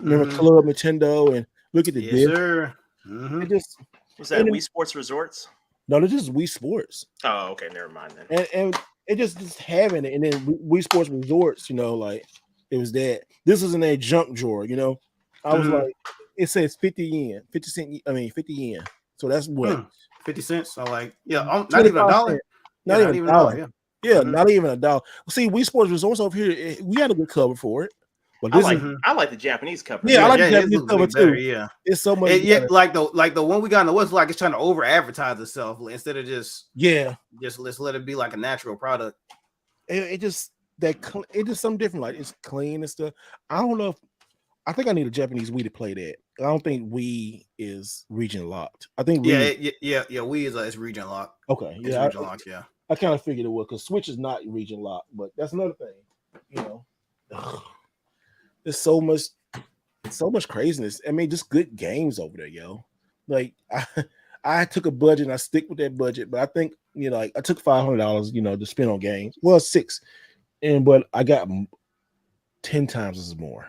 [SPEAKER 1] remember Club Nintendo and look at the disc.
[SPEAKER 2] Sir.
[SPEAKER 1] It just.
[SPEAKER 3] Was that Wii Sports Resorts?
[SPEAKER 1] No, this is Wii Sports.
[SPEAKER 3] Oh, okay, never mind then.
[SPEAKER 1] And it just having it, and then Wii Sports Resorts, you know, like it was that. This is in a junk drawer, you know. I was like, it says 50 yen, 50 cent. I mean, 50 yen. So that's what
[SPEAKER 2] 50 cents. So like, not even a dollar.
[SPEAKER 1] Not even a dollar. Yeah, not even a dollar. See, Wii Sports Resorts over here, we had a good cover for it.
[SPEAKER 3] But I like the Japanese cover.
[SPEAKER 1] Yeah, I like the Japanese cover too.
[SPEAKER 2] Yeah,
[SPEAKER 1] it's so much.
[SPEAKER 2] Like the one we got in the West, like it's trying to over advertise itself instead of just let's let it be like a natural product.
[SPEAKER 1] It just something different. Like it's clean and stuff. I don't know. I think I need a Japanese Wii to play that. I don't think Wii is region locked. I think
[SPEAKER 2] Wii is region locked.
[SPEAKER 1] Okay,
[SPEAKER 2] it's region locked. Yeah,
[SPEAKER 1] I kind of figured it was because Switch is not region locked, but that's another thing. You know. There's so much craziness. I mean, just good games over there, yo. Like I took a budget and I stick with that budget, but I think like I took $500, to spend on games. Well, $6, but I got 10 times as more.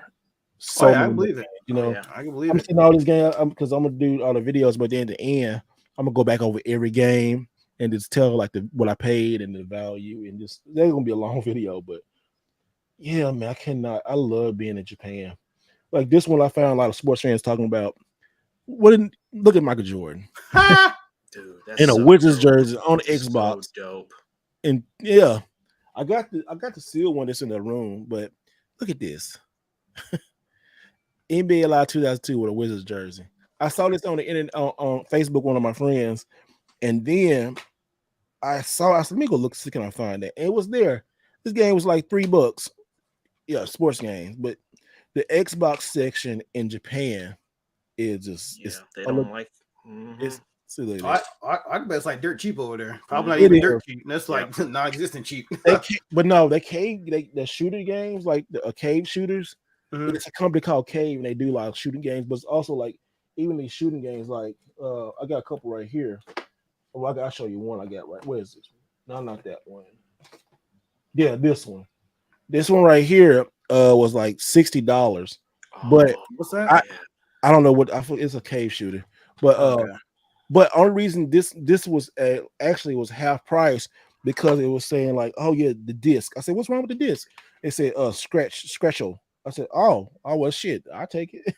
[SPEAKER 1] So
[SPEAKER 2] I believe it.
[SPEAKER 1] I
[SPEAKER 2] can believe
[SPEAKER 1] I'm
[SPEAKER 2] it.
[SPEAKER 1] seeing all these games because I'm gonna do all the videos, but then at the end, I'm gonna go back over every game and just tell like what I paid and the value, and just there's gonna be a long video, but. Yeah, man, I love being in Japan. Like this one, I found a lot of sports fans talking about. Look at Michael Jordan,
[SPEAKER 3] dude, that's
[SPEAKER 1] in a Wizards jersey on the Xbox.
[SPEAKER 3] So dope.
[SPEAKER 1] And yeah, I got the seal one that's in the room, but look at this. NBA Live 2002 with a Wizards jersey. I saw this on the internet on Facebook, one of my friends, and then I said, let me go look, see can I find that. And it was there. This game was like $3. Yeah, sports games, but the Xbox section in Japan is just
[SPEAKER 3] they don't like
[SPEAKER 1] it's silly.
[SPEAKER 2] I bet it's like dirt cheap over there. Probably not even dirt cheap. That's like non-existent cheap.
[SPEAKER 1] The shooter games, like the cave shooters, it's a company called Cave, and they do like shooting games, but it's also like even these shooting games, like I got a couple right here. Well, I'll show you one I got right. Where is this? No, not that one. Yeah, this one. This one right here was like $60, but
[SPEAKER 2] what's that?
[SPEAKER 1] I don't know what it's a cave shooter, but but only reason this was actually was half price because it was saying like, oh yeah, the disc. I said, what's wrong with the disc? It said scratcho. I said, oh well, shit, I'll take it.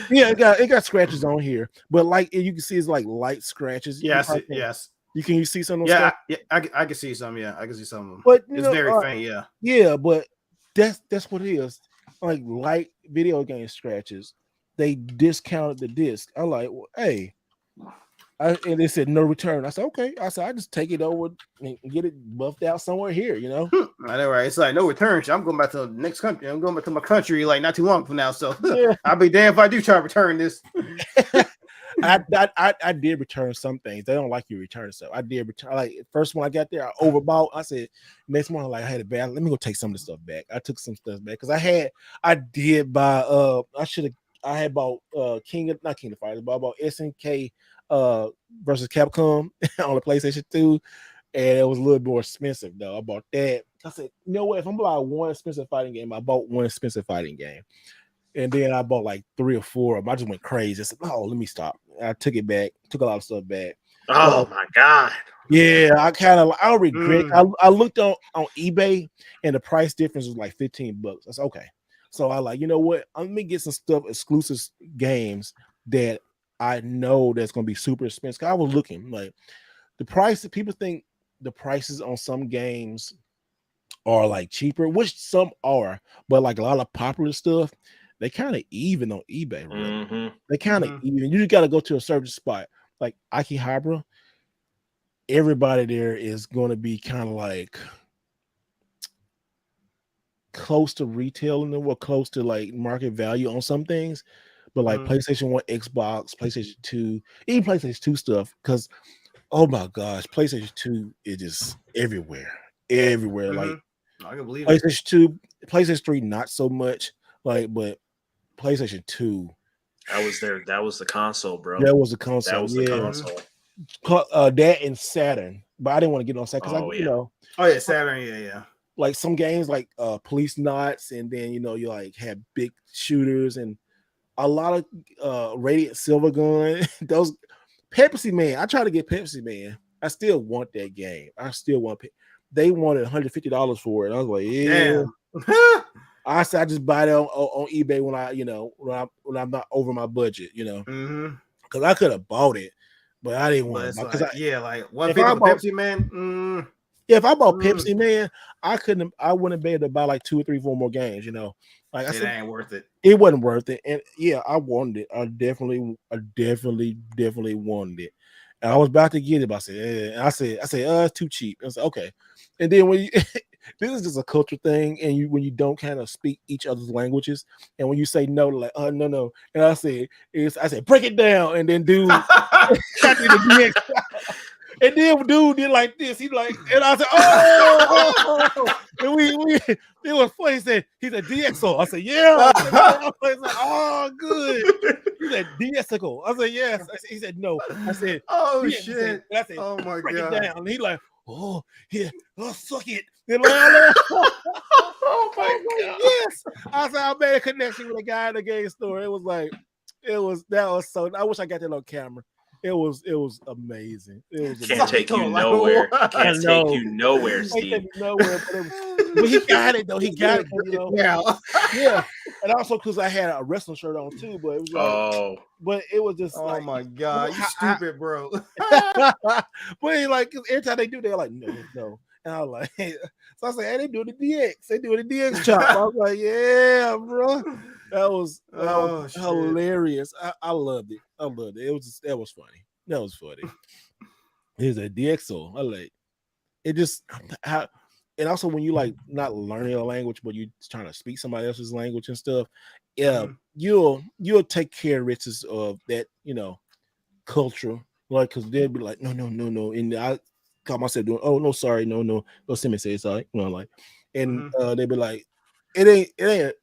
[SPEAKER 1] Yeah, it got scratches on here, but like you can see it's like light scratches.
[SPEAKER 2] Yes.
[SPEAKER 1] Can you see some of those?
[SPEAKER 2] Yeah, I can see some. Yeah, I can see some of them.
[SPEAKER 1] But
[SPEAKER 2] it's very faint. Yeah,
[SPEAKER 1] but that's what it is. like light video game scratches, they discounted the disc. I'm like, well, hey. And they said no return. I said, okay. I said, I just take it over and get it buffed out somewhere here, you know.
[SPEAKER 2] I know, right? It's like no return. I'm going back to the next country. I'm going back to my country like not too long from now. So
[SPEAKER 1] Yeah.
[SPEAKER 2] I'll be damned if I do try to return this.
[SPEAKER 1] I did return some things. They don't like you return stuff. I did return. Like first when I got there, I overbought. I said next morning, like I had a bad. Let me go take some of the stuff back. I took some stuff back because I did buy. I had bought not King of Fighters, but I bought SNK versus Capcom on the PlayStation 2, and it was a little more expensive though. I bought that. I said, you know what? If I'm buying one expensive fighting game, I bought one expensive fighting game. And then I bought like 3 or 4 of them. I just went crazy. I said, oh, let me stop. I took it back, took a lot of stuff back.
[SPEAKER 3] Oh my God.
[SPEAKER 1] Yeah, I regret. I looked on eBay and the price difference was like $15. I said, okay. So I like, you know what? Let me get some stuff, exclusive games that I know that's gonna be super expensive. I was looking like the price. People think the prices on some games are like cheaper, which some are, but like a lot of popular stuff, they kind of even on eBay. Really.
[SPEAKER 3] Mm-hmm.
[SPEAKER 1] They kind of even. You just got to go to a certain spot like Akihabara. Everybody there is going to be kind of like close to retailing them or close to like market value on some things, but like PlayStation 1, Xbox, PlayStation 2, even PlayStation 2 stuff, because oh my gosh, PlayStation 2 is just everywhere. Like
[SPEAKER 2] I can believe
[SPEAKER 1] PlayStation 2, PlayStation 3, not so much, like, but PlayStation 2.
[SPEAKER 3] That was the console, bro.
[SPEAKER 1] That was the console.
[SPEAKER 3] That was the console.
[SPEAKER 1] That and Saturn, but I didn't want to get on Saturn because you know.
[SPEAKER 2] Oh yeah, Saturn, yeah.
[SPEAKER 1] Like some games like Police Knots, and then you know you like have big shooters and a lot of Radiant Silver Gun. Those Pepsi Man. I tried to get Pepsi Man. I still want that game. I still want. They wanted $150 for it. I was like, yeah. I said I just buy it on eBay when I'm not over my budget, you know, because I could have bought it, but I didn't want to.
[SPEAKER 2] Like $150 Pepsi Man.
[SPEAKER 1] Yeah, if I bought Pepsi Man, I wouldn't be able to buy like 2 or 3, 4 more games, you know. Like I said,
[SPEAKER 2] ain't worth it.
[SPEAKER 1] It wasn't worth it. And yeah, I wanted it. I definitely wanted it. And I was about to get it, but I said, it's too cheap. I said, okay. And then when you this is just a culture thing, and when you don't kind of speak each other's languages, and when you say no, like no, and I said break it down, and then dude and then dude did like this. He like, and I said, oh. And it was funny. He said DXO. I said, yeah. I was like, oh, good. He said DXO. I said, yes. He said, no. I said,
[SPEAKER 2] oh
[SPEAKER 1] yes.
[SPEAKER 2] shit.
[SPEAKER 1] I said,
[SPEAKER 2] oh my
[SPEAKER 1] break
[SPEAKER 2] God.
[SPEAKER 1] it down. And he like, oh yeah, suck it. And like, oh my God. Yes. I said, I made a connection with a guy in the game store. It was like, that was so. I wish I got that on camera. It was amazing.
[SPEAKER 3] Can't take you nowhere. Can't take you nowhere, Steve.
[SPEAKER 1] But he got it though. He got it. You know? Yeah. And also because I had a wrestling shirt on too. But it was like, but it was just
[SPEAKER 2] oh my God, you stupid, bro.
[SPEAKER 1] But like every time they do, they're like, no. And I was like, so I said, hey, they doing the DX. They doing the DX chop. I was like, yeah, bro. That was hilarious. I loved it. That was funny. That was funny. Here's a DXO. I like it. Just how, and also when you like not learning a language, but you trying to speak somebody else's language and stuff. Yeah, you'll take care of riches of that, you know, culture. Like, cause they'll be like, no, and I caught myself doing, oh no, sorry, no, send me say sorry, you know, like, and they'd be like, it ain't,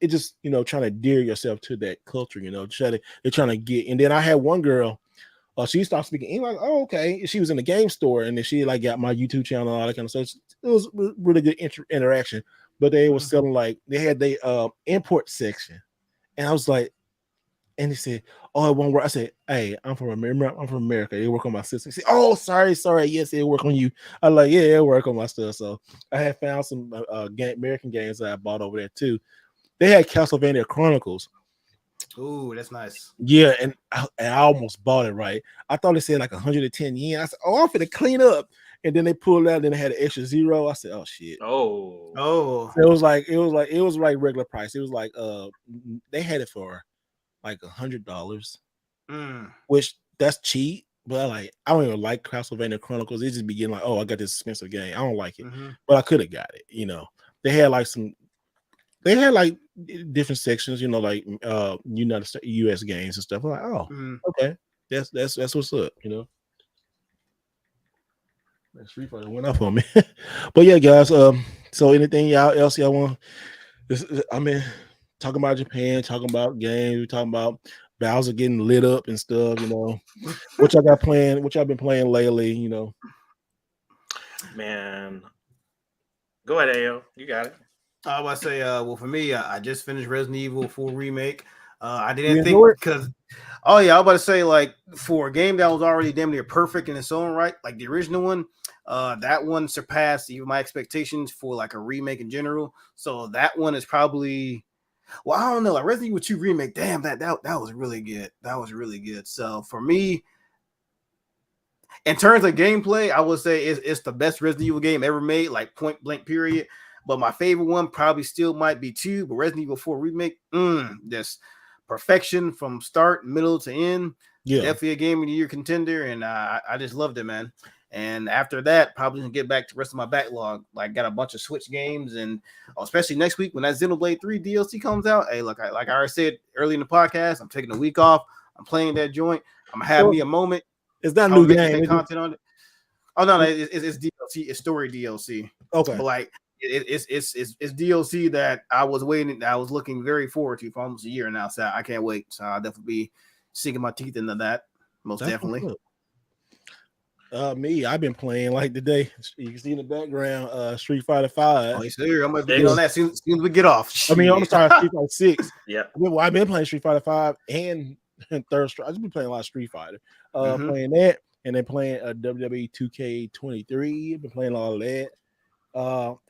[SPEAKER 1] it just, you know, trying to dear yourself to that culture, you know, they're trying to get. And then I had one girl, she started speaking English, like, oh, okay. She was in the game store, and then she like got my YouTube channel and all that kind of stuff. It was really good interaction. But they were selling, like, they had the import section, and I was like, and he said, oh, it won't work. I said, hey, I'm from America. It work on my system. He said, oh, sorry. Yes, it work on you. I like, yeah, it work on my stuff. So I had found some American games that I bought over there too. They had Castlevania Chronicles.
[SPEAKER 2] Ooh, that's nice.
[SPEAKER 1] Yeah, and I almost bought it, right? I thought it said like 110 yen. I said, oh, I'm finna clean up. and then they pulled it out, and then they had an extra zero. I said, "Oh shit!"
[SPEAKER 3] Oh,
[SPEAKER 1] So it was like regular price. It was like they had it for like $100, which that's cheap. But I don't even like Castlevania Chronicles. It just be getting like, oh, I got this expensive game. I don't like it, but I could have got it. They had like different sections. Like United States, U.S. games and stuff. I'm like, oh, okay, that's what's up. That Street Fighter went off on me. But yeah, guys. So anything else y'all want? I mean, talking about Japan, talking about games, talking about Bowser getting lit up and stuff. What y'all got playing? What y'all been playing lately?
[SPEAKER 3] Man, go ahead, Ayo. You got it.
[SPEAKER 2] I was about to say, well, for me, I just finished Resident Evil 4 remake. I didn't think because, I was about to say, like, for a game that was already damn near perfect in its own right, like the original one, that one surpassed even my expectations for like a remake in general. So that one is probably, well, I don't know, like Resident Evil 2 remake. Damn, that was really good. That was really good. So for me, in terms of gameplay, I would say it's the best Resident Evil game ever made, like point blank period. But my favorite one probably still might be 2, but Resident Evil 4 remake, this perfection from start, middle to end. Yeah, definitely a game of the year contender, and I just loved it, man. And after that, probably gonna get back to the rest of my backlog. Like, got a bunch of Switch games, and especially next week when that Xenoblade 3 DLC comes out. Hey, look, like I already said early in the podcast, I'm taking a week off. I'm playing that joint. I'm gonna have me a moment.
[SPEAKER 1] It's not new game.
[SPEAKER 2] Content on it. Oh no, it's DLC. It's story DLC.
[SPEAKER 1] Okay,
[SPEAKER 2] but like it's DLC that I was waiting. I was looking very forward to for almost a year now. So I can't wait. So I'll definitely be sinking my teeth into that. That's definitely.
[SPEAKER 1] Me, I've been playing like today. You can see in the background, Street Fighter 5.
[SPEAKER 2] Oh, sir, I'm gonna get on that as soon as we get off.
[SPEAKER 1] I mean, I'm gonna start Street Fighter 6.
[SPEAKER 3] Yeah.
[SPEAKER 1] I've been playing Street Fighter 5 and Third Strike. I've been playing a lot of Street Fighter. Playing that, and then playing WWE 2K23. I've been playing all of that.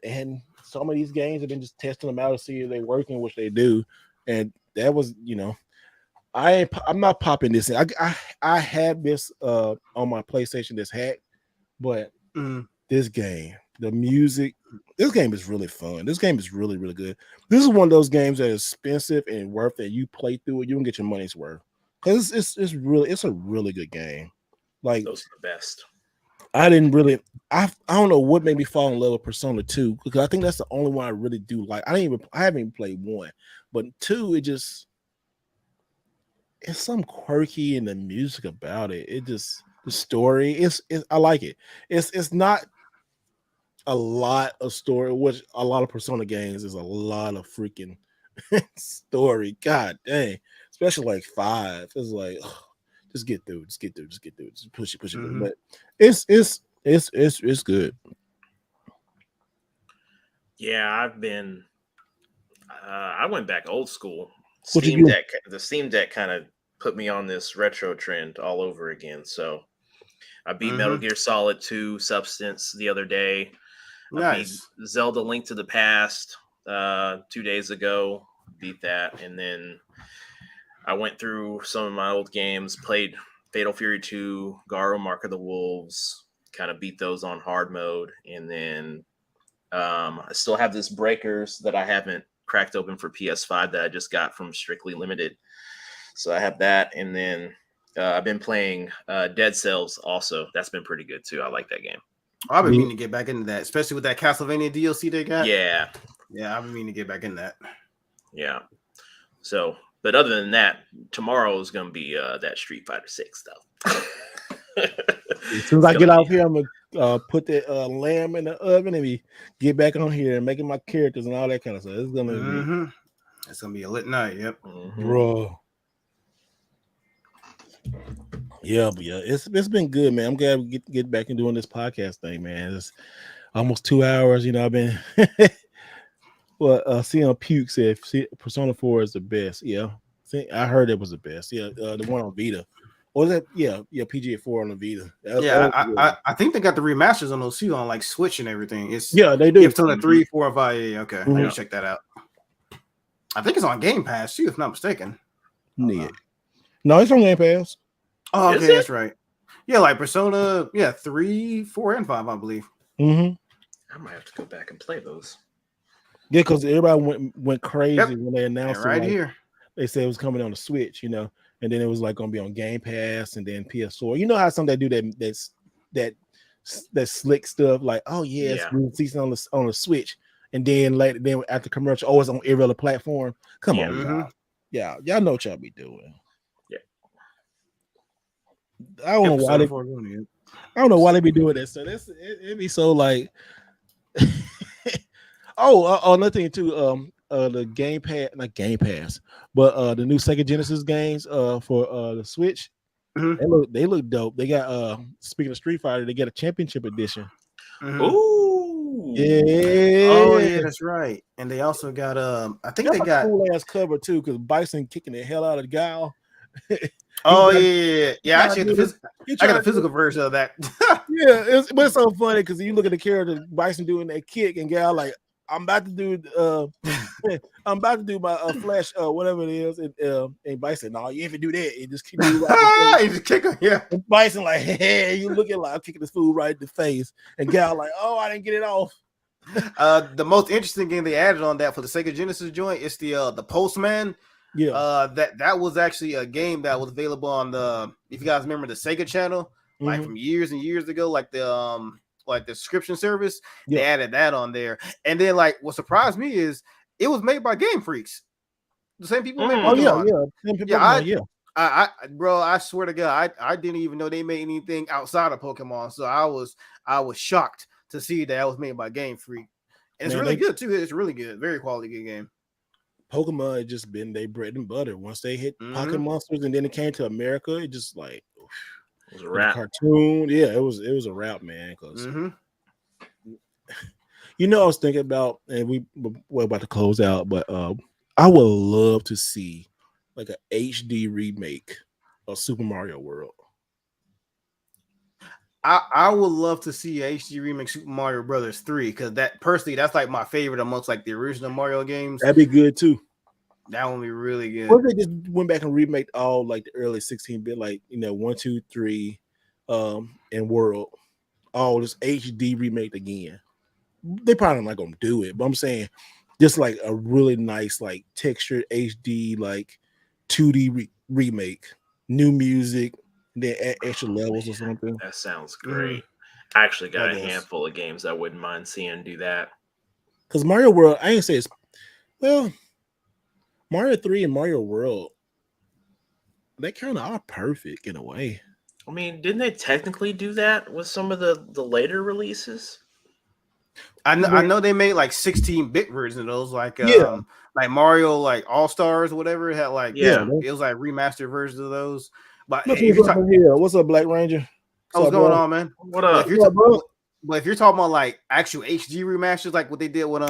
[SPEAKER 1] And some of these games have been just testing them out to see if they working, which they do. And that was, I'm not popping this in. I had this on my PlayStation that's hacked, but this game, the music, this game is really fun. This game is really, really good. This is one of those games that is expensive and worth that you play through it, you don't get your money's worth. Because it's a really good game. Like,
[SPEAKER 3] those are the best.
[SPEAKER 1] I don't know what made me fall in love with Persona 2, because I think that's the only one I really do like. I haven't even played 1, but 2, it's some quirky in the music about it. It just, the story I like it. It's not a lot of story, which a lot of Persona games is a lot of freaking story. God dang, especially like 5. It's like, just get through, just push it. But it's good.
[SPEAKER 3] Yeah, I went back old school. The Steam Deck kind of put me on this retro trend all over again. So I beat Metal Gear Solid 2 Substance the other day.
[SPEAKER 2] Nice.
[SPEAKER 3] I beat Zelda Link to the Past 2 days ago. Beat that, and then I went through some of my old games, played Fatal Fury 2, Garo Mark of the Wolves, kind of beat those on hard mode, and then I still have this Breakers that I haven't cracked open for PS5 that I just got from Strictly Limited. So I have that, and then I've been playing Dead Cells also. That's been pretty good too. I like that game.
[SPEAKER 2] I've been meaning to get back into that, especially with that Castlevania DLC they got.
[SPEAKER 3] Yeah,
[SPEAKER 2] I've been meaning to get back in that.
[SPEAKER 3] Yeah. So, but other than that, tomorrow is going to be that Street Fighter 6 stuff.
[SPEAKER 1] As soon as I get out here, I'm gonna put the lamb in the oven and get back on here and making my characters and all that kind of stuff.
[SPEAKER 2] It's gonna be a lit night. Yep,
[SPEAKER 1] bro. Yeah, but yeah, it's been good, man. I'm glad we get back and doing this podcast thing, man. It's almost 2 hours. I've been. Well, CM Puke said Persona 4 is the best. Yeah, I heard it was the best. Yeah, the one on Vita. Or that? Yeah, PGA 4 on the Vita.
[SPEAKER 2] I think they got the remasters on those too, on like Switch and everything.
[SPEAKER 1] They do.
[SPEAKER 2] It's on the 3, 4, and 5. Yeah, okay, I need to check that out. I think it's on Game Pass too, if not mistaken.
[SPEAKER 1] Yeah. No, it's on Game Pass.
[SPEAKER 2] Oh, okay, that's right. Yeah, like Persona, 3, 4, and 5, I believe.
[SPEAKER 1] Mm-hmm.
[SPEAKER 3] I might have to go back and play those.
[SPEAKER 1] Yeah, because everybody went crazy when they announced
[SPEAKER 2] and right
[SPEAKER 1] it.
[SPEAKER 2] Here.
[SPEAKER 1] They said it was coming on the Switch, and then it was like going to be on Game Pass and then PS4. You know how some they do that slick stuff like, oh yes, we see it on the Switch, and then later, then after commercial, oh, it's on every other platform. Come on, y'all know what y'all be doing.
[SPEAKER 3] Yeah,
[SPEAKER 1] I don't know why they be doing that. So it be so like. Another thing too. The Game Pass, but the new Sega Genesis games for the Switch, they look dope. They got speaking of Street Fighter, they got a championship edition.
[SPEAKER 3] Ooh,
[SPEAKER 1] yeah.
[SPEAKER 2] Oh yeah, that's right. And they also got I think they got
[SPEAKER 1] cool ass cover too, because Bison kicking the hell out of the guy.
[SPEAKER 2] Yeah. Actually, I got a physical version of that.
[SPEAKER 1] Yeah, but it's so funny because you look at the character Bison doing that kick, and Gal like, I'm about to do my flash whatever it is, and Bison, no, you even do that. You just keep doing
[SPEAKER 2] you just kick him, yeah.
[SPEAKER 1] And Bison like, hey, you looking like I'm kicking this fool right in the face, and Gal like, oh, I didn't get it off.
[SPEAKER 2] The most interesting game they added on that for the Sega Genesis joint is the Postman.
[SPEAKER 1] Yeah.
[SPEAKER 2] That was actually a game that was available on if you guys remember the Sega channel, like from years and years ago, like the subscription service.
[SPEAKER 1] Yeah.
[SPEAKER 2] They added that on there. And then like what surprised me is it was made by Game Freaks. The same people made Pokemon. I swear to God, I didn't even know they made anything outside of Pokemon. So I was shocked to see that it was made by Game Freak. And it's really good too. It's really good. Very quality good game.
[SPEAKER 1] Pokemon had just been their bread and butter. Once they hit Pocket Monsters and then it came to America, it just like
[SPEAKER 3] it was a wrap.
[SPEAKER 1] Cartoon. Yeah, it was a wrap, man. Because I was thinking about, and we're about to close out, but I would love to see like an HD remake of Super Mario World.
[SPEAKER 2] I would love to see a HD remake Super Mario Brothers 3 because that's like my favorite amongst like the original Mario games.
[SPEAKER 1] That'd be good too.
[SPEAKER 2] That would be really good.
[SPEAKER 1] What if they just went back and remade all like the early 16-bit, like 1, 2, 3, and World, all this HD remake again? They probably not gonna do it, but I'm saying just like a really nice like textured HD like 2D remake, new music. Then add extra levels or something.
[SPEAKER 3] That sounds great. I actually got a handful of games I wouldn't mind seeing do that.
[SPEAKER 1] Because Mario World, I ain't say it's Mario 3 and Mario World, they kind of are perfect in a way.
[SPEAKER 3] I mean, didn't they technically do that with some of the later releases?
[SPEAKER 2] I know they made like 16-bit versions of those, like Mario like All Stars or whatever. It had like it was like remastered versions of those. But
[SPEAKER 1] what's up, Black Ranger?
[SPEAKER 2] What's going on, man?
[SPEAKER 3] What up?
[SPEAKER 2] But if you're talking about like actual HD remasters, like what they did with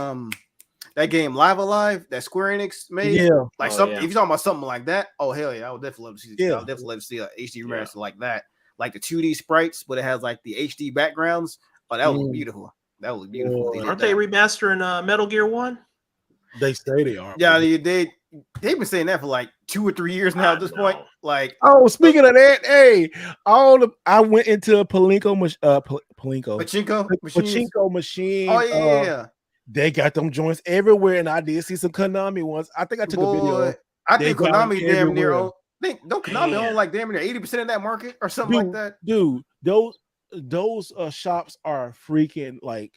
[SPEAKER 2] that game Live Alive that Square Enix made, if you're talking about something like that, oh hell yeah, I would definitely love to see. I would definitely love to see a HD remaster like that, like the 2D sprites, but it has like the HD backgrounds. Oh, that would be beautiful. That would be beautiful.
[SPEAKER 3] Aren't they remastering Metal Gear 1?
[SPEAKER 1] They say they are.
[SPEAKER 2] Yeah, they've been saying that for like 2 or 3 years now at this point. Like,
[SPEAKER 1] speaking of that, hey, I went into a pachinko machine.
[SPEAKER 2] Oh yeah,
[SPEAKER 1] they got them joints everywhere, and I did see some Konami ones. I think I took a video.
[SPEAKER 2] I think Konami damn near own. Don't Konami own like damn near 80% of that market or something like that?
[SPEAKER 1] Dude, those shops are freaking like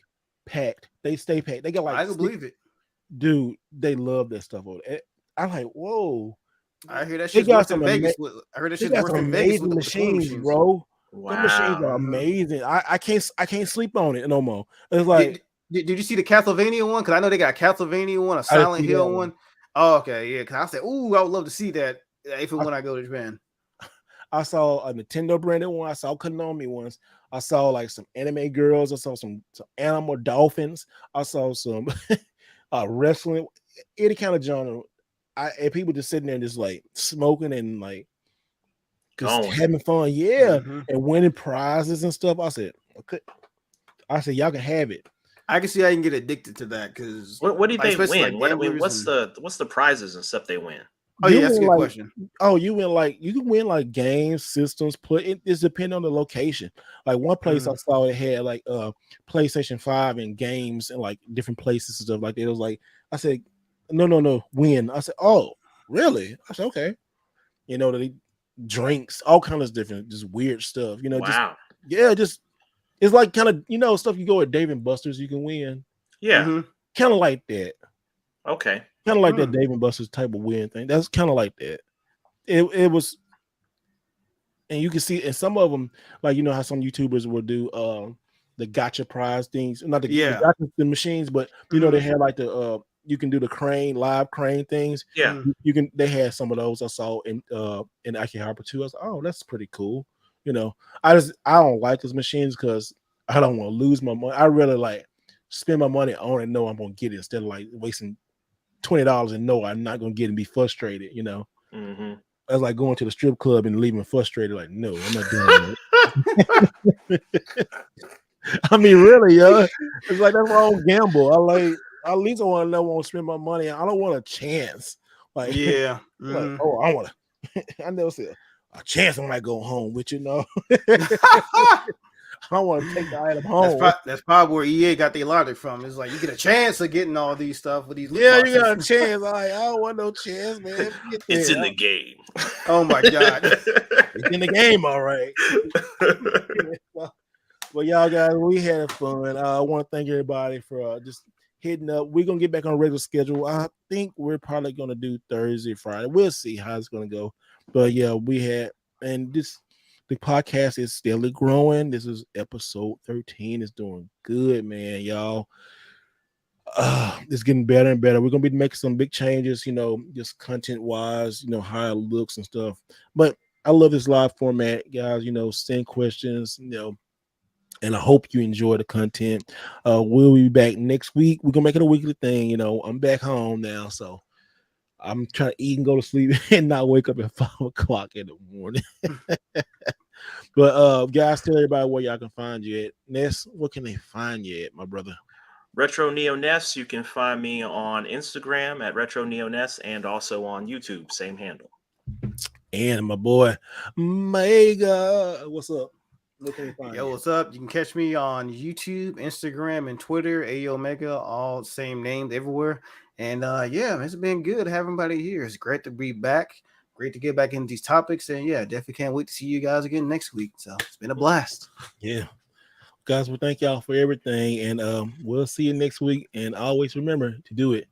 [SPEAKER 1] packed. They stay packed. They got like
[SPEAKER 2] I can believe it.
[SPEAKER 1] Dude, they love that stuff. I'm like, whoa.
[SPEAKER 2] I hear that shit's worse in Vegas. I heard that shit's worse in Vegas with the
[SPEAKER 1] machines, bro. Wow. The machines are amazing. I can't sleep on it no more. It's like,
[SPEAKER 2] did you see the Castlevania one? Because I know they got a Castlevania one, a Silent Hill one. Oh, okay, yeah. Because I said, ooh, I would love to see that when I go to Japan.
[SPEAKER 1] I saw a Nintendo branded one. I saw Konami ones. I saw like some anime girls. I saw some animal dolphins. I saw some wrestling, any kind of genre. And people just sitting there just like smoking and like just having fun, and winning prizes and stuff. I said, okay. Y'all can have it.
[SPEAKER 2] I can see how you can get addicted to that because
[SPEAKER 3] what do they win? Like, what's the prizes and stuff they win?
[SPEAKER 2] Oh yeah, that's a good question.
[SPEAKER 1] Oh, you can win like games, systems. It's depending on the location. Like one place I saw it had like PlayStation 5 and games and like different places and stuff like that. It was like I said, no, win. I said, oh, really? I said, okay. You know, the drinks, all kinds of different, just weird stuff. You know,
[SPEAKER 3] wow.
[SPEAKER 1] just it's like kind of stuff you go at Dave and Buster's, you can win.
[SPEAKER 3] Yeah,
[SPEAKER 1] kind of like that.
[SPEAKER 3] Okay,
[SPEAKER 1] kind of like that Dave and Buster's type of win thing. That's kind of like that. It was, and you can see, and some of them, like how some YouTubers will do the gotcha prize things, not the gotcha the machines, but they had like the you can do the live crane things.
[SPEAKER 3] Yeah,
[SPEAKER 1] they had some of those I saw in Akihabara too. I was like, oh, that's pretty cool. I don't like those machines because I don't want to lose my money. I really like spend my money on and know I'm gonna get it instead of like wasting $20 and know I'm not gonna get it and be frustrated. I was like going to the strip club and leaving frustrated. Like, no, I'm not doing it. I mean, really, yo. It's like that's why I don't gamble. At least I want to know I won't spend my money. I don't want a chance. Like,
[SPEAKER 2] yeah.
[SPEAKER 1] Like, oh, I want to. I never said a chance I might go home with I want to take the item home.
[SPEAKER 2] That's probably where EA got their logic from. It's like you get a chance of getting all these stuff with these.
[SPEAKER 1] Yeah, you got a chance. I don't want no chance, man.
[SPEAKER 3] It's in the game.
[SPEAKER 2] Oh my god,
[SPEAKER 1] it's in the game, all right. Well, y'all guys, we had fun. I want to thank everybody for just hitting up. We're gonna get back on a regular schedule. I think we're probably gonna do Thursday, Friday. We'll see how it's gonna go. But yeah, the podcast is steadily growing. This is episode 13. It's doing good, man, y'all. It's getting better and better. We're gonna be making some big changes, just content wise, how it looks and stuff. But I love this live format, guys. Send questions, and I hope you enjoy the content. We'll be back next week. We're gonna make it a weekly thing. I'm back home now, so I'm trying to eat and go to sleep and not wake up at 5 o'clock in the morning. But guys, tell everybody where y'all can find you at. Ness, what can they find you at, my brother?
[SPEAKER 3] Retro Neo Ness. You can find me on Instagram at Retro Neo Ness and also on YouTube, same handle.
[SPEAKER 1] And my boy Mega, what's up?
[SPEAKER 2] Yo, what's up? You can catch me on YouTube, Instagram, and Twitter. Omega, all same names everywhere. And yeah, it's been good having everybody here. It's great to be back. Great to get back into these topics. And yeah, definitely can't wait to see you guys again next week. So it's been a blast.
[SPEAKER 1] Yeah. Guys, well, thank y'all for everything. And we'll see you next week. And always remember to do it